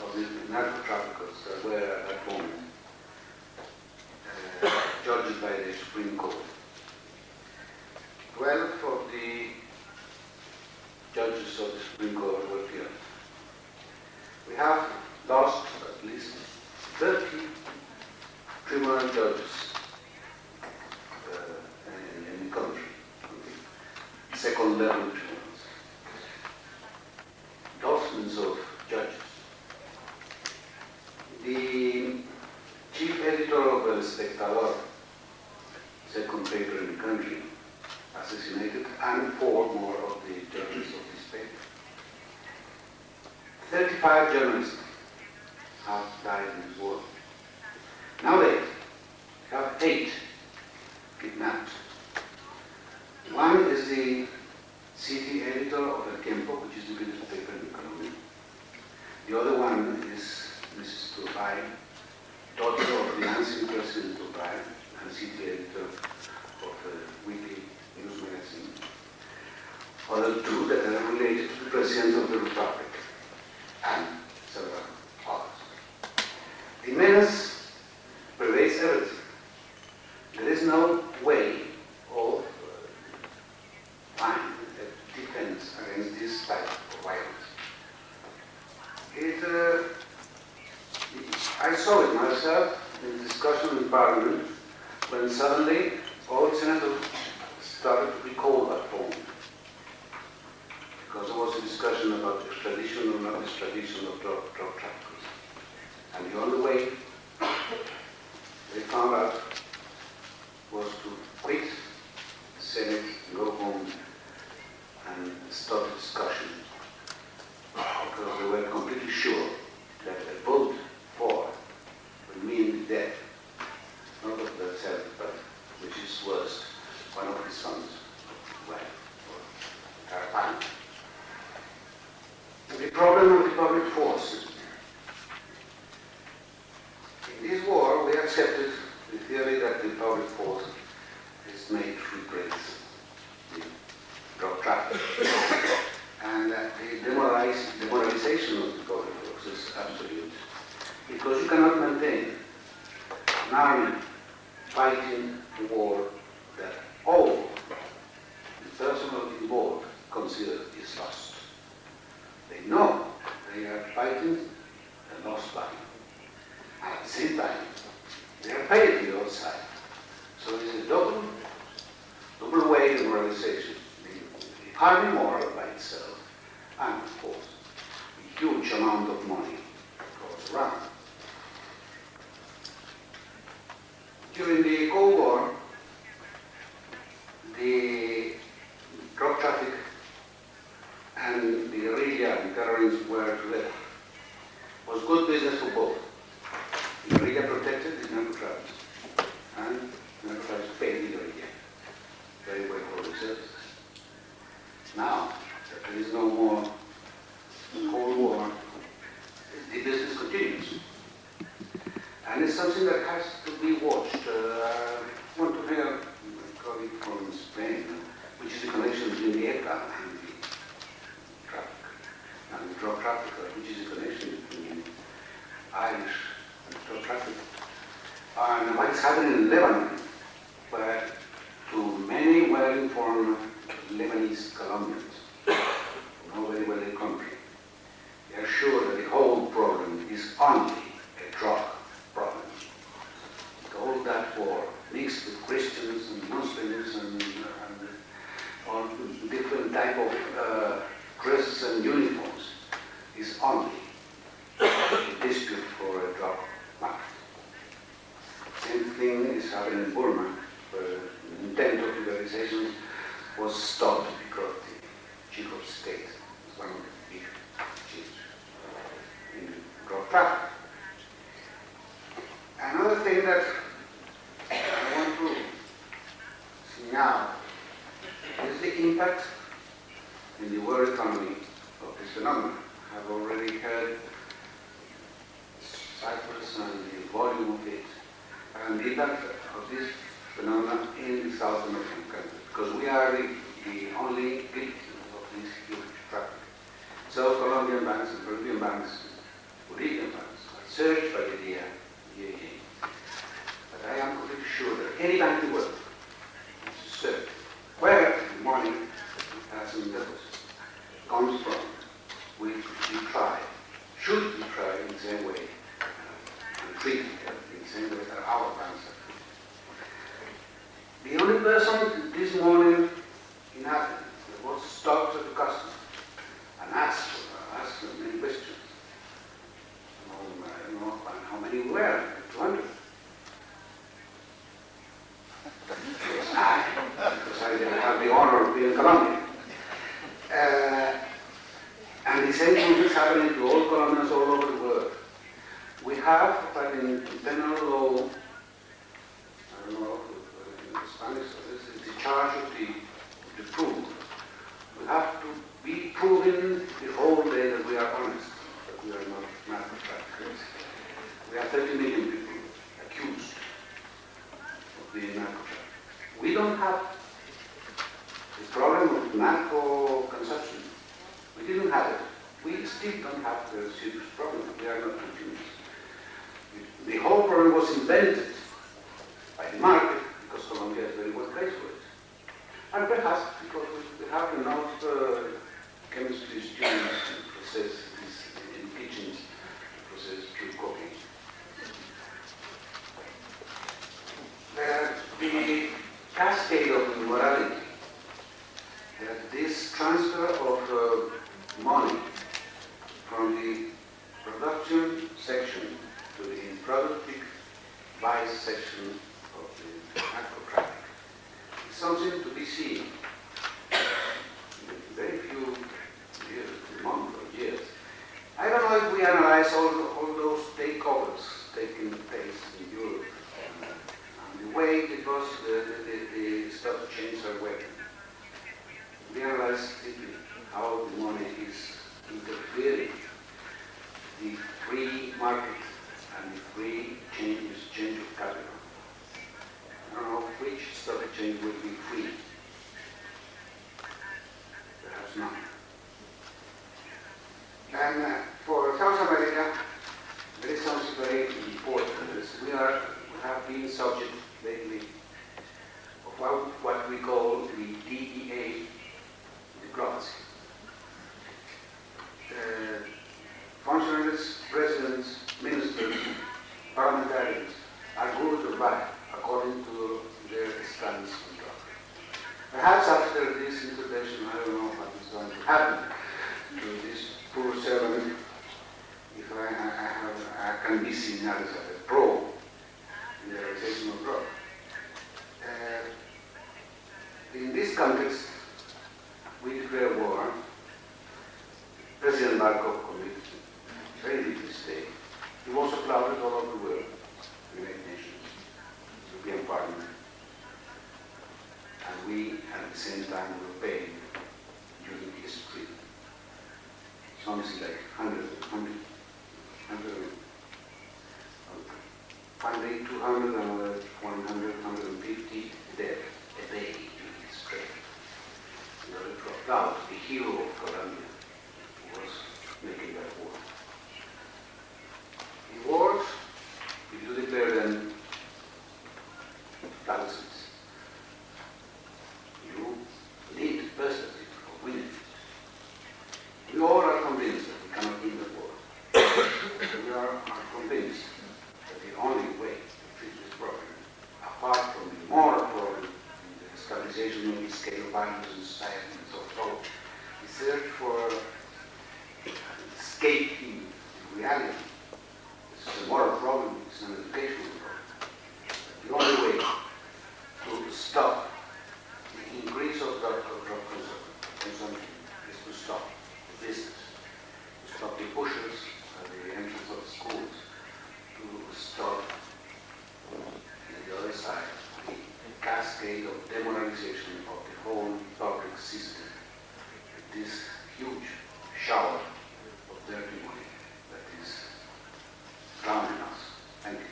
of the narco-traffickers that were at that moment judged by the Supreme Court. 12 of the judges of the Supreme Court were killed. We have lost at least 30 criminal judges in the country, second level criminals. Dozens of judges. The chief editor of El Espectador, second paper in the country, assassinated, and 4 more of the judges of this paper. 35 journalists have died in this war. Nowadays, we have 8 kidnapped. One is the city editor of El Tiempo, which is the biggest paper in Colombia. The other one is Mrs. Turbay, daughter of the dancing President Turbay, and city editor of the weekly news magazine. Other 2 that are related to the President of the Republic, and several others. The menace pervades everything. There is no way of finding a defense against this type of violence. I saw it myself in discussion in Parliament when suddenly all senators started to recall that poem because there was a discussion about extradition or not extradition of drug traffickers. And the only way they found out was to quit the Senate, go home, and start a discussion because they were completely sure that a vote for would mean death, not of themselves, but which is worse, one of his sons, wife, or her family. The problem of the public force. In this war, we accepted the theory that the public force is made to replace the drug traffic, and that the demoralization of the public force is absolute, because you cannot maintain an army fighting a war that all the personnel involved consider is lost. They know they are fighting a lost battle. And at the same time, they are paid the other side. So it's a double way demoralization. The army moral by itself, and of course, a huge amount of money goes around. During the Cold War, the drug traffic and the guerrilla and terrorism were together. It was good business for both. The guerrilla protected the narco-traffickers, and the narco-traffickers paid the guerrilla very well for their services. Now that there is no more Cold War, the business continues. And it's something that has to be watched. I want to hear my colleague from Spain, which is the connection between the ETA and the traffic, and the drug trafficker, which is the connection between Irish and drug traffic. And what is happening in Lebanon, where to many well-informed Lebanese Colombians who know very well the country, they are sure that the whole problem is only a drug problem. All that war, mixed with Christians and Muslims and all different type of dresses and uniforms, is only a dispute for a drug market. Same thing is happening in Burma, where the intent of legalization was stopped because the chief of state was one of the big chiefs in drug traffic. Another thing that I want to see now is the impact in the world economy of this phenomenon. I have already heard Cyprus and the volume of it, and the impact of this phenomenon in the South American countries, because we are the only victims of this huge traffic. So Colombian banks and Peruvian banks, Bolivian banks, are searched by the LIA. But I am pretty sure that any bank in the world is searched where the money has been deposited comes from, we try, should be tried in the same way, and treated in the same way that our banks are treated. The only person this morning in Athens that was stopped at the customs and asked many questions. I don't know how many were, 200. Because I have the honor of being Colombian. And the same thing is happening to all Colombians all over the world. We have, in internal law, I don't know in Spanish, it's the charge of the proof. We have to be proven the whole day that we are honest, that we are not narco-traffickers. We have 30 million people accused of being narco-traffickers. We don't have the problem of narco consumption. We didn't have it. We still don't have a serious problem. We are not continuous. The whole problem was invented by the market because Colombia is very well placed for it. And perhaps because we have enough chemistry students to process this in kitchens, to process pure cocaine. The cascade of immorality, that this transfer of money from the production section to the productive vice section of the narco traffic is something to be seen. Very few years, months or years. I don't know if we analyze all those takeovers taking place in Europe and the way because the stock exchanges are working. We analyze deeply how the money is interfering the free market and the free exchange of capital. I don't know which stock exchange will be free. Perhaps not. And for South America, there is something very important. We have been subject lately of what we call the DEA diplomacy. Functionaries, presidents, ministers, parliamentarians are good or bad according to their stance on drugs. Perhaps after this intervention, I don't know what is going to happen to this poor servant if I can be seen as a pro in the realization of drugs. In this context, we declare war. President Markov committed a very big mistake. He was applauded all over the world, the United Nations, European Parliament, and we at the same time were paying during his trip something like 200, 100, 150 deaths a day during his trip. In order to applaud the hero of Colombia who was making that war. The wars, if you declare them thousands, you need perspective of winning. We all are convinced that we cannot win the war. We are convinced that the only way to treat this problem, apart from the moral problem in the stabilization of the scale of values in society and so forth, is search for escaping reality. This is a moral problem, it's an educational problem. The only way to stop the increase of drug consumption is to stop the business, to stop the pushers at the entrance of the schools, to stop on the other side the cascade of demoralization of the whole public system. This huge shower of dirty money that is drowning us. Thank you.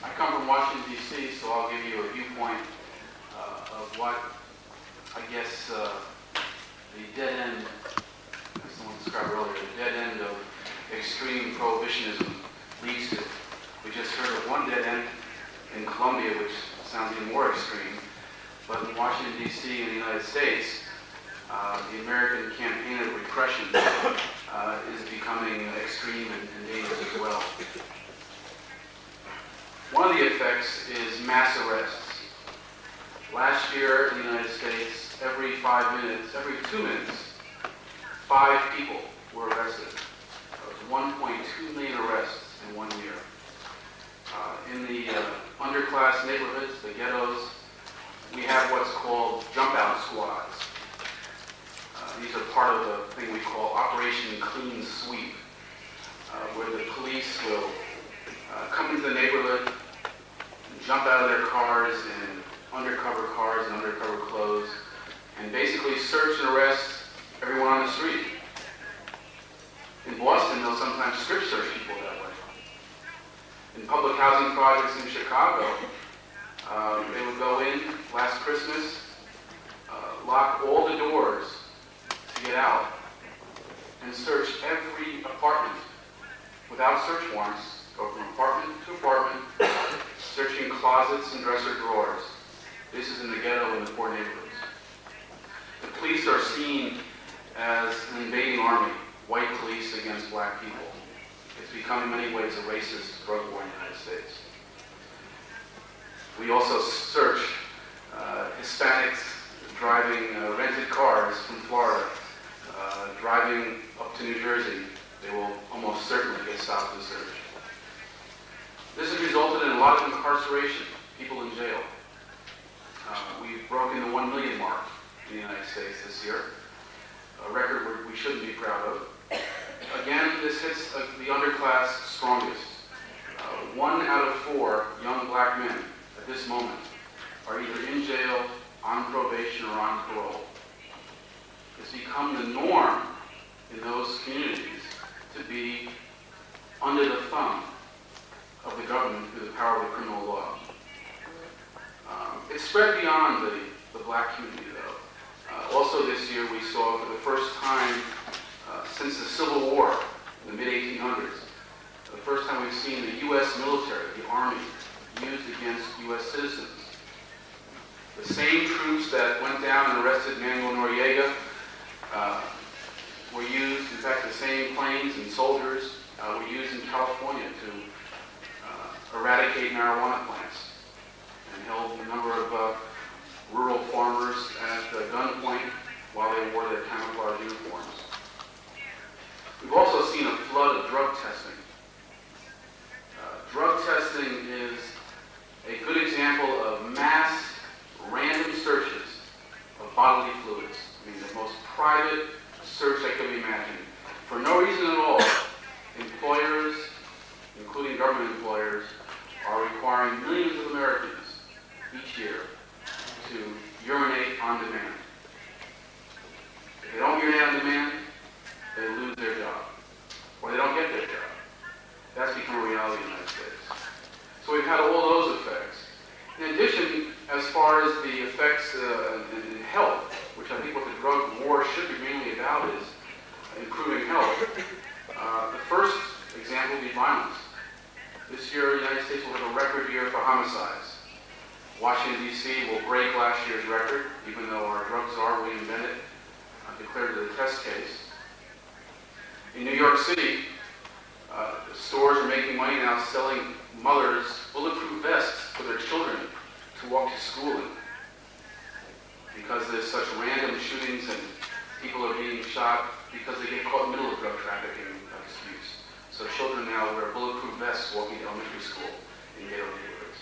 I come from Washington, D.C., so I'll give you a viewpoint of what, I guess, the dead end, as someone described earlier, the dead end of extreme prohibitionism leads to. We just heard of one dead end in Colombia, which sounds even more extreme, but in Washington, D.C. in the United States, the American campaign of repression is becoming extreme and dangerous as well. One of the effects is mass arrests. Last year in the United States, every 5 minutes, every 2 minutes, 5 people were arrested. That was 1.2 million arrests in 1 year. In the underclass neighborhoods, the ghettos, we have what's called jump-out squads. These are part of the thing we call Operation Clean Sweep, where the police will come into the neighborhood, jump out of their cars, and undercover cars and undercover clothes, and basically search and arrest everyone on the street. In Boston, they'll sometimes strip search people that way. In public housing projects in Chicago, they would go in last Christmas, lock all the doors to get out, and search every apartment without search warrants, go from apartment to apartment, searching closets and dresser drawers. This is in the ghetto in the poor neighborhoods. The police are seen as an invading army, white police against black people. It's become in many ways a racist drug war in the United States. We also search Hispanics driving rented cars from Florida, driving up to New Jersey. They will almost certainly get stopped and searched. This has resulted in a lot of incarceration, people in jail. We've broken the 1 million mark in the United States this year, a record we shouldn't be proud of. Again, this hits the underclass strongest. 1 out of 4 young black men at this moment are either in jail, on probation, or on parole. It's become the norm in those communities to be under the thumb of the government through the power of the criminal law. It's spread beyond the black community, though. Also this year we saw for the first time since the Civil War in the mid-1800s, the first time we've seen the U.S. military, the Army, used against U.S. citizens. The same troops that went down and arrested Manuel Noriega were used, in fact, the same planes and soldiers were used in California to eradicate marijuana plants and held a number of rural farmers at gunpoint while they wore their camouflage uniforms. We've also seen a flood of drug testing. Drug testing is a good example of mass random searches of bodily fluids. I mean, the most private search that can be imagined. For no reason at all, employers, including government employers, are requiring millions of Americans each year to urinate on demand. If they don't urinate on demand, they lose their job, or they don't get their job. That's become a reality in the United States. So we've had all those effects. In addition, as far as the effects in health, which I think what the drug war should be mainly about is improving health, the first example would be violence. This year, the United States will have a record year for homicides. Washington, D.C. will break last year's record, even though our drug czar, William Bennett, declared it a test case. In New York City, stores are making money now selling mothers bulletproof vests for their children to walk to school in. Because there's such random shootings and people are being shot because they get caught in the middle of drug trafficking disputes. So children now wear bulletproof vests walking to elementary school in ghetto neighborhoods.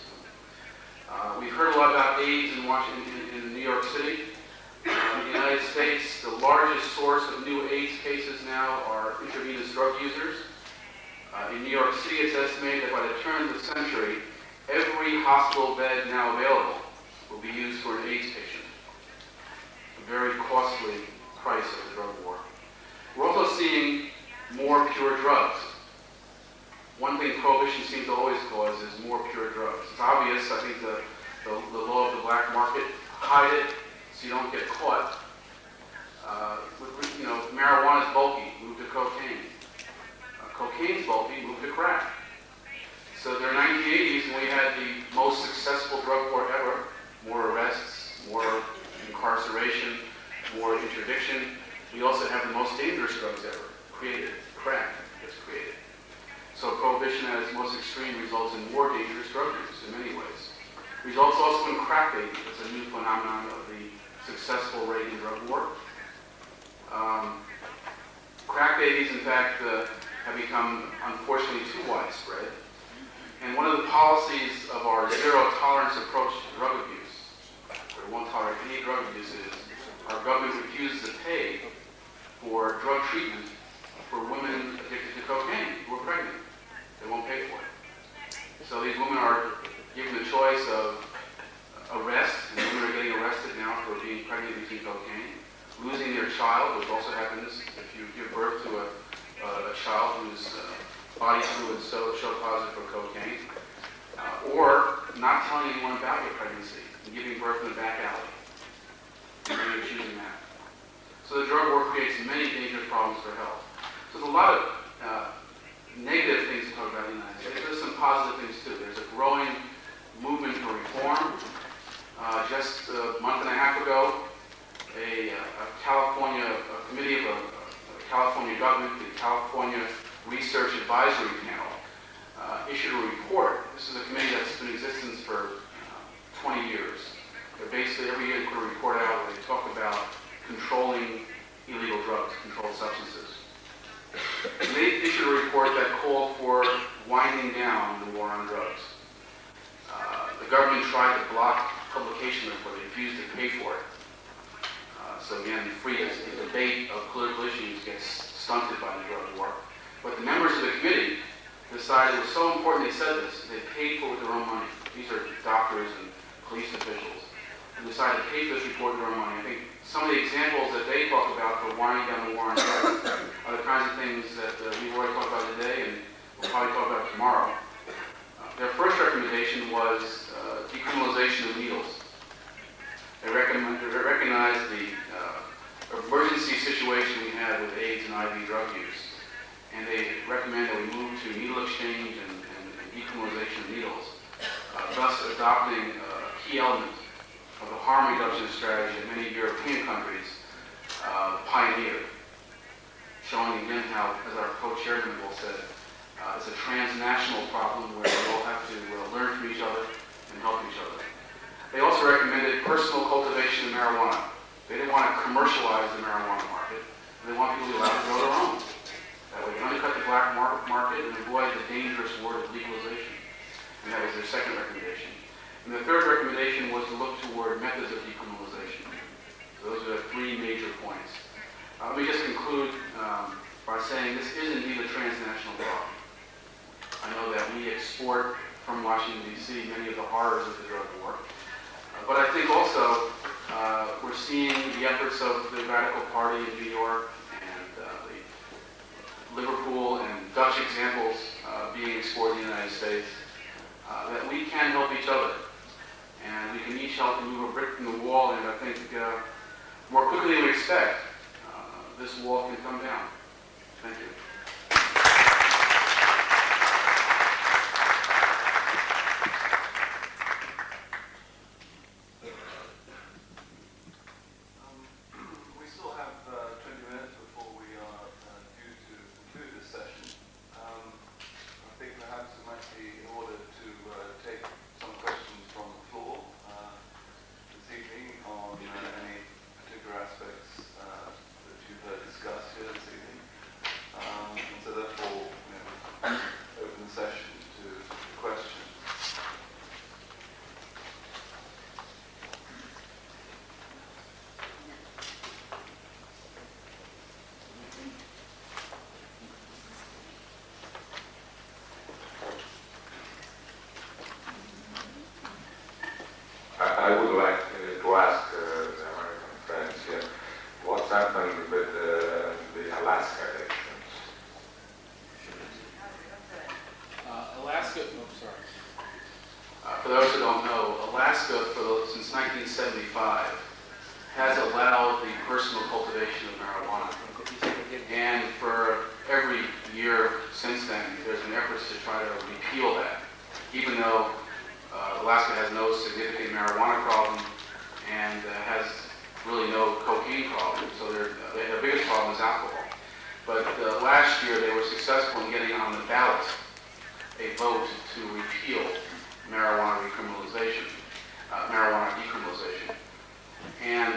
We've heard a lot about AIDS in New York City. In the United States, the largest source of new AIDS cases now are intravenous drug users. In New York City, it's estimated that by the turn of the century, every hospital bed now available will be used for an AIDS patient. A very costly price of the drug war. We're also seeing more pure drugs. One thing prohibition seems to always cause is more pure drugs. It's obvious, I think the law of the black market, hide it so you don't get caught. Marijuana is bulky, move to cocaine. Cocaine's bulky, move to crack. So there are 1980s when we had the most successful drug war ever. More arrests, more incarceration, more interdiction. We also have the most dangerous drugs ever created. Crack gets created. So prohibition at its most extreme results in more dangerous drug use in many ways. Results also in crack babies. It's a new phenomenon of the successful Reagan drug war. Crack babies, in fact, have become, unfortunately, too widespread. And one of the policies of our zero-tolerance approach to drug abuse, where we won't tolerate any drug abuse, is our government refuses to pay for drug treatment for women addicted to cocaine who are pregnant. They won't pay for it. So these women are given the choice of arrest cocaine, losing their child, which also happens if you give birth to a child whose body fluids show positive for cocaine, or not telling anyone about your pregnancy and giving birth in the back alley. And many are choosing that. So the drug war creates many dangerous problems for health. So there's a lot of negative things to talk about in the United States. There's some positive things too. There's a growing movement for reform. Just a month and a half ago, a committee of the California government, the California Research Advisory Panel, issued a report. This is a committee that's been in existence for 20 years. They're basically every year they put a report out where they talk about controlling illegal drugs, controlled substances. And they issued a report that called for winding down the war on drugs. The government tried to block publication of the report. They refused to pay for it. So again, the debate of political issues gets stunted by the drug war. But the members of the committee decided it was so important they said this, they paid for it with their own money. These are doctors and police officials. They decided to pay for this report with their own money. I think some of the examples that they talk about for winding down the war on drugs are the kinds of things that we've already talked about today and we'll probably talk about tomorrow. Their first recommendation was decriminalization of needles. They recognized the emergency situation we had with AIDS and IV drug use. And they recommend that we move to needle exchange and decriminalization of needles, thus adopting a key element of the harm reduction strategy that many European countries pioneered, showing again how, as our co-chairman Will said, it's a transnational problem where we all have to learn from each other and help each other. They also recommended personal cultivation of marijuana. They didn't want to commercialize the marijuana market. They want people to be allowed to grow their own. That way you undercut the black market and avoid the dangerous word of legalization. And that was their second recommendation. And the third recommendation was to look toward methods of decriminalization. So those are the three major points. Let me just conclude by saying this is indeed a transnational problem. I know that we export from Washington, D.C. many of the horrors of the drug war. But I think also we're seeing the efforts of the Radical Party in New York and the Liverpool and Dutch examples being exported in the United States, that we can help each other. And we can each help to move a brick from the wall, and I think more quickly than we expect, this wall can come down. Thank you. We still have 20 minutes before we are due to conclude this session. I think perhaps it might be in order to take some questions from the floor this evening on any particular aspects that you've heard discussed here this evening. And so therefore, open the session to questions. I would like to ask the American friends here, what's happened with the Alaska elections? Alaska, for those who don't know, Alaska since 1975 has allowed the personal cultivation of marijuana. And for every year since then, there's been efforts to try to repeal that, even though Alaska has no significant marijuana problem and has really no cocaine problem. So their biggest problem is alcohol. But last year they were successful in getting on the ballot a vote to repeal marijuana decriminalization. And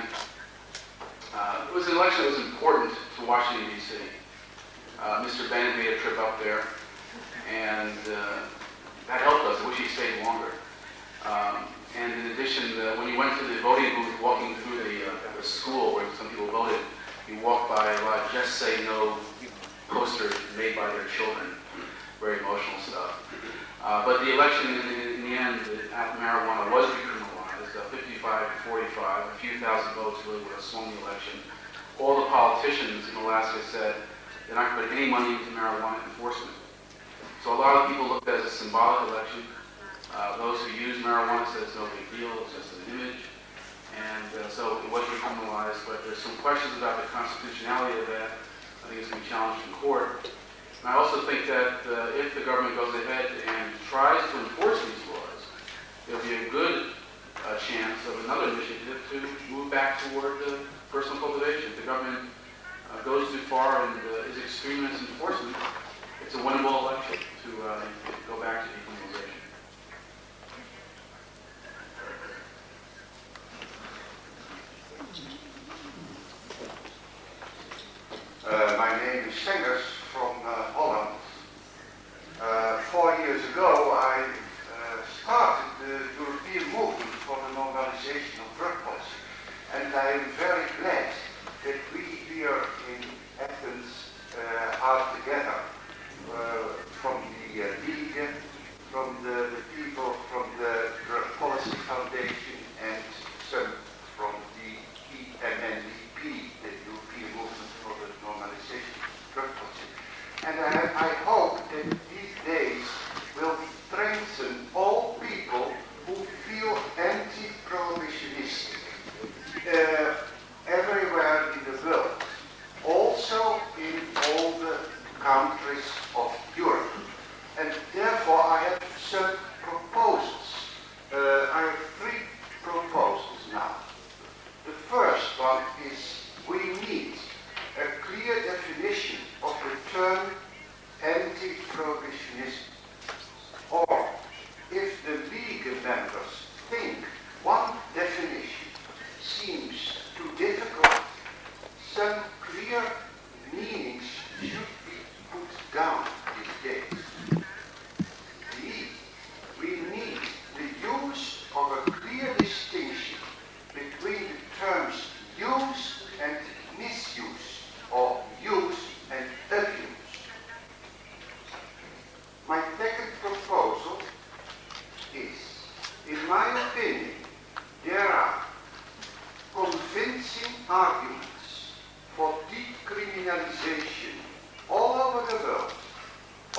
it was an election that was important to Washington, D.C. Mr. Bennett made a trip up there, and that helped us. I wish he stayed longer. And in addition, when you went to the voting booth, walking through the school where some people voted, you walked by a lot of "Just Say No" posters made by their children. Very emotional stuff. But the election, in the end, marijuana was decriminalized, 55 to 45. A few 3,000 votes really would have swung the election. All the politicians in Alaska said they're not going to put any money into marijuana enforcement. So a lot of people looked at it as a symbolic election. Those who use marijuana said it's no big deal, it's just an image. And so it was decriminalized, but there's some questions about the constitutionality of that. I think it's going to be challenged in court. And I also think that if the government goes ahead and tries to enforce these laws, there'll be a good chance of another initiative to move back toward personal cultivation. If the government goes too far and is extreme in its enforcement, it's a winnable election to go back to decriminalization. My name is Sengers from Holland. 4 years ago, I started the European movement for the normalization of drug policy. And I am very glad that we here in Athens are together from the LIA, from the people from the Drug Policy Foundation, and some from the EMNDP, the European Movement for the Normalization of Drug Policy. And I hope that these days will strengthen all people who feel anti-prohibitionistic everywhere in the world, also in all the countries of Europe. And therefore I have some proposals. I have 3 proposals now. The first one is we need a clear definition of the term anti-prohibitionism. Or, if the legal members think one definition seems too difficult, some clear meanings should be put down these days. We need the use of a clear distinction between the terms use and misuse, or use and abuse. My second proposal is, in my opinion, there are convincing arguments for decriminalization all over the world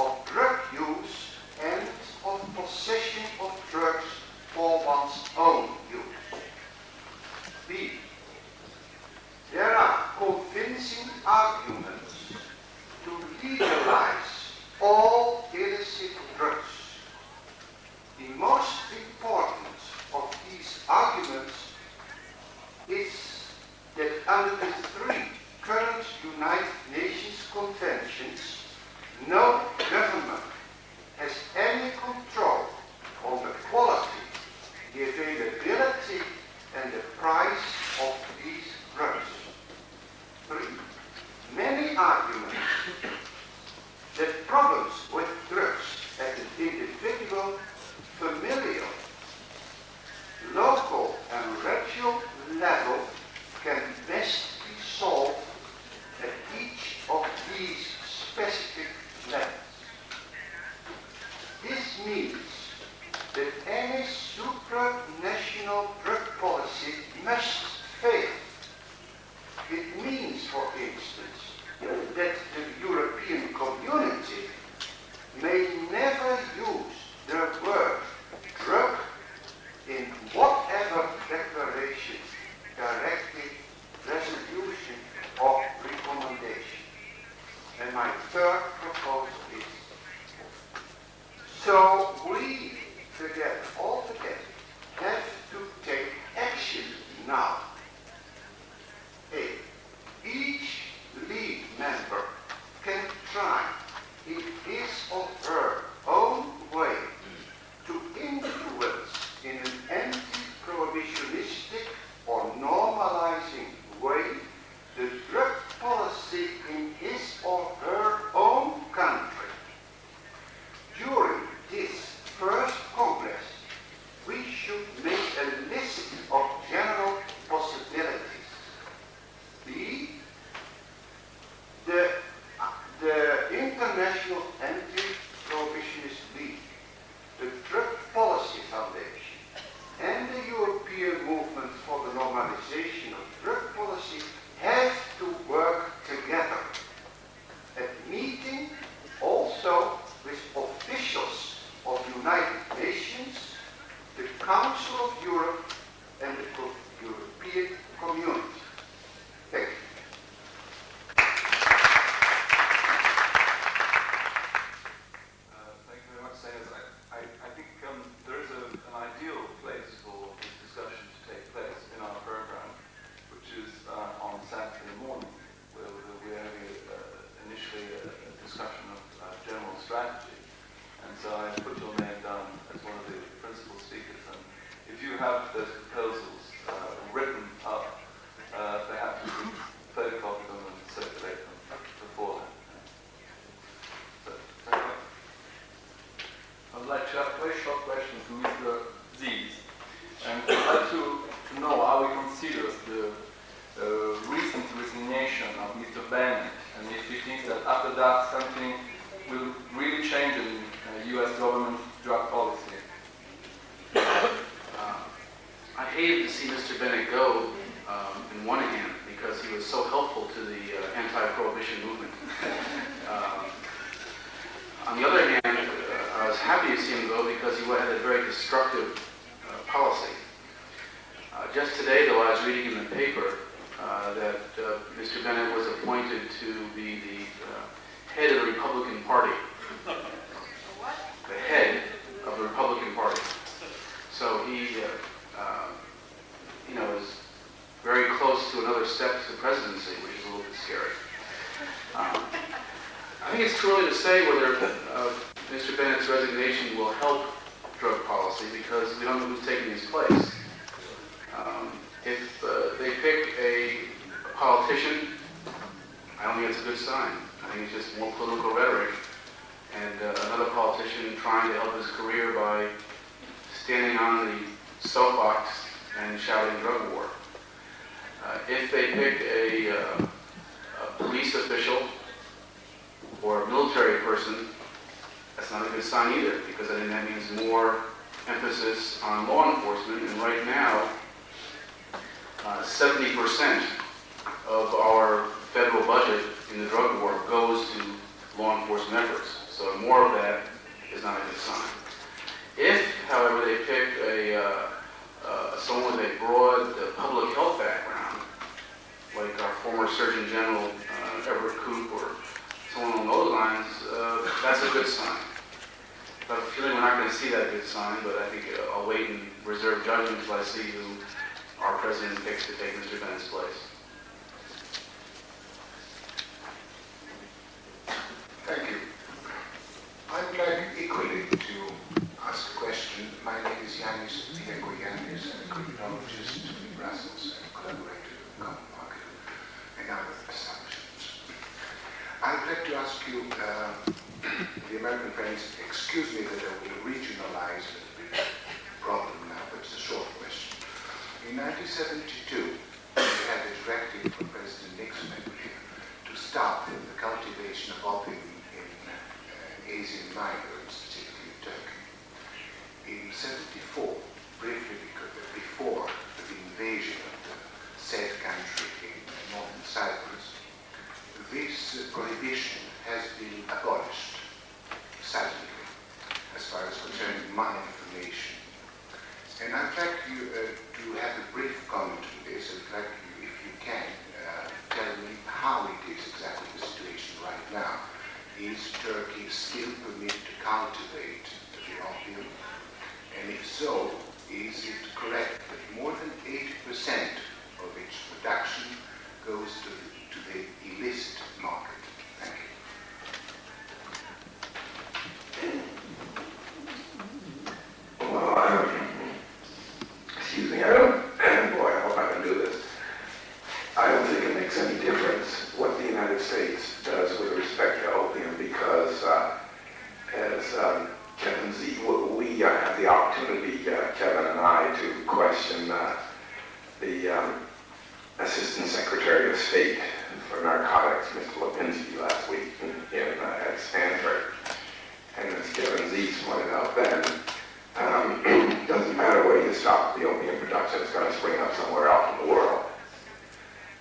of drug use and of possession of drugs for one's own use. B. There are convincing arguments to legalize all illicit drugs. The most important of these arguments is that under the 3 current United Nations conventions, no government has any control on the quality, the availability, and the price of these drugs. 3. Many arguments that problems with drugs at an individual, familial, local, and regional level can best be solved at each of these specific levels. This means that any supranational drug policy must fail. It means, for instance, that the European community may never use the word drug in whatever declaration, directive, resolution, or recommendation. And my third proposal is, so we together, all together, have to take action now. A. Each league member can try in his or her own way to influence in an anti-prohibitionistic or normalizing way the drug policy in his or her own country. During this first Congress, we should make a list of general possibilities. B. The International Anti-Prohibitionist League, the Drug Policy Foundation, and the European Movement for have those proposals written up, perhaps we could photocopy them and circulate them before that. I would like to have a very short question to Mr. Zies. And I'd like to know how he considers the recent resignation of Mr. Bennett, and if he thinks that after that something will really change in U.S. government drug policy. I hated to see Mr. Bennett go in one hand because he was so helpful to the anti-prohibition movement. On the other hand, I was happy to see him go because he had a very destructive policy. Just today, though, I was reading in the paper that Mr. Bennett was appointed to be the head of the Republican Party. The head of the Republican Party. So he, is very close to another step to the presidency, which is a little bit scary. I think it's too early to say whether Mr. Bennett's resignation will help drug policy because we don't know who's taking his place. If they pick a politician, I don't think it's a good sign. I think it's just more political rhetoric and another politician trying to help his career by standing on the soapbox and shouting drug war. If they pick a police official or a military person, that's not a good sign either, because I think that means more emphasis on law enforcement, and right now, 70% of our federal budget in the drug war goes to law enforcement efforts, so more of that is not a good sign. If, however, they pick someone with a broad public health background, like our former Surgeon General Everett Koop or someone along those lines, that's a good sign. I have a feeling we're not going to see that good sign, but I think I'll wait and reserve judgment until I see who our president picks to take Mr. Bennett's place. Thank you. I would like equally to ask a question. My name is Yanis Diakoyannis, I'm a criminologist in Brussels and collaborator with the Common Market and other establishments. I would like to ask you, the American friends, excuse me that I will regionalize a little bit the problem now, but it's a short question. In 1972, we had a directive from President Nixon, I believe, to stop the cultivation of opium in Asian Minor, specifically Turkey. In 1974, briefly before the invasion of the said country in northern Cyprus, this prohibition has been abolished suddenly, as far as concerning my information. And I'd like you to have a brief comment on this. I'd like you, if you can, tell me how it is exactly the situation right now. Is Turkey still permitted to cultivate the opium? And if so, is it correct that more than 80% of its production goes to the illicit market? Thank you. Well, excuse me, boy, I hope I can do this. I don't think it makes any difference what the United States does with respect to opium because, as Kevin Z, we have the opportunity, Kevin and I, to question the Assistant Secretary of State for Narcotics, Mr. Lipinski, last week at Stanford. And as Kevin Z pointed out then, it doesn't matter where you stop the opium production, it's going to spring up somewhere else in the world.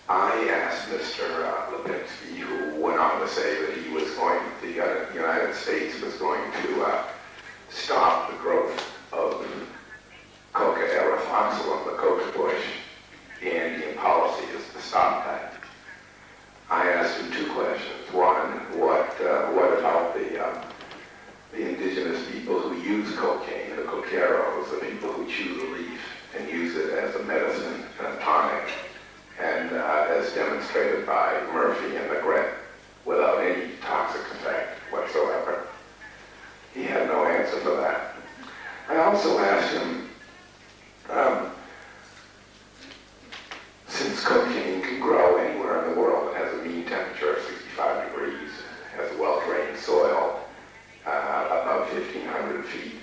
I asked Mr. Lipinski, who went on to say that he was the United States was going to stop the growth of coca erythroxylum, the coca bush. The Andean policy is to stop that. I asked him two questions. One, what about the indigenous people who use cocaine, the coqueros, the people who chew the leaf and use it as a medicine and a tonic, and as demonstrated by Murphy and Legret, without any toxic effect whatsoever? He had no answer for that. I also asked him, cocaine can grow anywhere in the world. It has a mean temperature of 65 degrees, has well-drained soil, above 1,500 feet,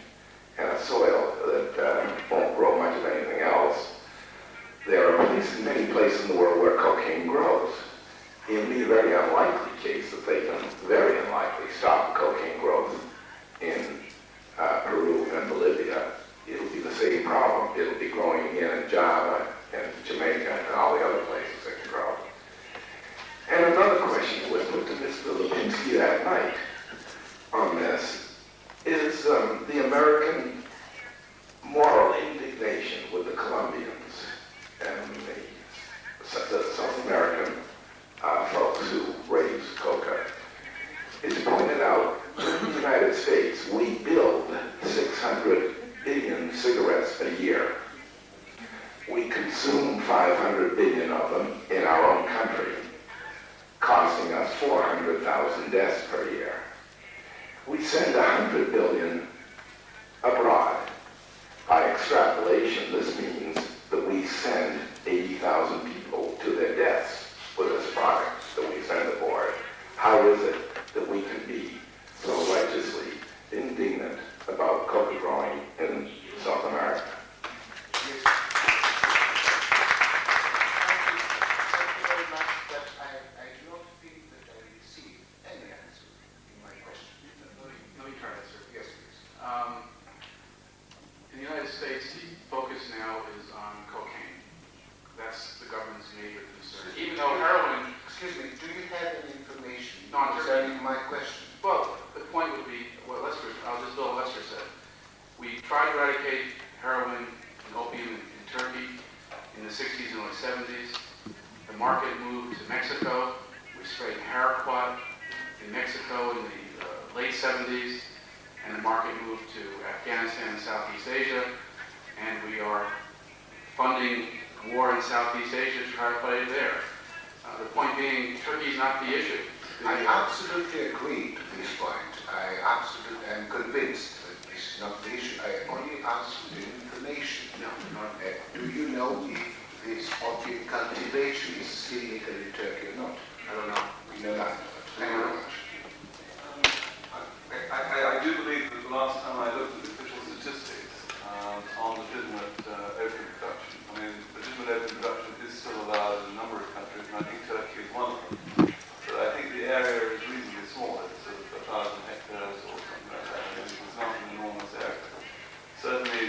and a soil that won't grow much of anything else. There are many places in the world where cocaine grows. In the very unlikely case that they can very unlikely stop cocaine growth in Peru and Bolivia, it'll be the same problem. It'll be growing in Java and Jamaica and all the other places that can grow. And another question was put to Mr. Lipinski that night on this is the American moral indignation with the Colombians and the South American folks who raise coca. It's pointed out that in the United States we build 600 billion cigarettes a year. We consume 500 billion of them in our own country, costing us 400,000 deaths per year. We send 100 billion abroad. By extrapolation, this means that we send 80,000 people to their deaths with this product that we send aboard. How is it that we can be so righteously indignant about coca growing in South America? In the United States, the focus now is on cocaine. That's the government's major concern. Even though heroin... Excuse me, do you have any information concerning my question? Well, the point would be, I'll just build what Lester said. We tried to eradicate heroin and opium in Turkey in the 60s and early 70s. The market moved to Mexico. We sprayed Paraquat in Mexico in the late 70s. And the market moved to Afghanistan and Southeast Asia, and we are funding war in Southeast Asia to try to fight it there. The point being, Turkey is not the issue. I absolutely agree to this point. I absolutely am convinced that this is not the issue. I only ask for information. No, not do you know if this opium cultivation is still legal in Turkey or not? I don't know. You know that. Thank you very much. I do believe that the last time I looked at the official statistics on legitimate opium production, I mean, legitimate opium production is still allowed in a number of countries, and I think Turkey is one of them. But I think the area is reasonably small. It's sort of 1,000 hectares or something like that. I mean, it's not an enormous area. Certainly,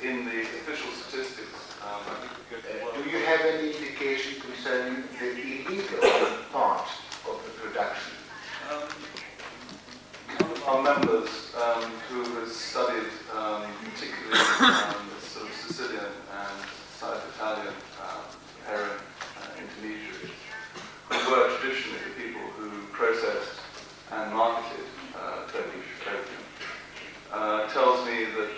in the official statistics, I think do you have any indication concerning the illegal part of the production? Our members who has studied particularly sort of Sicilian and South Italian heroin intermediaries, who were traditionally the people who processed and marketed Turkish opium, tells me that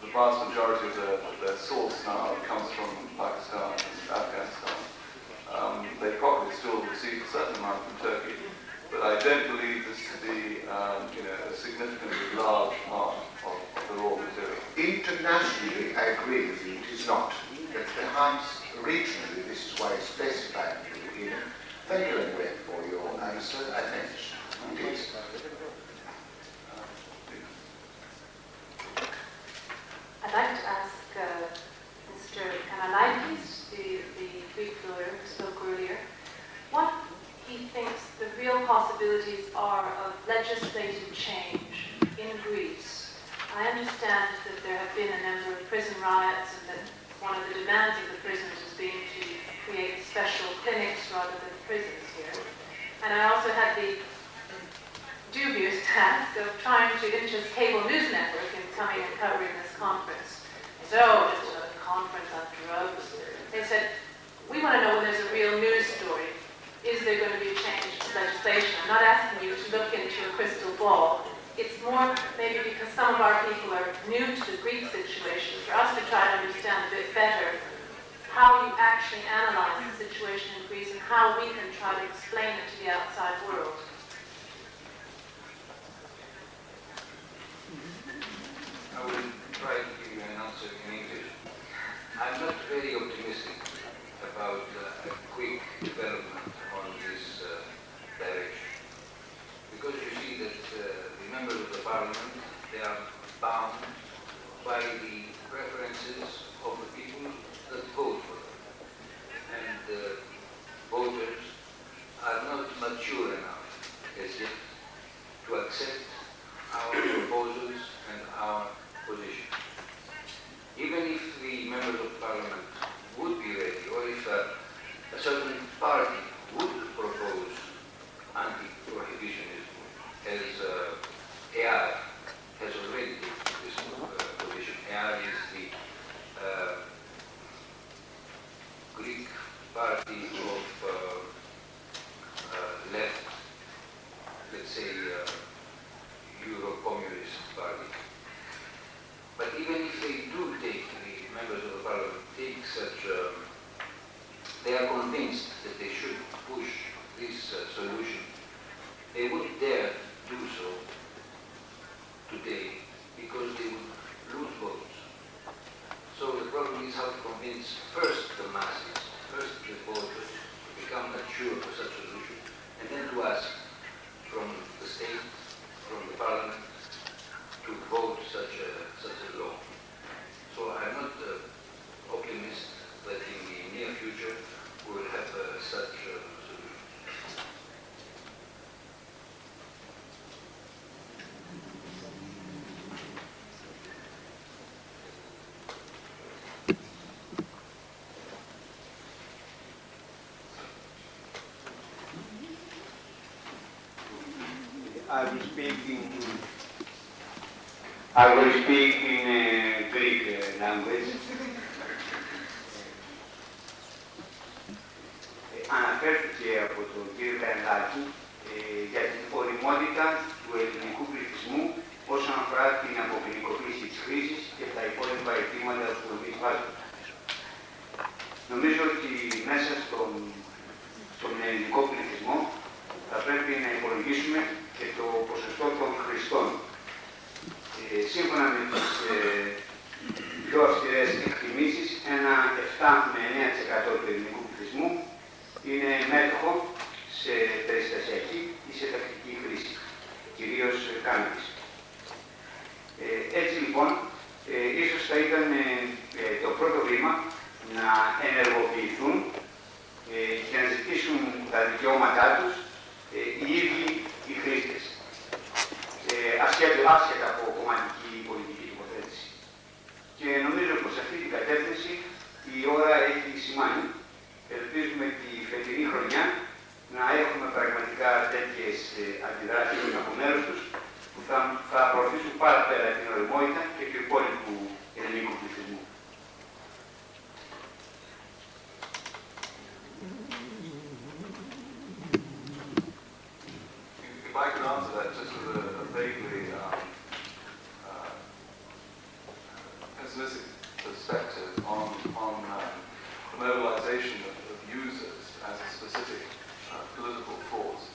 the vast majority of their source now comes from Pakistan and Afghanistan. They probably still receive a certain amount from Turkey, but I don't believe this to be a significantly large part of the raw material. Internationally, I agree with you, it is not. But perhaps regionally, this is why it's specified in the beginning. Thank you anyway for your answer. I finish. Please. I'd like to ask Mr. Kanalaitis, the Greek lawyer who spoke earlier, what he thinks the real possibilities are of legislative change in Greece. I understand that there have been a number of prison riots and that one of the demands of the prisoners has been to create special clinics rather than prisons here. And I also had the dubious task of trying to interest cable news network in coming and covering this conference. So, it's a conference on drugs. They said, we want to know when there's a real news story. Is there going to be a change in legislation? I'm not asking you to look into a crystal ball. It's more maybe because some of our people are new to the Greek situation, for us to try to understand a bit better how you actually analyze the situation in Greece and how we can try to explain it to the outside world. I will try to give you an answer in English. I'm not very optimistic about a quick development on this direction. Because you see that the members of the parliament, they are bound by the preferences of the people that vote for them. And voters are not mature enough as yet to accept our proposals and our position. Even if the members of parliament would be ready, or if a certain party would propose anti-prohibitionism, as AR has already taken this position. AR is the Greek party of left, let's say, Euro-communist party. But even if they do take, the members of the parliament take such, they are convinced that they should push this solution, they would dare do so today because they would lose votes. So the problem is how to convince first the masses, first the voters, to become mature for such a solution, and then to ask from the state, from the parliament, to vote such a law. So I'm not optimist that in the near future we will have such a solution. I will speak in Greek language. Αναφέρθηκε από τον κύριο Κλεάνθη για την οριμότητα του ελληνικού πληθυσμού όσον αφορά την αποποινικοποίηση της χρήσης και τα υπόλοιπα αιτήματα που εμείς βάζουμε. Νομίζω ότι μέσα στον ελληνικό πληθυσμό θα πρέπει να υπολογίσουμε και το ποσοστό των χρηστών. Σύμφωνα με τις πιο αυστηρές εκτιμήσεις, ένα 7 με 9% του ελληνικού πληθυσμού είναι μέτοχο σε περιστασιακή ή σε τακτική χρήση, κυρίως κάναβης. Έτσι λοιπόν, ίσως θα ήταν το πρώτο βήμα να ενεργοποιηθούν και να ζητήσουν τα δικαιώματά τους οι ίδιοι οι χρήστες, άσχετα από κομματική πολιτική τοποθέτηση. Και νομίζω πως σε αυτή την κατεύθυνση η ώρα έχει σημάνει. Ελπίζουμε τη φετινή χρονιά να έχουμε πραγματικά τέτοιες αντιδράσεις από μέρους τους που θα προωθήσουν πάρα πέρα την οριμότητα και του υπόλοιπου ελληνικού πληθυσμού. If I could answer that just with a vaguely pessimistic perspective on the mobilization of users as a specific political force.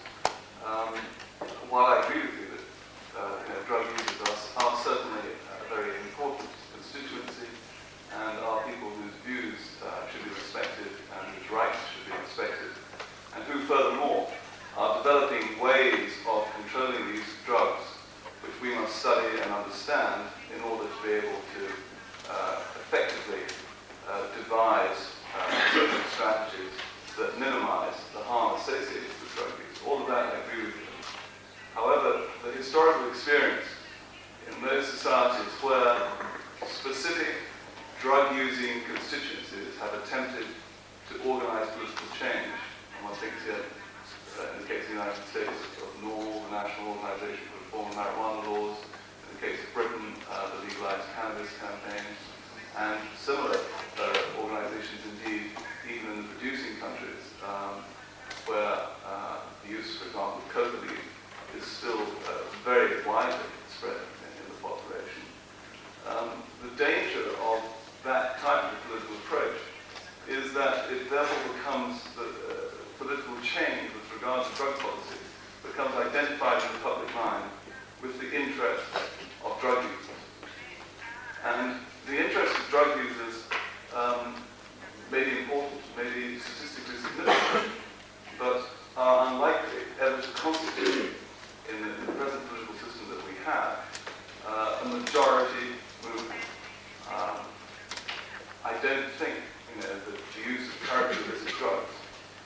While I agree with you that drug users are certainly a very important constituency and are people whose views should be respected and whose rights should be respected, and who furthermore are developing ways of controlling these drugs which we must study and understand in order to be able to effectively devise certain strategies that minimize the harm associated with drug use. All of that I agree with you. However, the historical experience in those societies where specific drug-using constituencies have attempted to organize political change, and one thinks here, in the case of the United States, of NORL, the National Organization for Reform of Marijuana Laws, in the case of Britain, the Legalized Cannabis Campaign, and similar organizations indeed, even in the producing countries, where the use, for example, of cocaine is still very widely spread in the population. The danger of that type of political approach is that it therefore becomes the political change with regard to drug policy becomes identified in the public mind with the interests of drug users. And the interests of drug users I don't think that the use of currently illicit drugs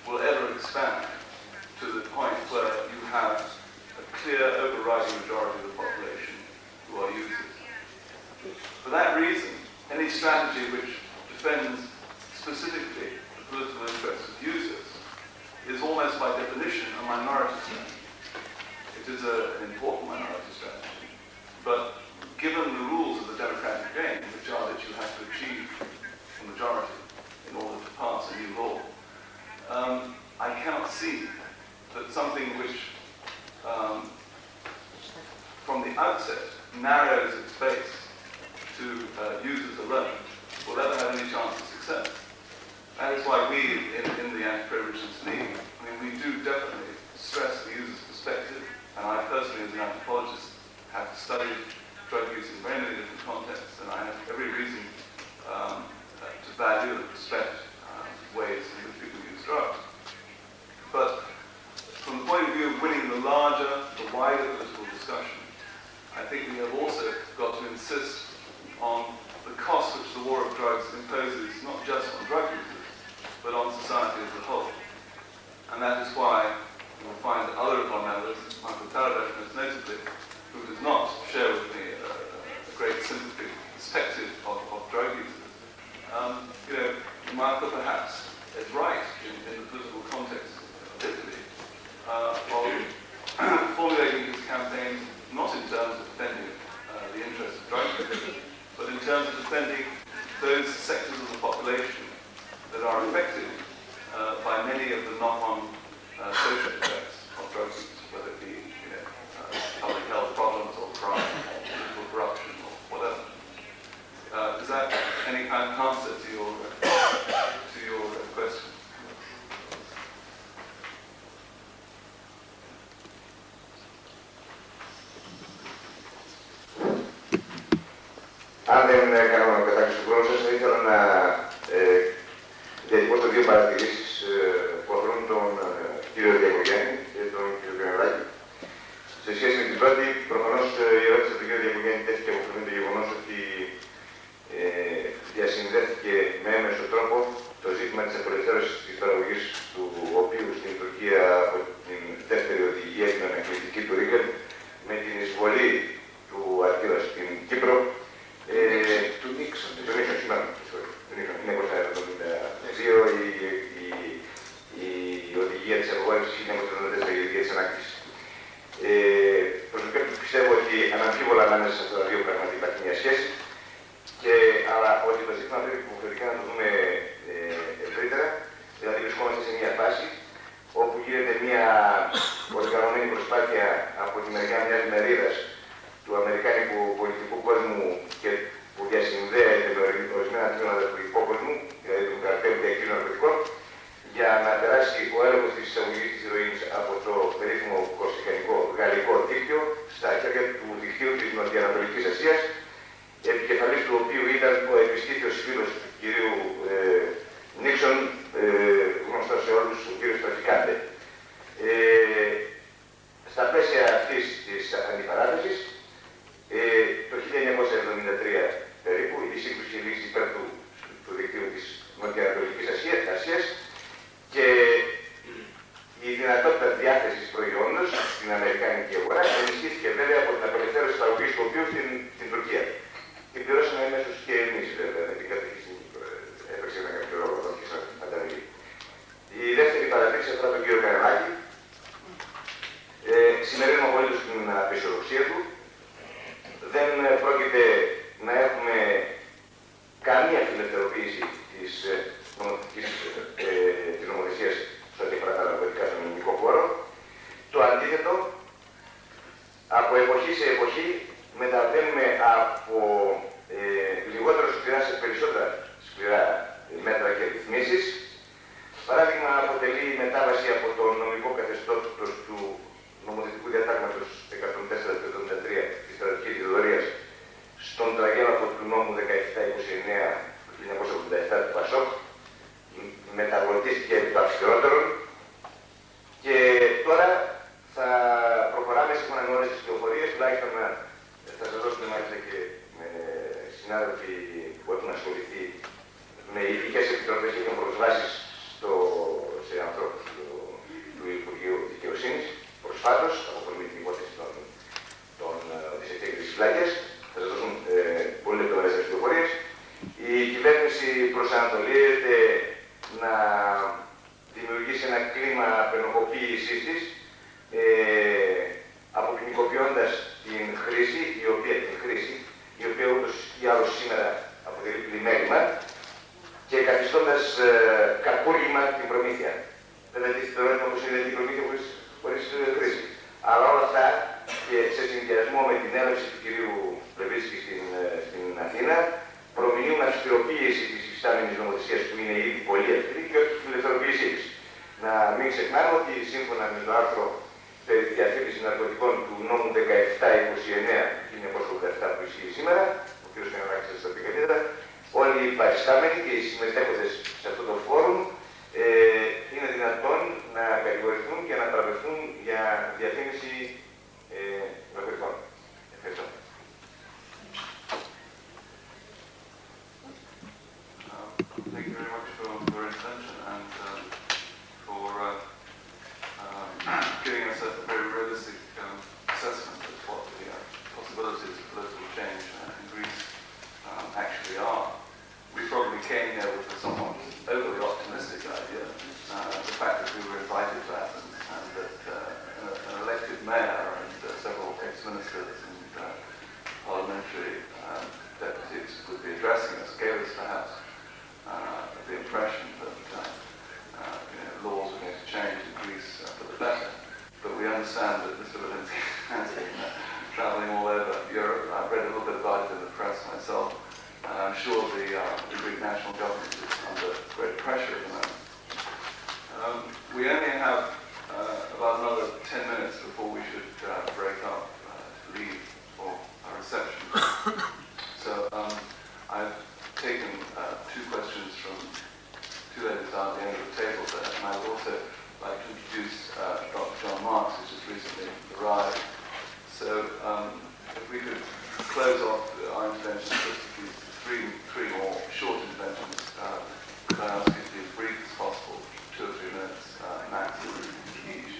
will ever expand to the point where you have a clear overriding majority of the population who are users. For that reason, any strategy which defends specifically the political interests of users is almost by definition a minority strategy. It is an important minority strategy, but given the rules of the democratic game, which are that you have to achieve a majority in order to pass a new law, I cannot see that something which from the outset narrows its base to users alone will ever have any chance of success. That is why we, in the Anti-Prohibitionist League, we do definitely stress the user's perspective, and I personally, as an anthropologist, have studied drug use in very many different contexts, and I have every reason to value and respect ways in which people use drugs. But from the point of view of winning the larger, the wider political discussion, I think we have also got to insist on the cost which the war of drugs imposes, not just on drug users, but on society as a whole. And that is why you will find that other of our members, Michael Tarabesh most notably, who does not share with me a great sympathy perspective of drug users, Michael perhaps is right in the political context of Italy, of formulating his campaign not in terms of defending the interests of drug users, but in terms of defending those sectors of the population that are affected by many of the knock-on social effects of drug use, whether it be public health problems or crime or political corruption or whatever. Is that any kind of answer to your question? Αν δεν κάνουμε να πετάξω τον χρόνο σας, θα ήθελα να διατυπώσω δύο παρατηρήσεις που αφορούν τον κύριο Διακογέννη και τον κύριο Κρεμεράκη. Σε σχέση με την πρώτη, προφανώς η ερώτηση από τον κύριο Διακογέννη τέθηκε από το γεγονός ότι διασυνδέθηκε με έμεσο τρόπο το ζήτημα της απελευθέρωσης της παραγωγής του οποίου στην Τουρκία από την δεύτερη οδηγία, την ανακλητική του Ρίγκεν, με την εισβολή του αρχείου στην Κύπρο. To me, οι ειδικές επιτροπές είχαν προσβάσεις σε ανθρώπους του Υπουργείου Δικαιοσύνης προσφάτως, αφορμή την υπόθεση της εκτέλεσης της φυλάκιας. Θα σας δώσουν πολύ λεπτομερέστερες πληροφορίες. Η κυβέρνηση προσανατολίζεται να δημιουργήσει ένα κλίμα απενοχοποίησης της, αποποινικοποιώντας την χρήση, η οποία ούτως ή άλλως σήμερα αποτελεί πλημέλημα, και καθιστώντας κακούργημα την προμήθεια. Δεν αντίθεται το ερώτημα όπως είναι την προμήθεια χωρίς χρήση. Αλλά όλα αυτά και σε συνδυασμό με την έλευση του κυρίου Πλεβίσκη στην Αθήνα προμηνύουν αυστηροποίηση της υφιστάμενης νομοθεσίας που είναι ήδη πολύ αυστηρή και όχι την ελευθεροποίησή της. Να μην ξεχνάμε ότι σύμφωνα με το άρθρο περί διαθήκης ναρκωτικών του νόμου 1729/1987 που ισχύει σήμερα, ο κ. Καναλάκης θα σας πει καλύτερα, όλοι οι παριστάμενοι και οι συμμετέχοντες σε αυτό το φόρουμ είναι δυνατόν να κατηγορηθούν και να παραπευθούν για διαφήμιση ναρκωτικών. Ευχαριστώ. Thank you very much for your attention and for giving us a very realistic assessment of what the possibilities of political change in Greece actually are. We probably came here with a somewhat overly optimistic idea. The fact that we were invited to Athens and that an elected mayor and several ex-ministers and parliamentary deputies would be addressing us gave us perhaps the impression that laws were going to change in Greece for the better. But we understand that Mr. Valinsky has been travelling all over Europe. I've read a little bit about it in the press myself. And I'm sure the Greek national government is under great pressure at the moment. We only have about another 10 minutes before we should break up to leave for our reception. So I've taken two questions from two ladies down at the end of the table there, and I would also like to introduce Dr. John Marks, who's just recently arrived. So if we could close off our interventions with three more short interventions, could I ask you to be as brief as possible, 2 or 3 minutes maximum each.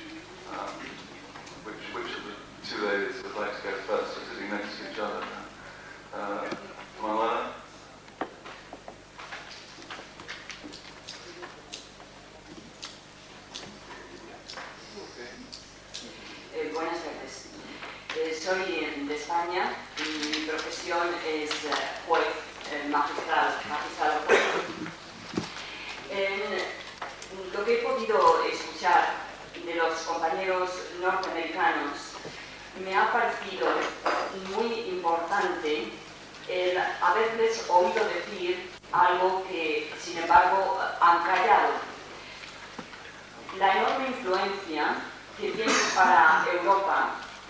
Which of the two ladies would like to go first? We're sitting next to each other. Marlena? Buenas tardes. Soy de España y mi profesión es juez, magistrado juez. Lo que he podido escuchar de los compañeros norteamericanos me ha parecido muy importante el haberles oído decir algo que, sin embargo, han callado. La enorme influencia que tiene para Europa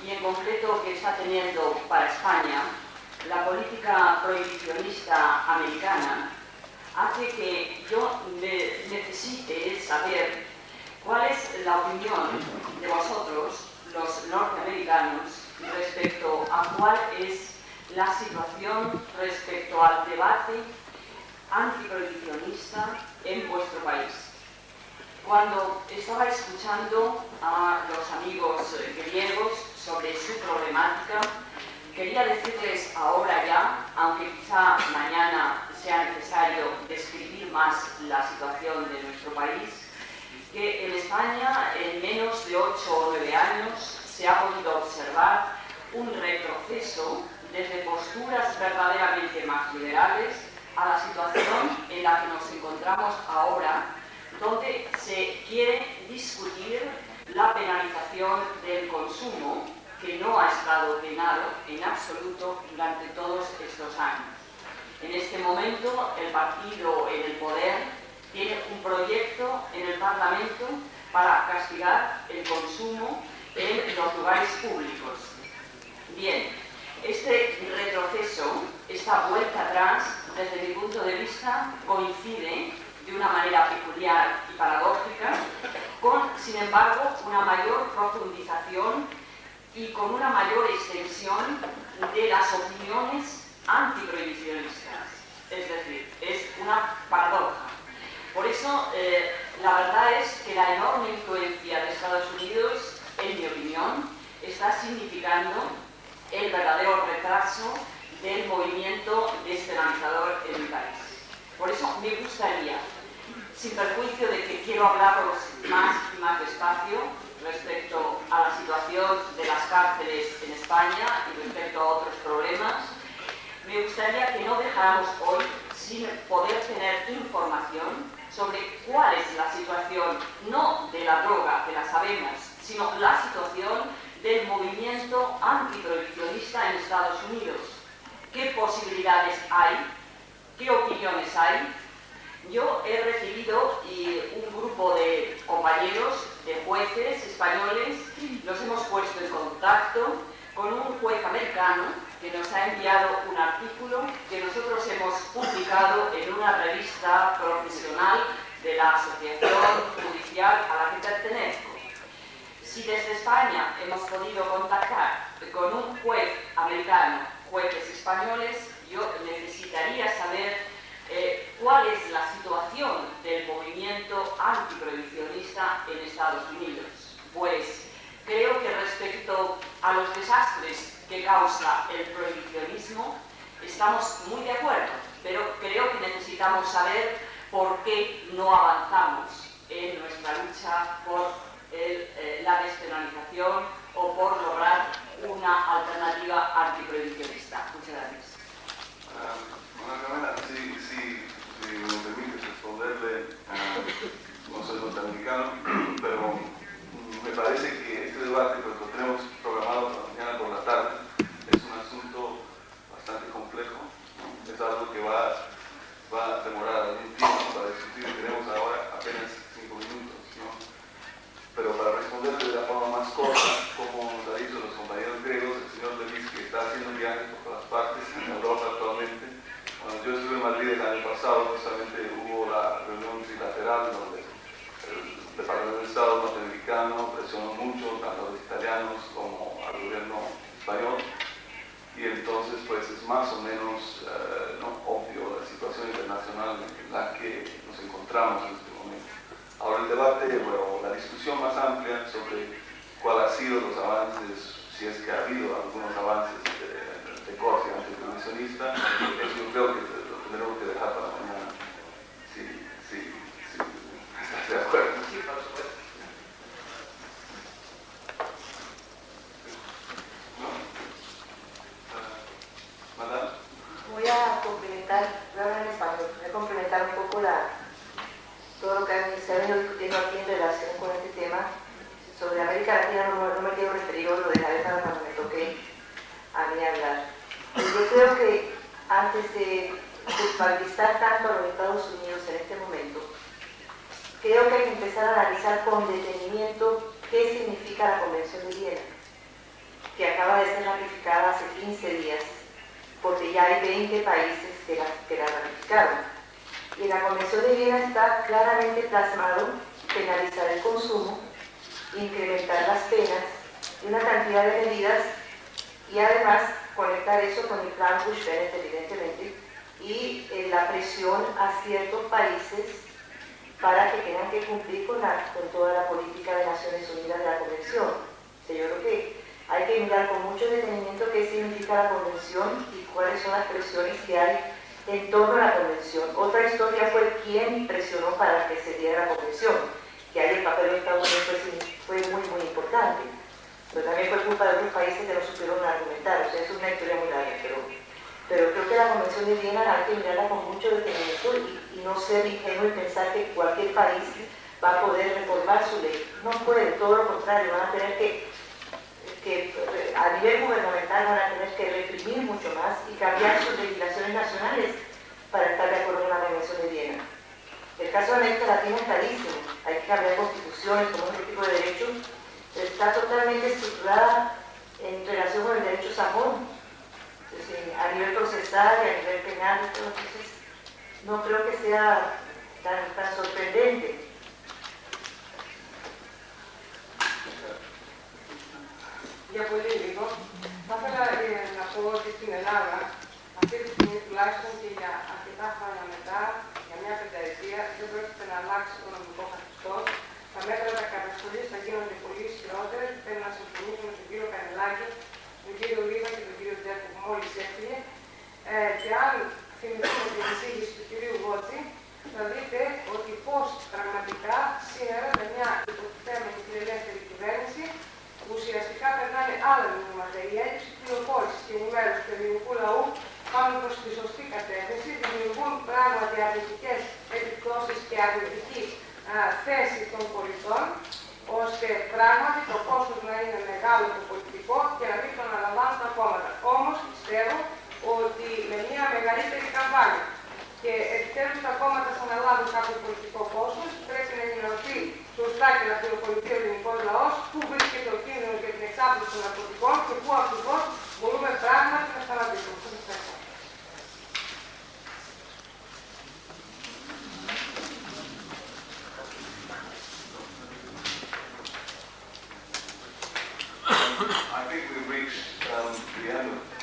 y en concreto que está teniendo para España la política prohibicionista americana hace que yo necesite saber cuál es la opinión de vosotros, los norteamericanos, respecto a cuál es la situación respecto al debate antiprohibicionista en vuestro país. Cuando estaba escuchando a los amigos griegos sobre su problemática, quería decirles ahora ya, aunque quizá mañana sea necesario describir más la situación de nuestro país, que en España en menos de 8 o 9 años se ha podido observar un retroceso desde posturas verdaderamente más liberales a la situación en la que nos encontramos ahora, donde se quiere discutir la penalización del consumo, que no ha estado penado en absoluto durante todos estos años. En este momento, el partido en el poder tiene un proyecto en el Parlamento para castigar el consumo en los lugares públicos. Bien, este retroceso, esta vuelta atrás, desde mi punto de vista, coincide de una manera peculiar y paradójica, con, sin embargo, una mayor profundización y con una mayor extensión de las opiniones antiprohibicionistas. Es decir, es una paradoja. eso, la verdad es que la enorme influencia de Estados Unidos, en mi opinión, está significando el verdadero retraso del movimiento despenalizador en mi país. Por eso me gustaría, sin perjuicio de que quiero hablaros más y más despacio respecto a la situación de las cárceles en España y respecto a otros problemas, me gustaría que no dejáramos hoy sin poder tener información sobre cuál es la situación, no de la droga, que la sabemos, sino la situación del movimiento antiprohibicionista en Estados Unidos. ¿Qué posibilidades hay? ¿Qué opiniones hay? Yo he recibido un grupo de compañeros, de jueces españoles, nos hemos puesto en contacto con un juez americano que nos ha enviado un artículo que nosotros hemos publicado en una revista profesional de la Asociación Judicial a la que pertenezco. Si desde España hemos podido contactar con un juez americano, jueces españoles, yo necesitaría saber cuál es la situación del movimiento antiprohibicionista en Estados Unidos. Pues creo que respecto a los desastres que causa el prohibicionismo estamos muy de acuerdo, pero creo que necesitamos saber por qué no avanzamos en nuestra lucha por la despenalización o por lograr una alternativa antiprohibicionista. Muchas gracias. Si me permites responderle, no soy norteamericano, pero me parece que este debate, pues lo tenemos programado para mañana por la tarde, es un asunto bastante complejo, ¿no? Es algo que va a demorar algún tiempo para discutir. Tenemos ahora apenas 5 minutos, ¿no? Pero para responderle de la forma más corta, como nos ha dicho los compañeros griegos, el señor Levis, que está haciendo viajes por todas partes en Europa actualmente. Cuando yo estuve en Madrid el año pasado, justamente hubo la reunión trilateral donde el Departamento de Estado norteamericano presionó mucho tanto a los italianos como al gobierno español, y entonces pues es más o menos obvio la situación internacional en la que nos encontramos en este momento. Ahora el debate, bueno, la discusión más amplia sobre cuáles han sido los avances, si es que ha habido algunos avances de corte antiprohibicionista, eso yo creo que lo tendremos que dejar para mañana. Sí, ¿estás de acuerdo? Sí, por supuesto. ¿Madame? Voy a complementar, voy a hablar en español, voy a complementar un poco todo lo que se ha venido discutiendo aquí en relación con este tema. Sobre América Latina no me quiero referir hoy, lo dejaré para cuando me toque a mí hablar. Yo creo que antes de culpabilizar tanto a los Estados Unidos en este momento, creo que hay que empezar a analizar con detenimiento qué significa la Convención de Viena, que acaba de ser ratificada hace 15 días, porque ya hay 20 países que la ratificaron. Y en la Convención de Viena está claramente plasmado penalizar el consumo, incrementar las penas y una cantidad de medidas, y además conectar eso con el plan Bush-Bennett, evidentemente, y la presión a ciertos países para que tengan que cumplir con toda la política de Naciones Unidas de la Convención. O sea, yo creo que hay que mirar con mucho detenimiento qué significa la Convención y cuáles son las presiones que hay en torno a la Convención. Otra historia fue quién presionó para que se diera la Convención, que ahí el papel de Estados Unidos fue muy importante, pero también fue culpa de otros países que no supieron argumentar. O sea, es una historia muy larga, pero creo que la Convención de Viena hay que mirarla con mucho detenimiento y no ser ingenuo y pensar que cualquier país va a poder reformar su ley. No puede, todo lo contrario, van a tener que a nivel gubernamental van a tener que reprimir mucho más y cambiar sus legislaciones nacionales para estar de acuerdo con la Convención de Viena. El caso de América Latina es clarísimo, hay que cambiar constituciones como otro tipo de derechos, pero está totalmente estructurada en relación con el derecho sajón, a nivel procesal y a nivel penal, entonces no creo que sea tan sorprendente. Για πολύ λίγο. Θα ήθελα να πω ότι στην Ελλάδα αυτή τη στιγμή τουλάχιστον και για αρκετά χρόνια μετά, για μια πενταετία, δεν πρόκειται να αλλάξει δείτε ότι πώς πραγματικά σήμερα με μια υποτιθέμενη φιλελεύθερη κυβέρνηση ουσιαστικά περνάνε άλλα μηνύματα. Η έλλειψη πληροφόρησης και ενημέρωσης του ελληνικού λαού πάμε προς τη σωστή κατεύθυνση, δημιουργούν πράγματι αρνητικές επιπτώσεις και αρνητική θέση των πολιτών, ώστε πράγματι το κόστος να είναι μεγάλο το πολιτικό και να μην το αναλαμβάνουν τα κόμματα. Όμως πιστεύω ότι με μια μεγαλύτερη καμπάνια και επιτέλους τα κόμματα θα αναλάβουν κάποιο πολιτικό κόστος, πρέπει να ενημερωθεί σωστά και να πληροφορηθεί ο ελληνικός λαός πού βρίσκεται ο κίνδυνος για την εξάπλωση των ναρκωτικών και πού ακριβώς μπορούμε πράγματι να σταματήσουμε. I think we've reached the end of